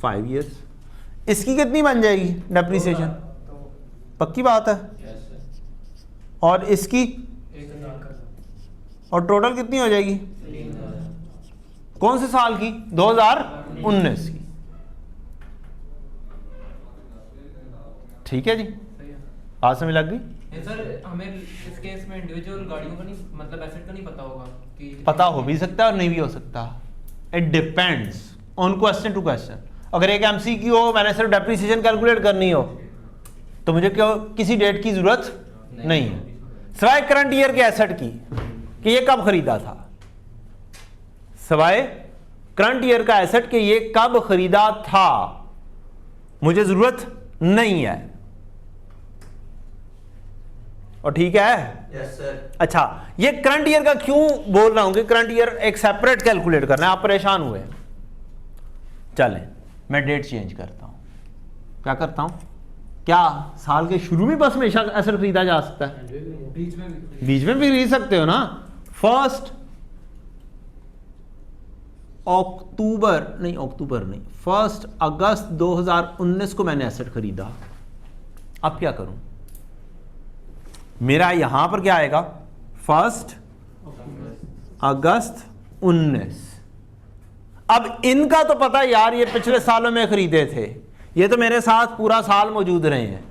5 ईयर्स। इसकी कितनी बन जाएगी डेप्रिसिएशन? पक्की बात है। और इसकी? 1,000 और टोटल कितनी हो जाएगी? 3,000। कौन से साल की? 2019 की। ठीक है जी, सही है। बात समझ लग गई? नहीं सर, हमें इस केस में इंडिविजुअल गाड़ियों का नहीं, मतलब एसेट का नहीं पता होगा कि पता हो भी सकता है और नहीं भी हो सकता। It depends on question to question. अगर एक MCQ हो, मैंने सिर्फ डेप्रिसिएशन कैलकुलेट करनी हो, तो मुझे क्यों किसी डेट की जरूरत नहीं है, सिवाय करंट ईयर के एसेट की कि ये कब खरीदा था। सिवाय करंट ईयर का एसेट कि ये कब खरीदा था, मुझे जरूरत नहीं है। और ठीक है? Yes sir. अच्छा, ये करंट ईयर का क्यों बोल रहा हूं कि करंट ईयर एक सेपरेट कैलकुलेट करना है? आप परेशान हुए, चलें मैं डेट चेंज करता हूं। क्या करता हूं? क्या साल के शुरू में बस हमेशा एसेट खरीदा जा सकता है? बीच में भी बीच में भी खरीद सकते हो ना। 1 अगस्त 2019 को मैंने एसेट खरीदा। अब क्या करूं? मेरा यहां पर क्या आएगा? 1 अगस्त 19। अब इनका तो पता है यार, ये पिछले सालों में खरीदे थे, ये तो मेरे साथ पूरा साल मौजूद रहे हैं।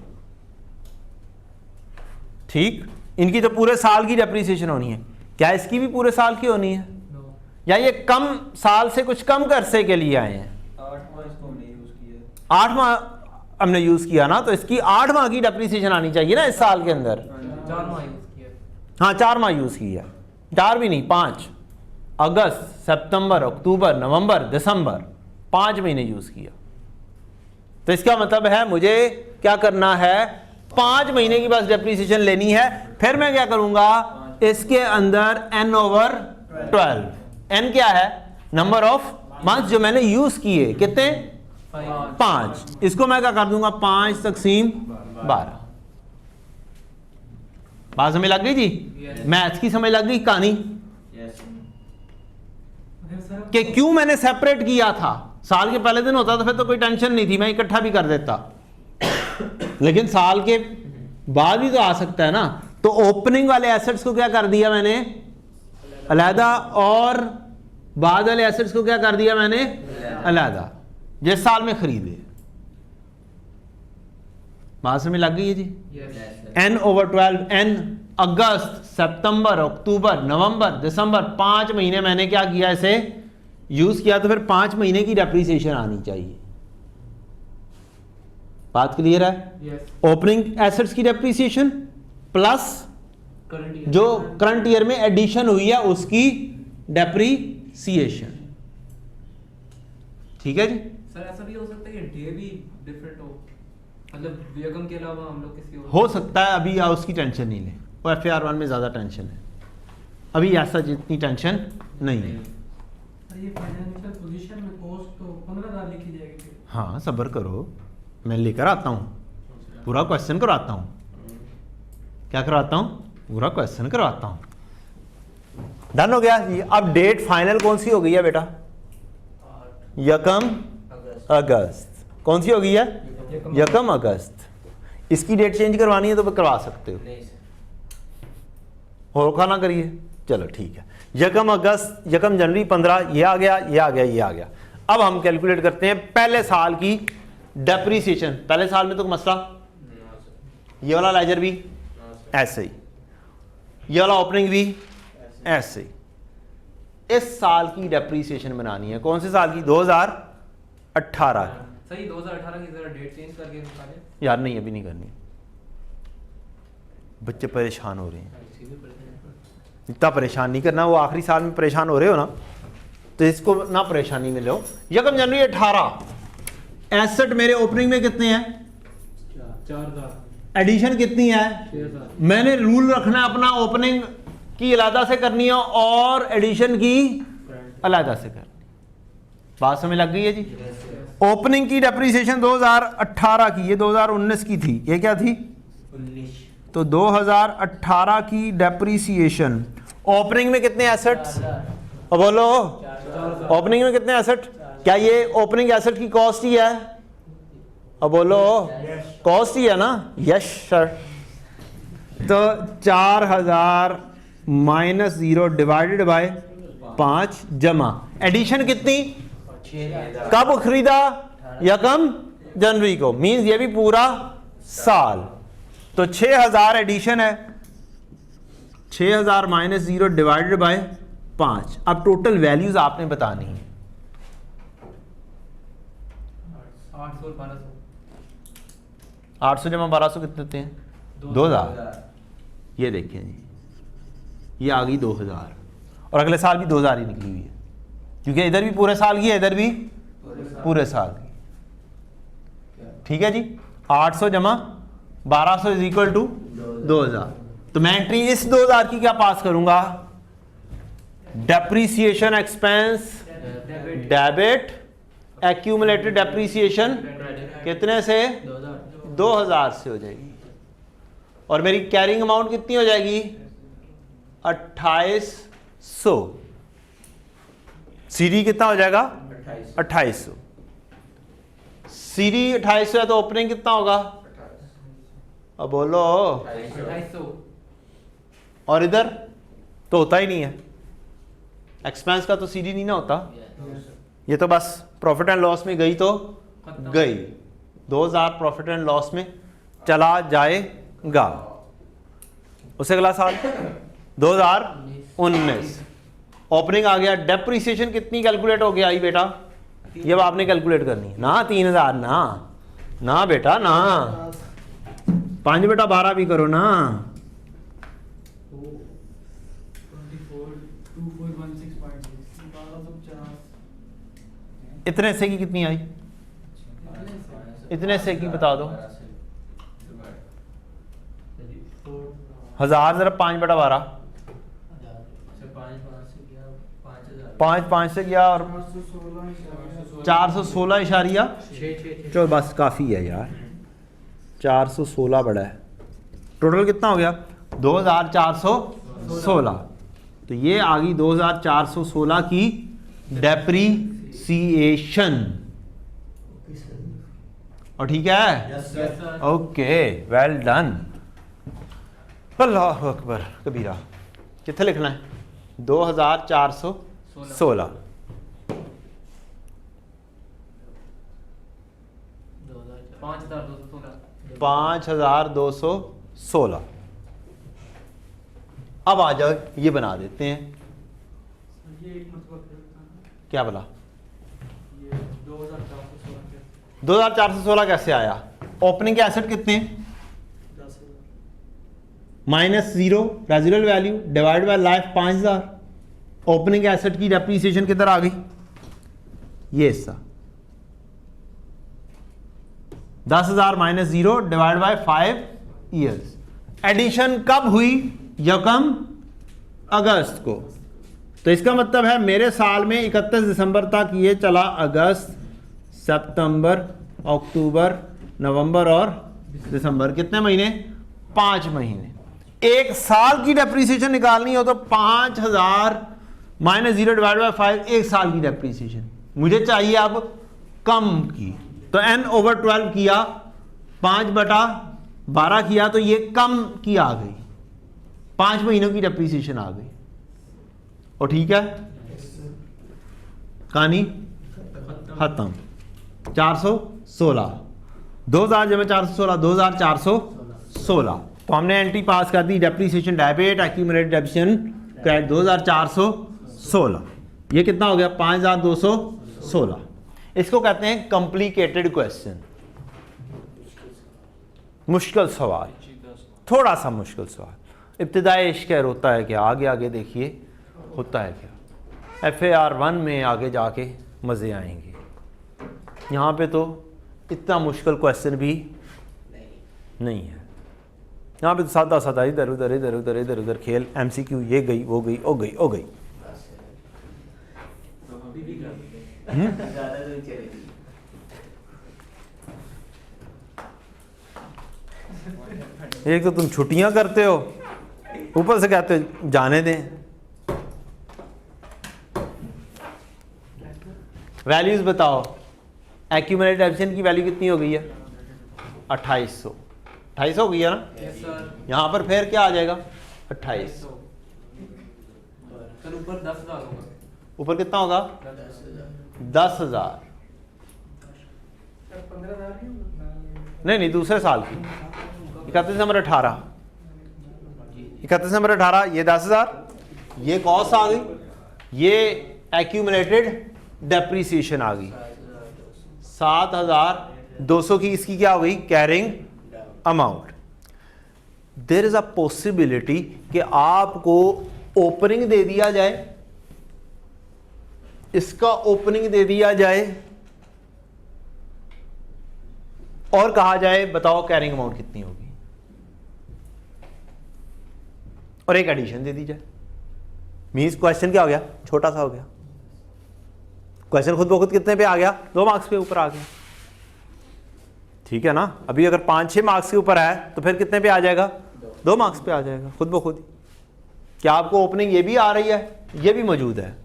ठीक, इनकी तो पूरे साल की डेप्रिसिएशन होनी है। क्या इसकी भी पूरे साल की होनी है? या ये कम साल से कुछ कम करसे के लिए आए हैं? 8 माह इसको हमने यूज किया। 8 माह हमने यूज किया ना, तो इसकी 8 माह की डेप्रिसिएशन आनी चाहिए ना इस साल के अंदर। 4 माह यूज किया। हाँ, 4 माह यूज किया, 4 भी नहीं 5। अगस्त, सितंबर, अक्टूबर, नवंबर, दिसंबर, 5 महीने यूज किया। तो इसका मतलब है मुझे क्या करना है? 5 महीने की बस डेप्रिसिएशन लेनी है। फिर मैं क्या करूंगा? इसके अंदर n/12, n क्या है? नंबर ऑफ मंथ जो मैंने यूज किए, कितने? 5। इसको मैं क्या कर दूंगा? 5 तक़सीम 12। बात समझ लग गई जी? मैथ्स की समझ लग गई कहानी यस। कि क्यों मैंने सेपरेट किया था। साल के पहले दिन होता तो फिर तो कोई टेंशन नहीं थी, मैं इकट्ठा भी कर देता, लेकिन साल के बाद भी तो आ सकता है ना। तो ओपनिंग वाले एसेट्स को क्या कर दिया मैंने अलहदा, और बाद वाले एसेट्स को क्या कर दिया मैंने अलहदा, जिस साल में खरीदे। बात समझ लग गई है जी। n ओवर 12, n अगस्त, सितंबर, अक्टूबर, नवंबर, दिसंबर, 5 महीने मैंने क्या किया, इसे यूज किया, तो फिर 5 महीने की डेप्रीसिएशन आनी चाहिए। बात क्लियर है? ओपनिंग एसेट्स की डेप्रीसिएशन प्लस जो करंट ईयर में एडिशन हुई है उसकी डेप्रीसिएशन। ठीक है जी। सर ऐसा भी हो सकता है कि डे भी डिफरेंट हो, मतलब यकम के अलावा हम लोग किसी और हो सकता है, अभी या उसकी टेंशन नहीं ले, वो FAR 1 में ज़्यादा टेंशन है, अभी ऐसा जितनी टेंशन नहीं है। ये फाइनेंशियल पोजीशन में कॉस्ट तो 15,000 लिखी जाएगी फिर। हाँ सब्र करो, मैं लेकर आता हूँ, पूरा क्वेश्चन करवाता हूँ। क्या करवाता हूँ? पूरा क्वेश्चन करवाता हूँ। डन हो गया जी। अब डेट फाइनल कौन सी हो गई है बेटा? यकम अगस्त। कौन सी हो गई है? यकम अगस्त। इसकी डेट चेंज करवानी है तो करवा सकते हो, होखा ना करिए। चलो ठीक है, यकम अगस्त, यकम जनवरी, 15, ये आ गया, ये आ गया, ये आ गया। अब हम कैलकुलेट करते हैं पहले साल की डेप्रीसिएशन। पहले साल में तो मसला, ये वाला लेजर भी ऐसे ही, ये वाला ओपनिंग भी ऐसे ही। इस साल की डेप्रीसिएशन बनानी है। कौन से साल की? 2018 की। सही 2018 की जरा डेट चेंज करके निकालें। यार नहीं, अभी नहीं करनी, बच्चे परेशान हो रहे हैं। इतना परेशान नहीं करना, वो आखिरी साल में परेशान हो रहे हो ना, तो इसको ना परेशानी में लो। यकम जनवरी 18, एसेट मेरे ओपनिंग में कितने हैं? 4,000, एडिशन कितनी है? 6,000। मैंने रूल रखना है अपना, ओपनिंग की अलहदा से करनी है और एडिशन की अलहदा से करनी। बात समझ लग गई है जी। ओपनिंग की डेप्रीसिएशन 2018 की, ये 2019 की थी, ये क्या थी? 19। तो 2018 की डेप्रीसिएशन, ओपनिंग में कितने एसेट्स? अब बोलो, ओपनिंग में कितने एसेट? क्या ये ओपनिंग एसेट की कॉस्ट ही है? अब बोलो, कॉस्ट ही है ना? Yes sir. तो 4,000 माइनस 0 डिवाइडेड बाय 5 जमा एडिशन कितनी? कब खरीदा? यकम जनवरी को, मींस ये भी पूरा साल। तो 6,000 एडिशन है, 6,000 माइनस 0 डिवाइडेड बाय 5। अब टोटल वैल्यूज आपने बतानी है। 800 और 1200। 800 जमा 1200 कितने होते हैं? 2,000। ये देखिए जी, ये आ गई 2,000, और अगले साल भी 2,000 ही निकली हुई है, क्योंकि इधर भी पूरे साल की है, इधर भी पूरे साल की। ठीक है जी। 800 जमा 1200 इज इक्वल टू 2,000। तो मैं एंट्री इस 2,000 की क्या पास करूंगा? Depreciation expense debit, accumulated depreciation कितने से? 2,000 से हो जाएगी। और मेरी कैरिंग अमाउंट कितनी हो जाएगी? 2,800। सीडी कितना हो जाएगा? 2,800। सीडी 2,800 है तो ओपनिंग कितना होगा? अब बोलो। 250। और इधर तो होता ही नहीं है, एक्सपेंस का तो सीडी नहीं ना होता, ये तो बस प्रॉफिट एंड लॉस में गई तो गई। 2,000 प्रॉफिट एंड लॉस में चला जाएगा। उससे अगला साल 2019, ओपनिंग आ गया। डेप्रीसिएशन कितनी कैलकुलेट हो गया आई बेटा? ये अब आपने कैलकुलेट करनी है ना। 3,000 ना, ना बेटा ना, 5 बेटा 12 भी करो ना। 24,16.6 इतने से की कितनी आई? इतने से की बता दो। 1,000 जरा 5 बेटा 12, 5 5 से गया और 416 इशारिया। चलो बस काफ़ी है यार, 416 बड़ा है। टोटल कितना हो गया? 2,416। तो ये आ गई 2,416 की डेप्रीसिएशन। और ठीक है, yes sir. Okay, well done. अल्लाह अकबर कबीरा। कितने लिखना है? 2416। 5216। अब आ जाओ, ये बना देते हैं। ये एक मतलब क्या बोला? ये 2416 2416 कैसे आया? ओपनिंग के एसेट कितने हैं? 10,000 minus 0 residual value divide by life 5000। Opening asset की डेप्रीसिएशन किधर आ गई? ये हिस्सा 10,000 minus 0 divide by 5 years. Addition कब हुई? यकम अगस्त को। तो इसका मतलब है मेरे साल में 31 दिसंबर तक ये चला, अगस्त, सितंबर, अक्टूबर, नवंबर और दिसंबर। कितने महीने? 5 महीने। एक साल की डेप्रीसिएशन निकालनी हो तो 5000 माइनस 0 डिवाइड बाय 5, एक साल की डेप्रीसिएशन। मुझे चाहिए अब कम की, तो n/12 किया, 5/12 किया, तो ये कम की आ गई, 5 महीनों की डेप्रीसिएशन आ गई। और ठीक है, कहानी खत्म। 416 2000 जमा 416 2416। तो हमने एंट्री पास कर दी, depreciation debit, accumulated depreciation credit 2416। ये कितना हो गया? 5216। इसको कहते हैं कॉम्प्लिकेटेड क्वेश्चन, मुश्किल सवाल, थोड़ा सा मुश्किल सवाल। इब्तिदाई इश्क है, होता है क्या? आगे आगे देखिए होता है क्या। FAR1 में आगे जाके मज़े आएंगे। यहाँ पे तो इतना मुश्किल क्वेश्चन भी नहीं है। यहाँ पे तो सादा सादा इधर उधर इधर उधर इधर उधर खेल, MCQ, ये गई वो गई ओ गई ओ गई। एक तो तुम छुट्टियां करते हो, ऊपर से कहते हो जाने दें। वैल्यूज बताओ। एक्यूमुलेटेड डेप्रिसिएशन की वैल्यू कितनी हो गई है? 2800। 2800 हो गई है ना? Yes sir. यहाँ पर फिर क्या आ जाएगा? 2800। सर ऊपर 10,000 होगा। ऊपर कितना होगा? 10,000। 15,000 नहीं नहीं, दूसरे साल की 31 दिसंबर 18, 31 दिसंबर 18, ये 10,000, ये कॉस्ट आ गई, ये एक्यूमुलेटेड डेप्रीसिएशन आ गई 7,200 की। इसकी क्या हो गई? Carrying amount. There is a possibility कि आपको ओपनिंग दे दिया जाए, इसका ओपनिंग दे दिया जाए और कहा जाए बताओ कैरिंग अमाउंट कितनी होगी, और एक एडिशन दे दी जाए। मींस क्वेश्चन क्या हो गया? छोटा सा हो गया। क्वेश्चन खुद ब खुद कितने पे आ गया? 2 मार्क्स पे ऊपर आ गया। ठीक है ना? अभी अगर 5-6 मार्क्स के ऊपर है तो फिर कितने पे आ जाएगा? 2 मार्क्स पे आ जाएगा खुद ब खुद। क्या आपको ओपनिंग ये भी आ रही है? ये भी मौजूद है,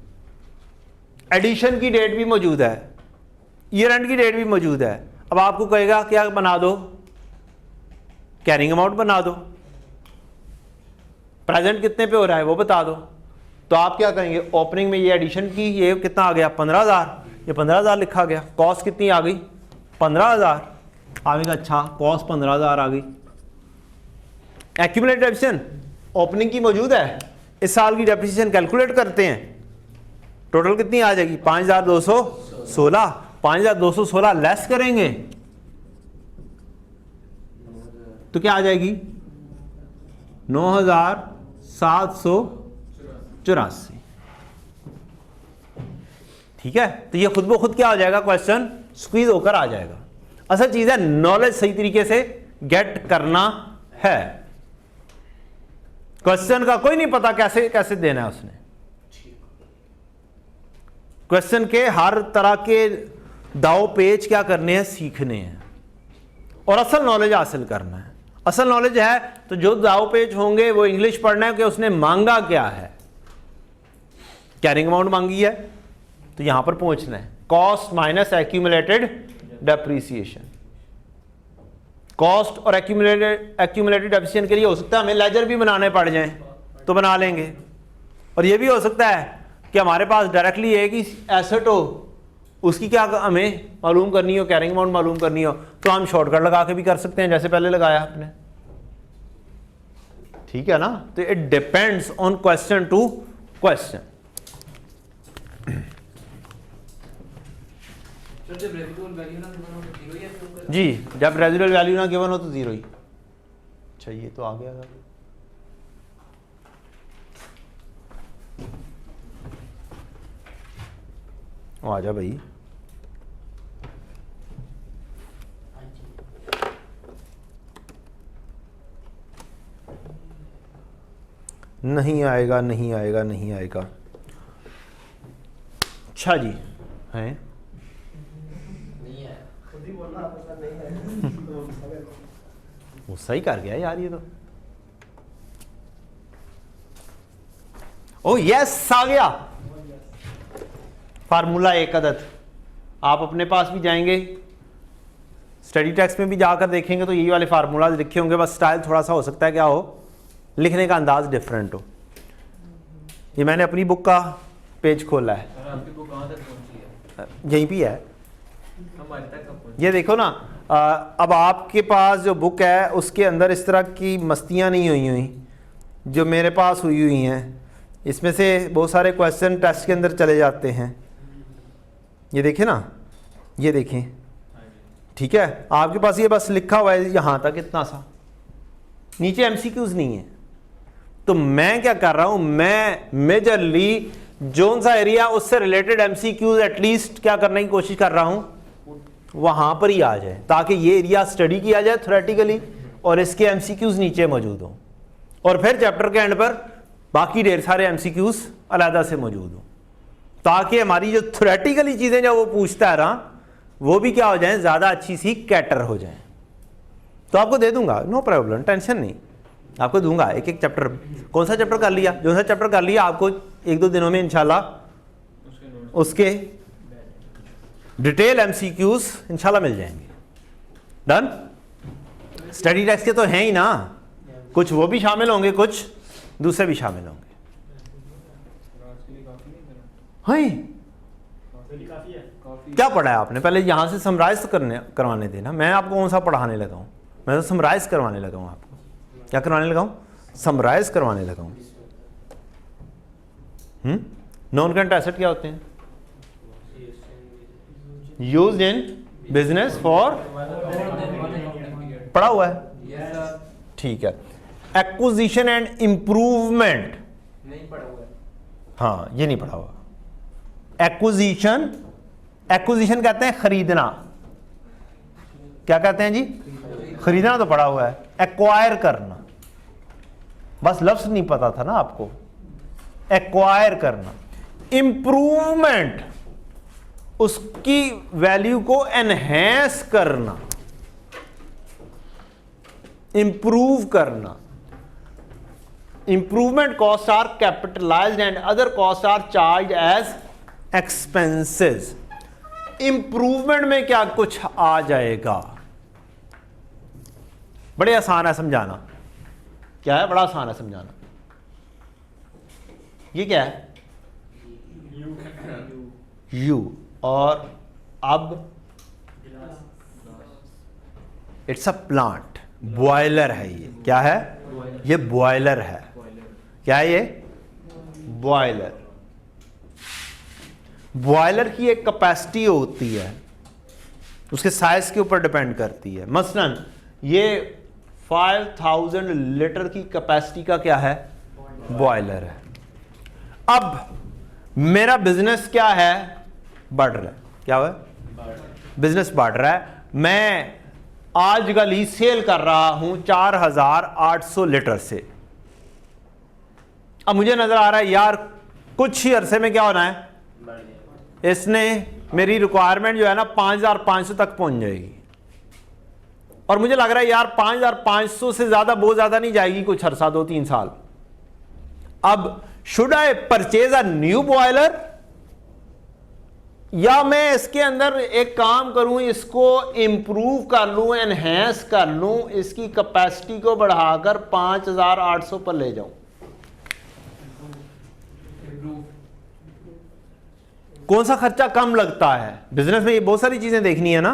एडिशन की डेट भी मौजूद है, ईयर एंड की डेट भी मौजूद है। अब आपको कहेगा क्या बना दो? कैरिंग अमाउंट बना दो। प्रेजेंट कितने पे हो रहा है वो बता दो। तो आप क्या करेंगे? ओपनिंग में ये एडिशन की, ये कितना आ गया? 15,000। ये 15,000 लिखा गया। कॉस्ट कितनी आ गई? 15,000 आएगा। अच्छा, कॉस्ट 15,000 आ गई। एक्यूमुलेटेड डेप्रिसिएशन ओपनिंग की मौजूद है, इस साल की डेप्रिसिएशन कैलकुलेट करते हैं, टोटल कितनी आ जाएगी? 5,216। 5,216 लेस करेंगे तो क्या आ जाएगी? 9,784। ठीक है, तो ये खुद ब खुद क्या हो जाएगा? क्वेश्चन स्क्वीज होकर आ जाएगा। असल चीज है नॉलेज सही तरीके से गेट करना है। क्वेश्चन का कोई नहीं पता कैसे कैसे देना है उसने। क्वेश्चन के हर तरह के दाव पेच क्या करने हैं? सीखने हैं और असल नॉलेज हासिल करना है। असल नॉलेज है तो जो दाव पेच होंगे वो इंग्लिश पढ़ना है कि उसने मांगा क्या है। कैरिंग अमाउंट मांगी है तो यहां पर पहुंचना है, cost minus accumulated depreciation. Cost और एक्यूमुलेटेड डेप्रीसिएशन के लिए हो सकता है हमें लेजर भी बनाने पड़ जाएं तो बना लेंगे, और ये भी हो सकता है कि हमारे पास डायरेक्टली एक ही एसेट हो, उसकी क्या हमें मालूम करनी हो, कैरिंग अमाउंट मालूम करनी हो, तो हम शॉर्टकट लगा के भी कर सकते हैं जैसे पहले लगाया आपने। ठीक है ना, तो it depends on question to question. Sir जब रेसिडुअल वैल्यू ना गिवन हो तो 0 ही है जी, जब रेजिडुअल वैल्यू ना गिवन हो तो 0 ही। अच्छा ये तो आ गया था। आ जा भाई। नहीं आएगा, नहीं आएगा, नहीं आएगा। अच्छा जी, हैं वो सही कर गया यार ये तो। ओ यस आ गया फार्मूला एक अदद। आप अपने पास भी जाएंगे, स्टडी टेक्स्ट में भी जाकर देखेंगे तो यही वाले फार्मूलाज लिखे होंगे, बस स्टाइल थोड़ा सा हो सकता है क्या हो, लिखने का अंदाज डिफरेंट हो। ये मैंने अपनी बुक का पेज खोला है, सर आपकी बुक कहाँ तक पहुँची है? यहीं भी है। हमारे तक कब पहुँची? ये देखो ना, अब आपके पास जो बुक है उसके अंदर इस तरह की मस्तियाँ नहीं हुई हुई जो मेरे पास हुई हुई हैं। इसमें से बहुत सारे क्वेश्चन टेस्ट के अंदर चले जाते हैं। ये देखें ना, ये देखें, ठीक है, आपके पास ये बस लिखा हुआ है यहाँ तक इतना सा, नीचे एमसीक्यूज नहीं है। तो मैं क्या कर रहा हूँ, मैं मेजरली जोन सा एरिया उससे रिलेटेड एमसीक्यूज एटलीस्ट क्या करने की कोशिश कर रहा हूँ वहाँ पर ही आ जाए, ताकि ये एरिया स्टडी किया जाए थ्योरेटिकली और इसके एमसीक्यूज नीचे मौजूद हों, और फिर चैप्टर के एंड पर बाकी ढेर सारे एमसीक्यूज अलहदा से मौजूद हों, ताकि हमारी जो थ्योरेटिकली चीज़ें जो वो पूछता है ना वो भी क्या हो जाए, ज़्यादा अच्छी सी कैटर हो जाए। तो आपको दे दूंगा, नो प्रॉब्लम, टेंशन नहीं, आपको दूंगा एक एक चैप्टर। कौन सा चैप्टर कर लिया, जो सा चैप्टर कर लिया आपको 1-2 दिनों में इंशाल्लाह उसके डिटेल एमसीक्यूज इंशाल्लाह मिल जाएंगे। डन। स्टडी टेक्स्ट के तो हैं ही ना, कुछ वो भी शामिल होंगे, कुछ दूसरे भी शामिल होंगे। हाँ क्या पढ़ा है आपने, पहले यहाँ से समराइज तो करवाने देना। मैं आपको कौन सा पढ़ाने लगा हूँ, मैं तो समराइज करवाने लगा हूँ। आपको क्या करवाने लगा हूँ, समराइज करवाने लगा हूँ। नॉन करंट एसेट क्या होते हैं, यूज्ड इन बिजनेस फॉर, पढ़ा हुआ है, ठीक है। एक्विजिशन एंड इंप्रूवमेंट नहीं पढ़ा हुआ है। हाँ ये नहीं पढ़ा हुआ। एक्विजिशन, एक्विजिशन कहते हैं खरीदना, क्या कहते हैं जी, खरीदना तो पढ़ा हुआ है। एक्वायर करना, बस लफ्ज नहीं पता था ना आपको, एक्वायर करना। इंप्रूवमेंट, उसकी वैल्यू को एनहेंस करना, इंप्रूव करना। Improvement cost are capitalized and other cost are charge as expenses. Improvement में क्या कुछ आ जाएगा, बड़े आसान है समझाना। क्या है, बड़ा आसान है समझाना। ये क्या है, यू, और अब इट्स अ प्लांट, बॉयलर है ये। क्या है, ये बॉयलर है। क्या है ये, बॉयलर। बॉयलर की एक कैपेसिटी होती है, उसके साइज के ऊपर डिपेंड करती है। मसलन ये 5000 लीटर की कैपेसिटी का क्या है, बॉयलर है। अब मेरा बिजनेस क्या है, बढ़ रहा है। क्या हुआ, बिजनेस बढ़ रहा है। मैं आज कल ही सेल कर रहा हूं 4800 लीटर से। अब मुझे नजर आ रहा है यार कुछ ही अरसे में क्या होना है, इसने मेरी रिक्वायरमेंट जो है ना 5500 तक पहुंच जाएगी, और मुझे लग रहा है यार 5500 से ज्यादा बहुत ज्यादा नहीं जाएगी कुछ अरसा, 2-3 साल। अब should I purchase a new boiler या मैं इसके अंदर एक काम करूं, इसको इम्प्रूव कर लूं, एनहेंस कर लूं, इसकी कैपेसिटी को बढ़ाकर 5800 पर ले जाऊं। कौन सा खर्चा कम लगता है? बिजनेस में ये बहुत सारी चीजें देखनी है ना।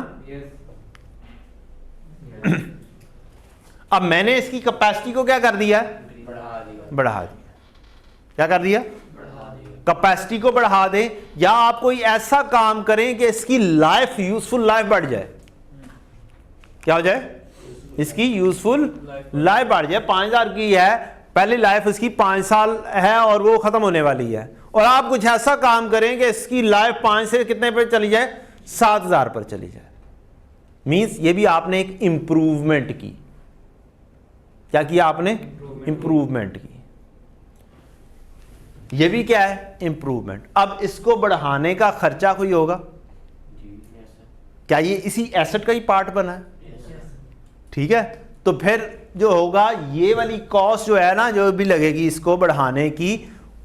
अब मैंने इसकी कैपेसिटी को क्या कर दिया? बढ़ा दिया। क्या कर दिया? कैपेसिटी को बढ़ा दें, या आप कोई ऐसा काम करें कि इसकी लाइफ, यूजफुल लाइफ बढ़ जाए। क्या हो जाए? इसकी यूजफुल लाइफ बढ़ जाए। 5000 की है, पहली लाइफ इसकी 5 साल है और वो खत्म होने वाली है, और आप कुछ ऐसा काम करें कि इसकी लाइफ 5 से कितने पर चली जाए? 7000 पर चली जाए। मींस ये भी आपने एक इंप्रूवमेंट की। क्या किया आपने? इंप्रूवमेंट की। ये भी क्या है? इंप्रूवमेंट। अब इसको बढ़ाने का खर्चा कोई होगा? क्या ये इसी एसेट का ही पार्ट बना है? ठीक है, तो फिर जो होगा, ये वाली कॉस्ट जो है ना, जो भी लगेगी इसको बढ़ाने की,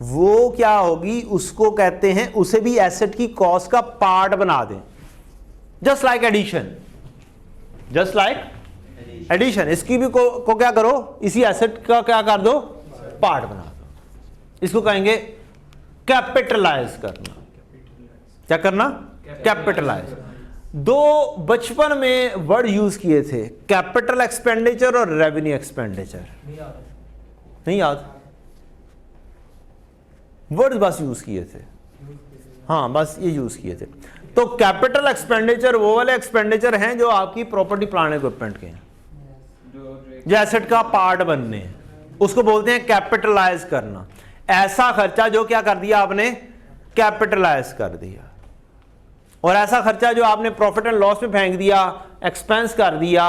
वो क्या होगी? उसको कहते हैं, उसे भी एसेट की कॉस्ट का पार्ट बना दें। Just like addition, just like addition. इसकी भी को क्या करो? इसी एसेट का क्या कर दो? पार्ट बना दो। इसको कहेंगे कैपिटलाइज करना। क्या करना? कैपिटलाइज। दो बचपन में वर्ड यूज किए थे, कैपिटल एक्सपेंडिचर और रेवेन्यू एक्सपेंडिचर। नहीं याद? वर्ड बस यूज किए थे। हाँ, बस ये यूज किए थे। तो कैपिटल एक्सपेंडिचर वो वाले एक्सपेंडिचर हैं जो आपकी प्रॉपर्टी प्लांट इक्विपमेंट के हैं, जो एसेट का पार्ट बनने हैं, उसको बोलते हैं कैपिटलाइज करना। ऐसा खर्चा जो क्या कर दिया आपने? कैपिटलाइज कर दिया। और ऐसा खर्चा जो आपने प्रॉफिट एंड लॉस में फेंक दिया, एक्सपेंस कर दिया,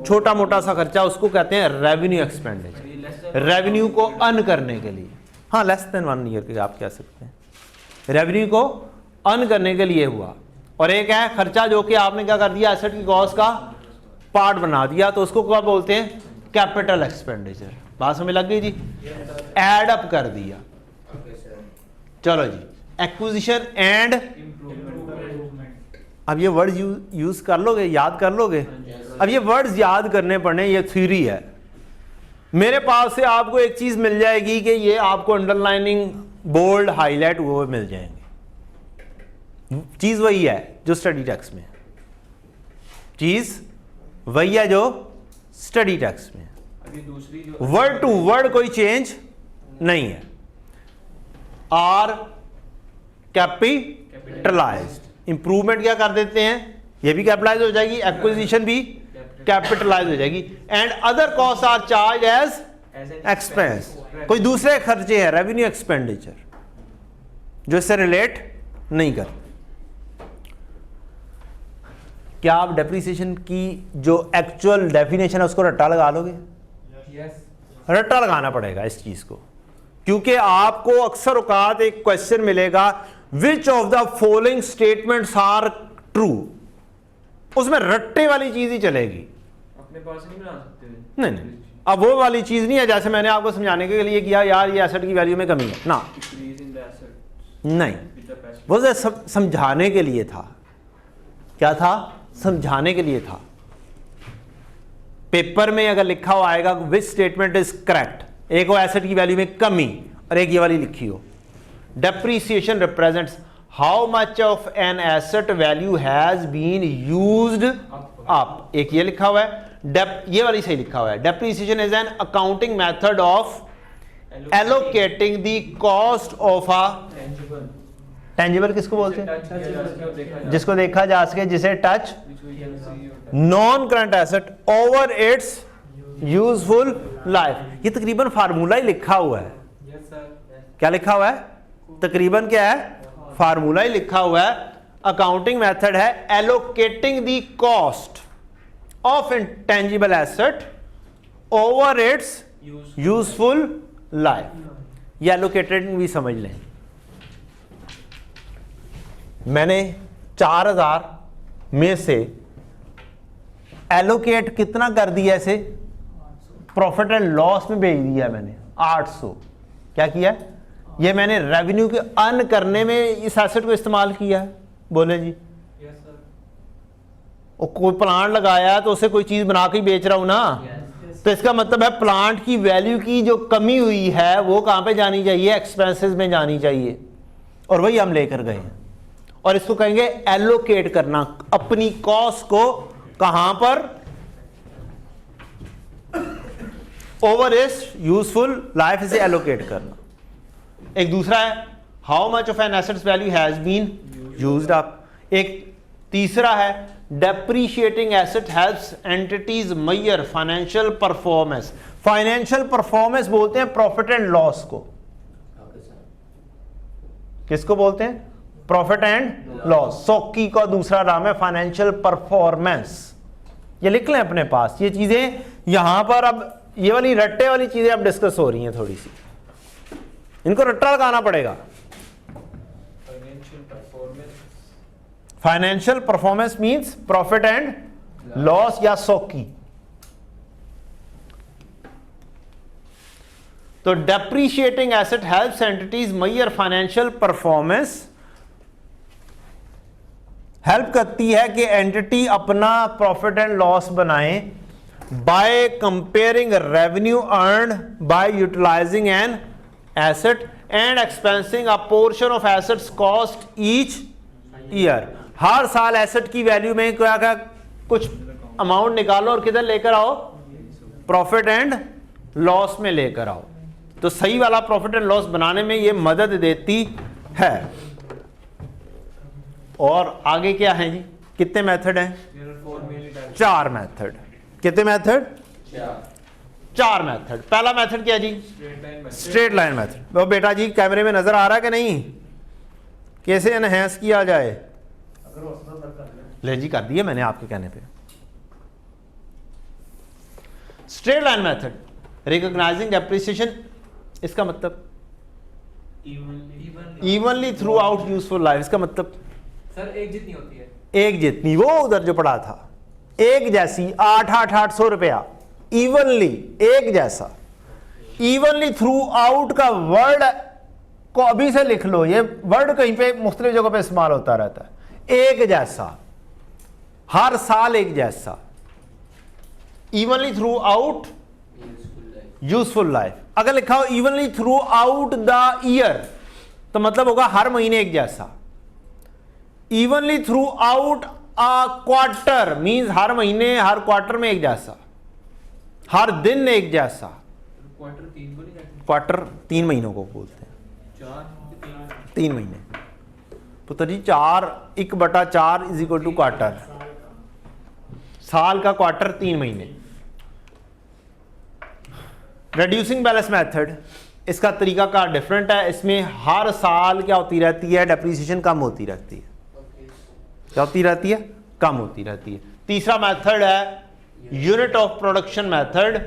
छोटा मोटा सा खर्चा, उसको कहते हैं रेवेन्यू एक्सपेंडिचर। रेवेन्यू को अर्न करने के लिए, हाँ, लेस देन 1 ईयर के आप कह सकते हैं, रेवेन्यू को अर्न करने के लिए हुआ। और एक है खर्चा जो कि आपने क्या कर दिया? एसेट की कॉस्ट का पार्ट बना दिया, तो उसको क्या बोलते हैं? Capital expenditure. बात समझ लग गई जी? एड अप कर दिया। चलो जी, एक्विजिशन एंड, अब ये वर्ड यूज कर लोगे, याद कर लोगे? अब ये वर्ड्स याद करने पड़ने, ये थ्योरी है। मेरे पास से आपको एक चीज मिल जाएगी कि ये आपको अंडरलाइनिंग, बोल्ड, हाईलाइट वो मिल जाएंगे। चीज वही है जो स्टडी टेक्स्ट में, चीज वही है जो स्टडी टेक्स्ट में। अभी दूसरी जो वर्ड टू वर्ड कोई चेंज नहीं है। Are capitalised. इंप्रूवमेंट क्या कर देते हैं? ये भी कैपिटलाइज हो जाएगी, एक्विजिशन भी कैपिटलाइज हो जाएगी। And other cost are charge as expense. कोई दूसरे खर्चे हैं, रेवेन्यू एक्सपेंडिचर, जो इससे रिलेट नहीं करते। क्या आप डेप्रिसिएशन की जो एक्चुअल डेफिनेशन है उसको रट्टा लगा लोगे? रट्टा लगाना पड़ेगा इस चीज को, क्योंकि आपको अक्सर औकात एक क्वेश्चन मिलेगा, which of the following statements are true. उसमें रट्टे वाली चीज ही चलेगी। अपने पास नहीं बना सकते? नहीं, अब वो वाली चीज नहीं है जैसे मैंने आपको समझाने के लिए किया, यार ये एसेट की वैल्यू में कमी है ना, नहीं, वो समझाने के लिए था। क्या था? समझाने के लिए था। पेपर में अगर लिखा हुआ आएगा विच स्टेटमेंट इज करेक्ट, एक वो एसेट की वैल्यू में कमी और एक ये वाली लिखी हो, depreciation represents how much of an asset value has been used up, एक ये लिखा हुआ है, ये वाली सही लिखा हुआ है, depreciation is an accounting method of allocating the cost of a tangible. किसको बोलते हैं? जिसको देखा जा सके, जिसे touch non current asset over it's useful life. ये तकरीबन फार्मूला ही लिखा हुआ है। क्या लिखा हुआ है? तकरीबन क्या है? फार्मूला ही लिखा हुआ है। अकाउंटिंग मेथड है allocating the cost of intangible asset over it's useful life. ये एलोकेटेड भी समझ लें। मैंने 4000 में से एलोकेट कितना कर दिया, इसे प्रॉफिट एंड लॉस में भेज दिया मैंने 800। क्या किया? ये मैंने रेवेन्यू के अर्न करने में इस एसेट को इस्तेमाल किया है। बोले जी, यस सर। और कोई प्लांट लगाया तो उसे कोई चीज बना के ही बेच रहा हूं ना, तो इसका मतलब है प्लांट की वैल्यू की जो कमी हुई है वो कहां पे जानी चाहिए? एक्सपेंसेस में जानी चाहिए, और वही हम लेकर गए हैं। और इसको कहेंगे एलोकेट करना, अपनी कॉस्ट को कहां पर? ओवर इज यूजफुल लाइफ, इसे एलोकेट करना। एक दूसरा है how much of an assets value has been used up. एक तीसरा है depreciating asset helps entities measure financial performance. Financial performance बोलते हैं प्रॉफिट एंड लॉस को। किसको बोलते हैं? Profit and loss. सौकी का दूसरा नाम है फाइनेंशियल परफॉर्मेंस। ये लिख लें अपने पास, ये चीजें यहां पर अब ये वाली रट्टे वाली चीजें अब डिस्कस हो रही हैं थोड़ी सी, इनको रट्टा लगाना पड़ेगा। Financial performance means profit and loss या सौकी। तो depreciating asset helps entities measure financial performance, help करती है कि एंटिटी अपना प्रॉफिट एंड लॉस बनाए by comparing revenue earned by utilising an asset and expensing a portion of assets cost each year. हर साल एसेट की वैल्यू में क्या क्या कुछ अमाउंट निकालो और किधर लेकर आओ? प्रॉफिट एंड लॉस में लेकर आओ। तो सही वाला प्रॉफिट एंड लॉस बनाने में ये मदद देती है। और आगे क्या है जी? कितने मेथड हैं? 4 मेथड। कितने मेथड? 4 मेथड। पहला मेथड क्या जी? Straight line method. वो बेटा जी कैमरे में नजर आ रहा है कि नहीं? कैसे एनहेंस किया जाए? ले जी कर दिया मैंने आपके कहने पे। Straight line method, recognising depreciation, इसका मतलब evenly throughout useful life. इसका मतलब सर एक जितनी होती है, एक जितनी, वो उधर जो पड़ा था एक जैसी 800 रुपया, इवनली एक जैसा। इवनली थ्रू आउट का वर्ड को अभी से लिख लो, ये वर्ड कहीं पे मुख्तलिफ जगहों पे इस्तेमाल होता रहता है। एक जैसा, हर साल एक जैसा, evenly throughout useful life. अगर लिखा हो evenly throughout the year तो मतलब होगा हर महीने एक जैसा। Evenly throughout a quarter means हर महीने हर क्वार्टर में एक जैसा, हर दिन एक जैसा। क्वार्टर 3 को नहीं कहते? क्वार्टर 3 महीनों को बोलते हैं, 3 महीने। पुत्र जी 4/4 इज इक्वल टू क्वार्टर। साल का क्वार्टर 3 महीने। रिड्यूसिंग बैलेंस मेथड, इसका तरीका का डिफरेंट है। इसमें हर साल क्या होती रहती है? डेप्रिसिएशन कम होती रहती है। क्या होती रहती है? कम होती रहती है। तीसरा मेथड है यूनिट ऑफ प्रोडक्शन मेथड,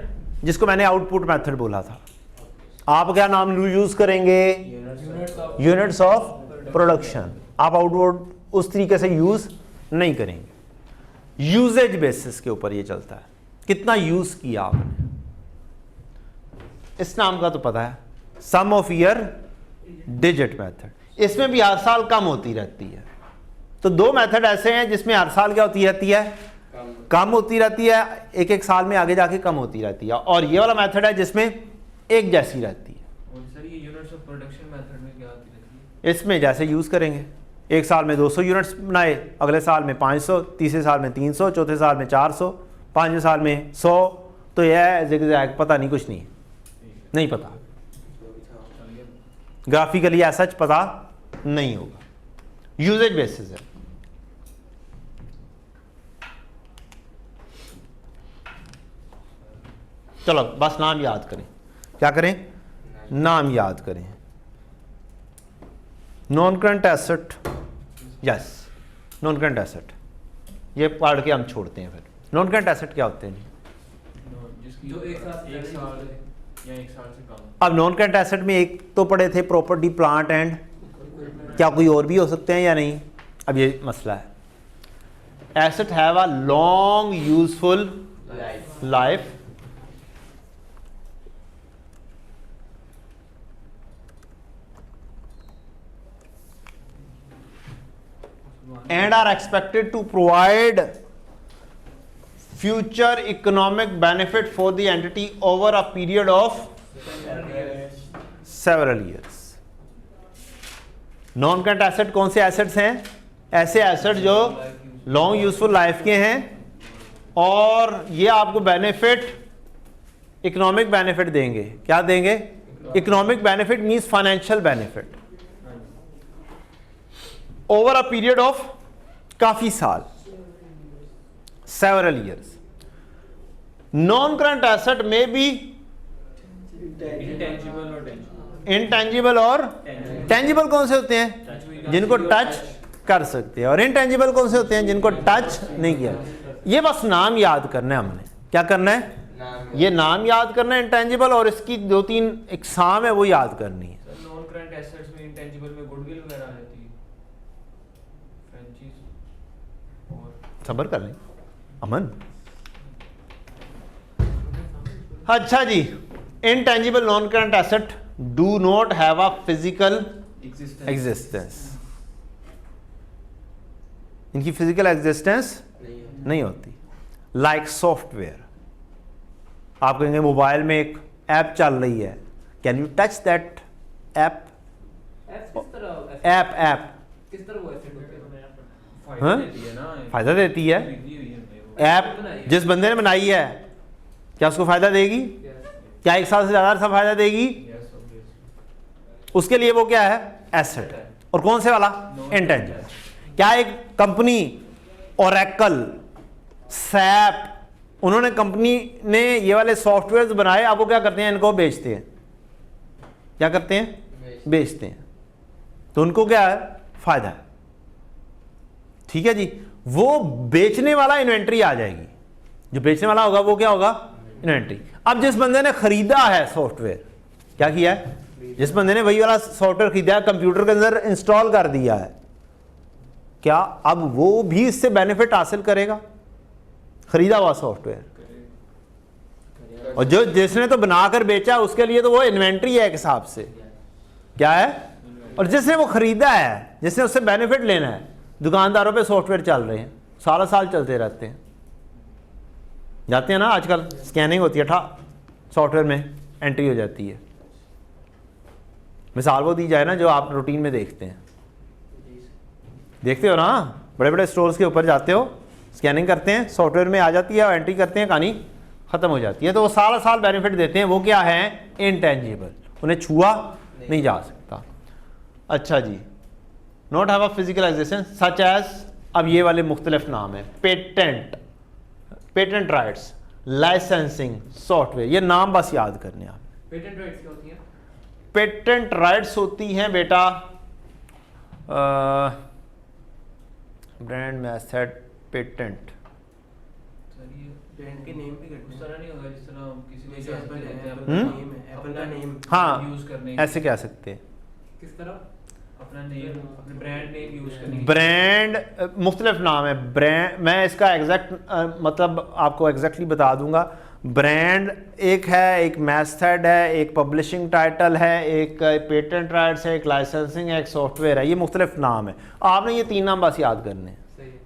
जिसको मैंने आउटपुट मेथड बोला था। आप क्या नाम यूज करेंगे? Units of production. आप आउटपुट उस तरीके से यूज नहीं करेंगे। यूजेज बेसिस के ऊपर ये चलता है, कितना यूज किया आपने। इस नाम का तो पता है, सम ऑफ ईयर डिजिट मेथड। इसमें भी हर साल कम होती रहती है। तो 2 मेथड ऐसे हैं जिसमें हर साल क्या होती रहती है? कम होती रहती है, एक एक साल में आगे जाके कम होती रहती है। और ये वाला मेथड है जिसमें एक जैसी रहती है। और सर ये यूनिट्स ऑफ प्रोडक्शन मेथड में क्या आती रहती है? इसमें जैसे यूज करेंगे, एक साल में 200 यूनिट्स बनाए, अगले साल में 500, तीसरे साल में 300, चौथे साल में 400, 5वें साल में 100। तो यह ज़िगज़ैग पता नहीं, कुछ नहीं पता, ग्राफिकली ऐसा पता नहीं होगा। यूजेज बेसिस है। चलो बस नाम याद करें। क्या करें? नाम याद करें। Non current asset, yes non current asset, ये पढ़ के हम छोड़ते हैं। फिर नॉन करंट एसेट क्या होते हैं? जिसकी जो एक साल से एक पहले साल यूज या 1 साल से कम। अब नॉन करंट एसेट में एक तो पढ़े थे प्रॉपर्टी, प्लांट एंड, क्या कोई और भी हो सकते हैं या नहीं? अब ये मसला है। Asset have a long useful life, and are expected to provide future economic benefit for the entity over a period of several years. Non current asset कौन से एसेट्स हैं? ऐसे एसेट जो लॉन्ग यूजफुल लाइफ के हैं और ये आपको बेनिफिट, इकोनॉमिक बेनिफिट देंगे. क्या देंगे? Economic benefit means financial benefit over a period of काफी साल, several years. Non-current asset may be intangible और tangible कौन से होते हैं? जिनको टच कर सकते हैं. और intangible कौन से होते हैं? जिनको टच नहीं किया. ये बस नाम याद करना है हमने. क्या करना है? ये नाम याद करना है intangible, और इसकी 2-3 इकसाम है वो याद करनी है. नॉन करंट एसेट्स में इंटेंजिबल में गुडविल वगैरह आ जाती है, फ्रेंचाइज और सबर कर लें अमन. अच्छा जी, intangible non-current asset do not have a physical existence. इनकी फिजिकल एग्जिस्टेंस नहीं होती. लाइक सॉफ्टवेयर, आप कहेंगे मोबाइल में एक ऐप चल रही है, can you touch that app? App किस तरह वो एसेट होते हैं? हाँ? फायदा देती है ना, फायदा देती है. खरीदी हुई है हमने वो। ऐप जिस बंदे ने बनाई है, क्या उसको फायदा देगी? क्या 1 साल से ज्यादा सा फायदा देगी? Yes, obviously. उसके लिए वो क्या है? एसेट. और कौन से वाला? इंटेंजिबल. क्या एक कंपनी ओरेकल, सैप, उन्होंने कंपनी ने ये वाले सॉफ्टवेयर्स बनाए, अब वो क्या करते हैं? इनको बेचते हैं. क्या करते हैं? बेचते हैं. तो उनको क्या है? फायदा है. ठीक है जी. वो बेचने वाला इन्वेंट्री आ जाएगी. जो बेचने वाला होगा वो क्या होगा? इन्वेंट्री. अब जिस बंदे ने खरीदा है सॉफ्टवेयर, क्या किया है? जिस बंदे ने वही वाला सॉफ्टवेयर खरीदा है, कंप्यूटर के अंदर इंस्टॉल कर दिया है, क्या अब वो भी इससे बेनिफिट हासिल करेगा? खरीदा हुआ सॉफ्टवेयर. और जो जिसने तो बनाकर बेचा उसके लिए तो वो इन्वेंट्री है एक हिसाब से. क्या है? और जिसने वो खरीदा है, जिसने उससे बेनिफिट लेना है, दुकानदारों पे सॉफ्टवेयर चल रहे हैं, सारा साल चलते रहते हैं. जाते हैं ना आजकल, स्कैनिंग होती है, सॉफ्टवेयर में एंट्री हो जाती है. मिसाल वो दी जाए ना जो आप रूटीन में देखते हैं. देखते हो ना, बड़े बड़े स्टोर्स के ऊपर जाते हो, स्कैनिंग करते हैं, सॉफ्टवेयर में आ जाती है और एंट्री करते हैं, कहानी ख़त्म हो जाती है. तो वो सारा साल बेनिफिट देते हैं. वो क्या है? इनटेंजिबल. उन्हें छुआ नहीं जा सकता. अच्छा जी. Not have a physical existence such as, अब ये वाले मुख्तलिफ नाम है. Patent, patent rights, licensing, software. ये नाम बस याद करने आप. पेटेंट राइट्स क्या होती हैं? पेटेंट राइट्स होती हैं बेटा ब्रांड मेथड पेटेंट. सर ये ब्रांड के नेम पे करते उस हैं. तरह नहीं होगा जिस तरह हम किसी को जैसे इजाज़त एप्पल देते हैं है, अपना हम्म? नेम है, एप्पल का नेम. हाँ, यूज करने ऐसे कह सकते हैं. किस तरह? अपना नेम, अपने ब्रांड नेम यूज करने की। ब्रांड मुख्तलिफ नाम है. ब्रांड, मैं इसका एग्जैक्ट मतलब आपको एग्जैक्टली बता दूंगा. ब्रांड एक है, एक मेथड है, एक पब्लिशिंग टाइटल है, एक पेटेंट राइट्स है, एक लाइसेंसिंग है, एक सॉफ्टवेयर है. ये मुख्तलिफ नाम है. आपने ये 3 नाम बस याद करने हैं. सही है.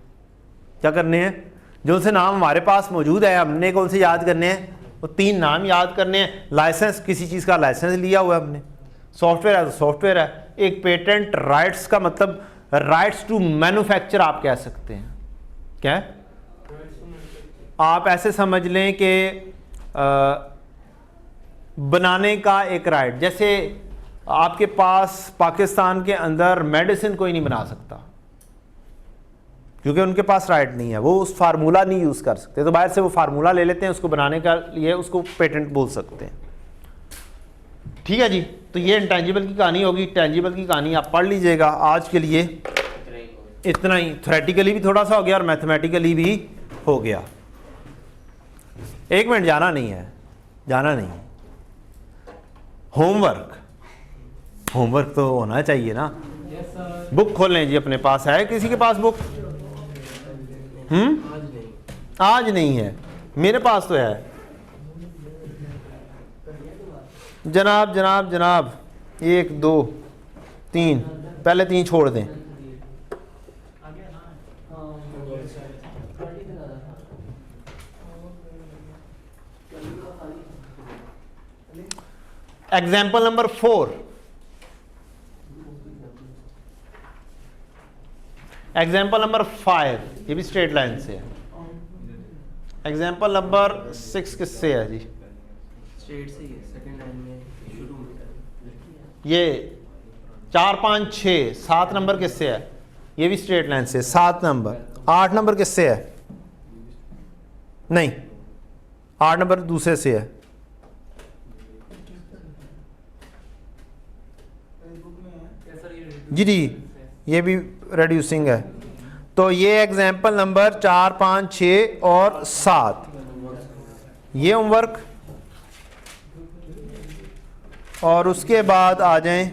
क्या करने हैं? जो से नाम हमारे पास मौजूद है, हमने कौन से याद करने हैं? वो 3 नाम याद करने हैं. लाइसेंस, किसी चीज़ का लाइसेंस लिया हुआ है हमने. सॉफ्टवेयर है तो सॉफ्टवेयर है. एक पेटेंट राइट्स का मतलब राइट्स टू मैन्युफैक्चर आप कह सकते हैं. क्या है? आप ऐसे समझ लें कि बनाने का एक राइट. जैसे आपके पास पाकिस्तान के अंदर मेडिसिन कोई नहीं बना सकता क्योंकि उनके पास राइट नहीं है, वो उस फार्मूला नहीं यूज़ कर सकते, तो बाहर से वो फार्मूला ले लेते हैं, उसको बनाने का लिए उसको पेटेंट बोल सकते हैं. ठीक है जी. तो ये इंटेंजिबल की कहानी होगी. टेंजिबल की कहानी आप पढ़ लीजिएगा. आज के लिए इतना ही. थ्योरेटिकली भी थोड़ा सा हो गया और मैथमेटिकली भी हो गया. 1 मिनट, जाना नहीं है, जाना नहीं है. होमवर्क, होमवर्क तो होना चाहिए ना. Yes sir. बुक खोल लें जी. अपने पास है किसी के पास बुक? आज नहीं. आज नहीं है, मेरे पास तो है. जनाब जनाब जनाब, 1 2 3, पहले 3 छोड़ दें. एग्जाम्पल नंबर 4, एग्जाम्पल नंबर 5, ये भी स्ट्रेट लाइन से है। एग्जाम्पल नंबर 6 किससे है जी? स्ट्रेट से ही है, सेकंड लाइन में शुरू में। ये 4 5 6 7 नंबर किससे है? ये भी स्ट्रेट लाइन से। 7 नंबर, 8 नंबर किससे है? नहीं, 8 नंबर दूसरे से है। जी जी, ये भी रेड्यूसिंग है। तो ये एग्जाम्पल नंबर 4 5 6 और 7, ये होमवर्क। और उसके बाद आ जाएं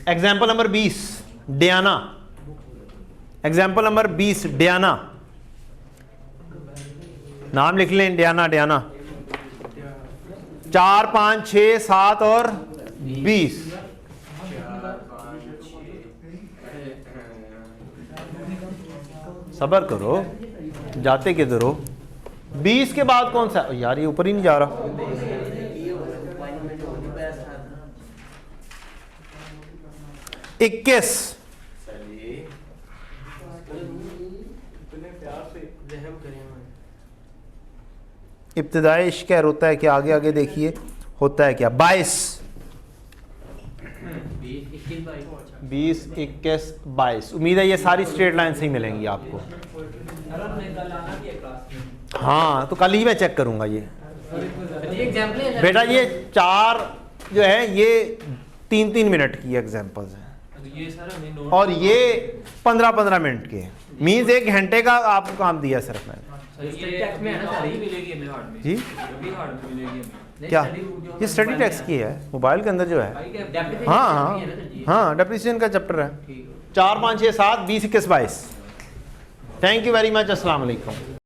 example number 20, Diana. Example number 20, Diana. नाम लिख लें, डियाना, डियाना। 4 5 6 7 और 20। सब्र करो, जाते किधर हो? 20 के बाद कौन सा? यार ये ऊपर ही नहीं जा रहा। 21। इब्तिदाई इश्क होता है कि आगे आगे देखिए होता है क्या। 22, 20 21 22। उम्मीद है ये सारी स्ट्रेट लाइन से ही मिलेंगी आपको। हाँ, तो कल ही मैं चेक करूंगा ये बेटा। ये 4 जो है ये 3-3 मिनट की एग्जांपल्स हैं और ये 15-15 मिनट के। मीन्स 1 घंटे का आपको काम दिया सिर्फ मैंने जी। क्या ये स्टडी टेक्स्ट की है मोबाइल के अंदर जो है? हाँ हाँ हाँ, डेप्रिसिएशन का चैप्टर है। 4 5 6 7 20 21 22। Thank you very much. अस्सलाम वालेकुम।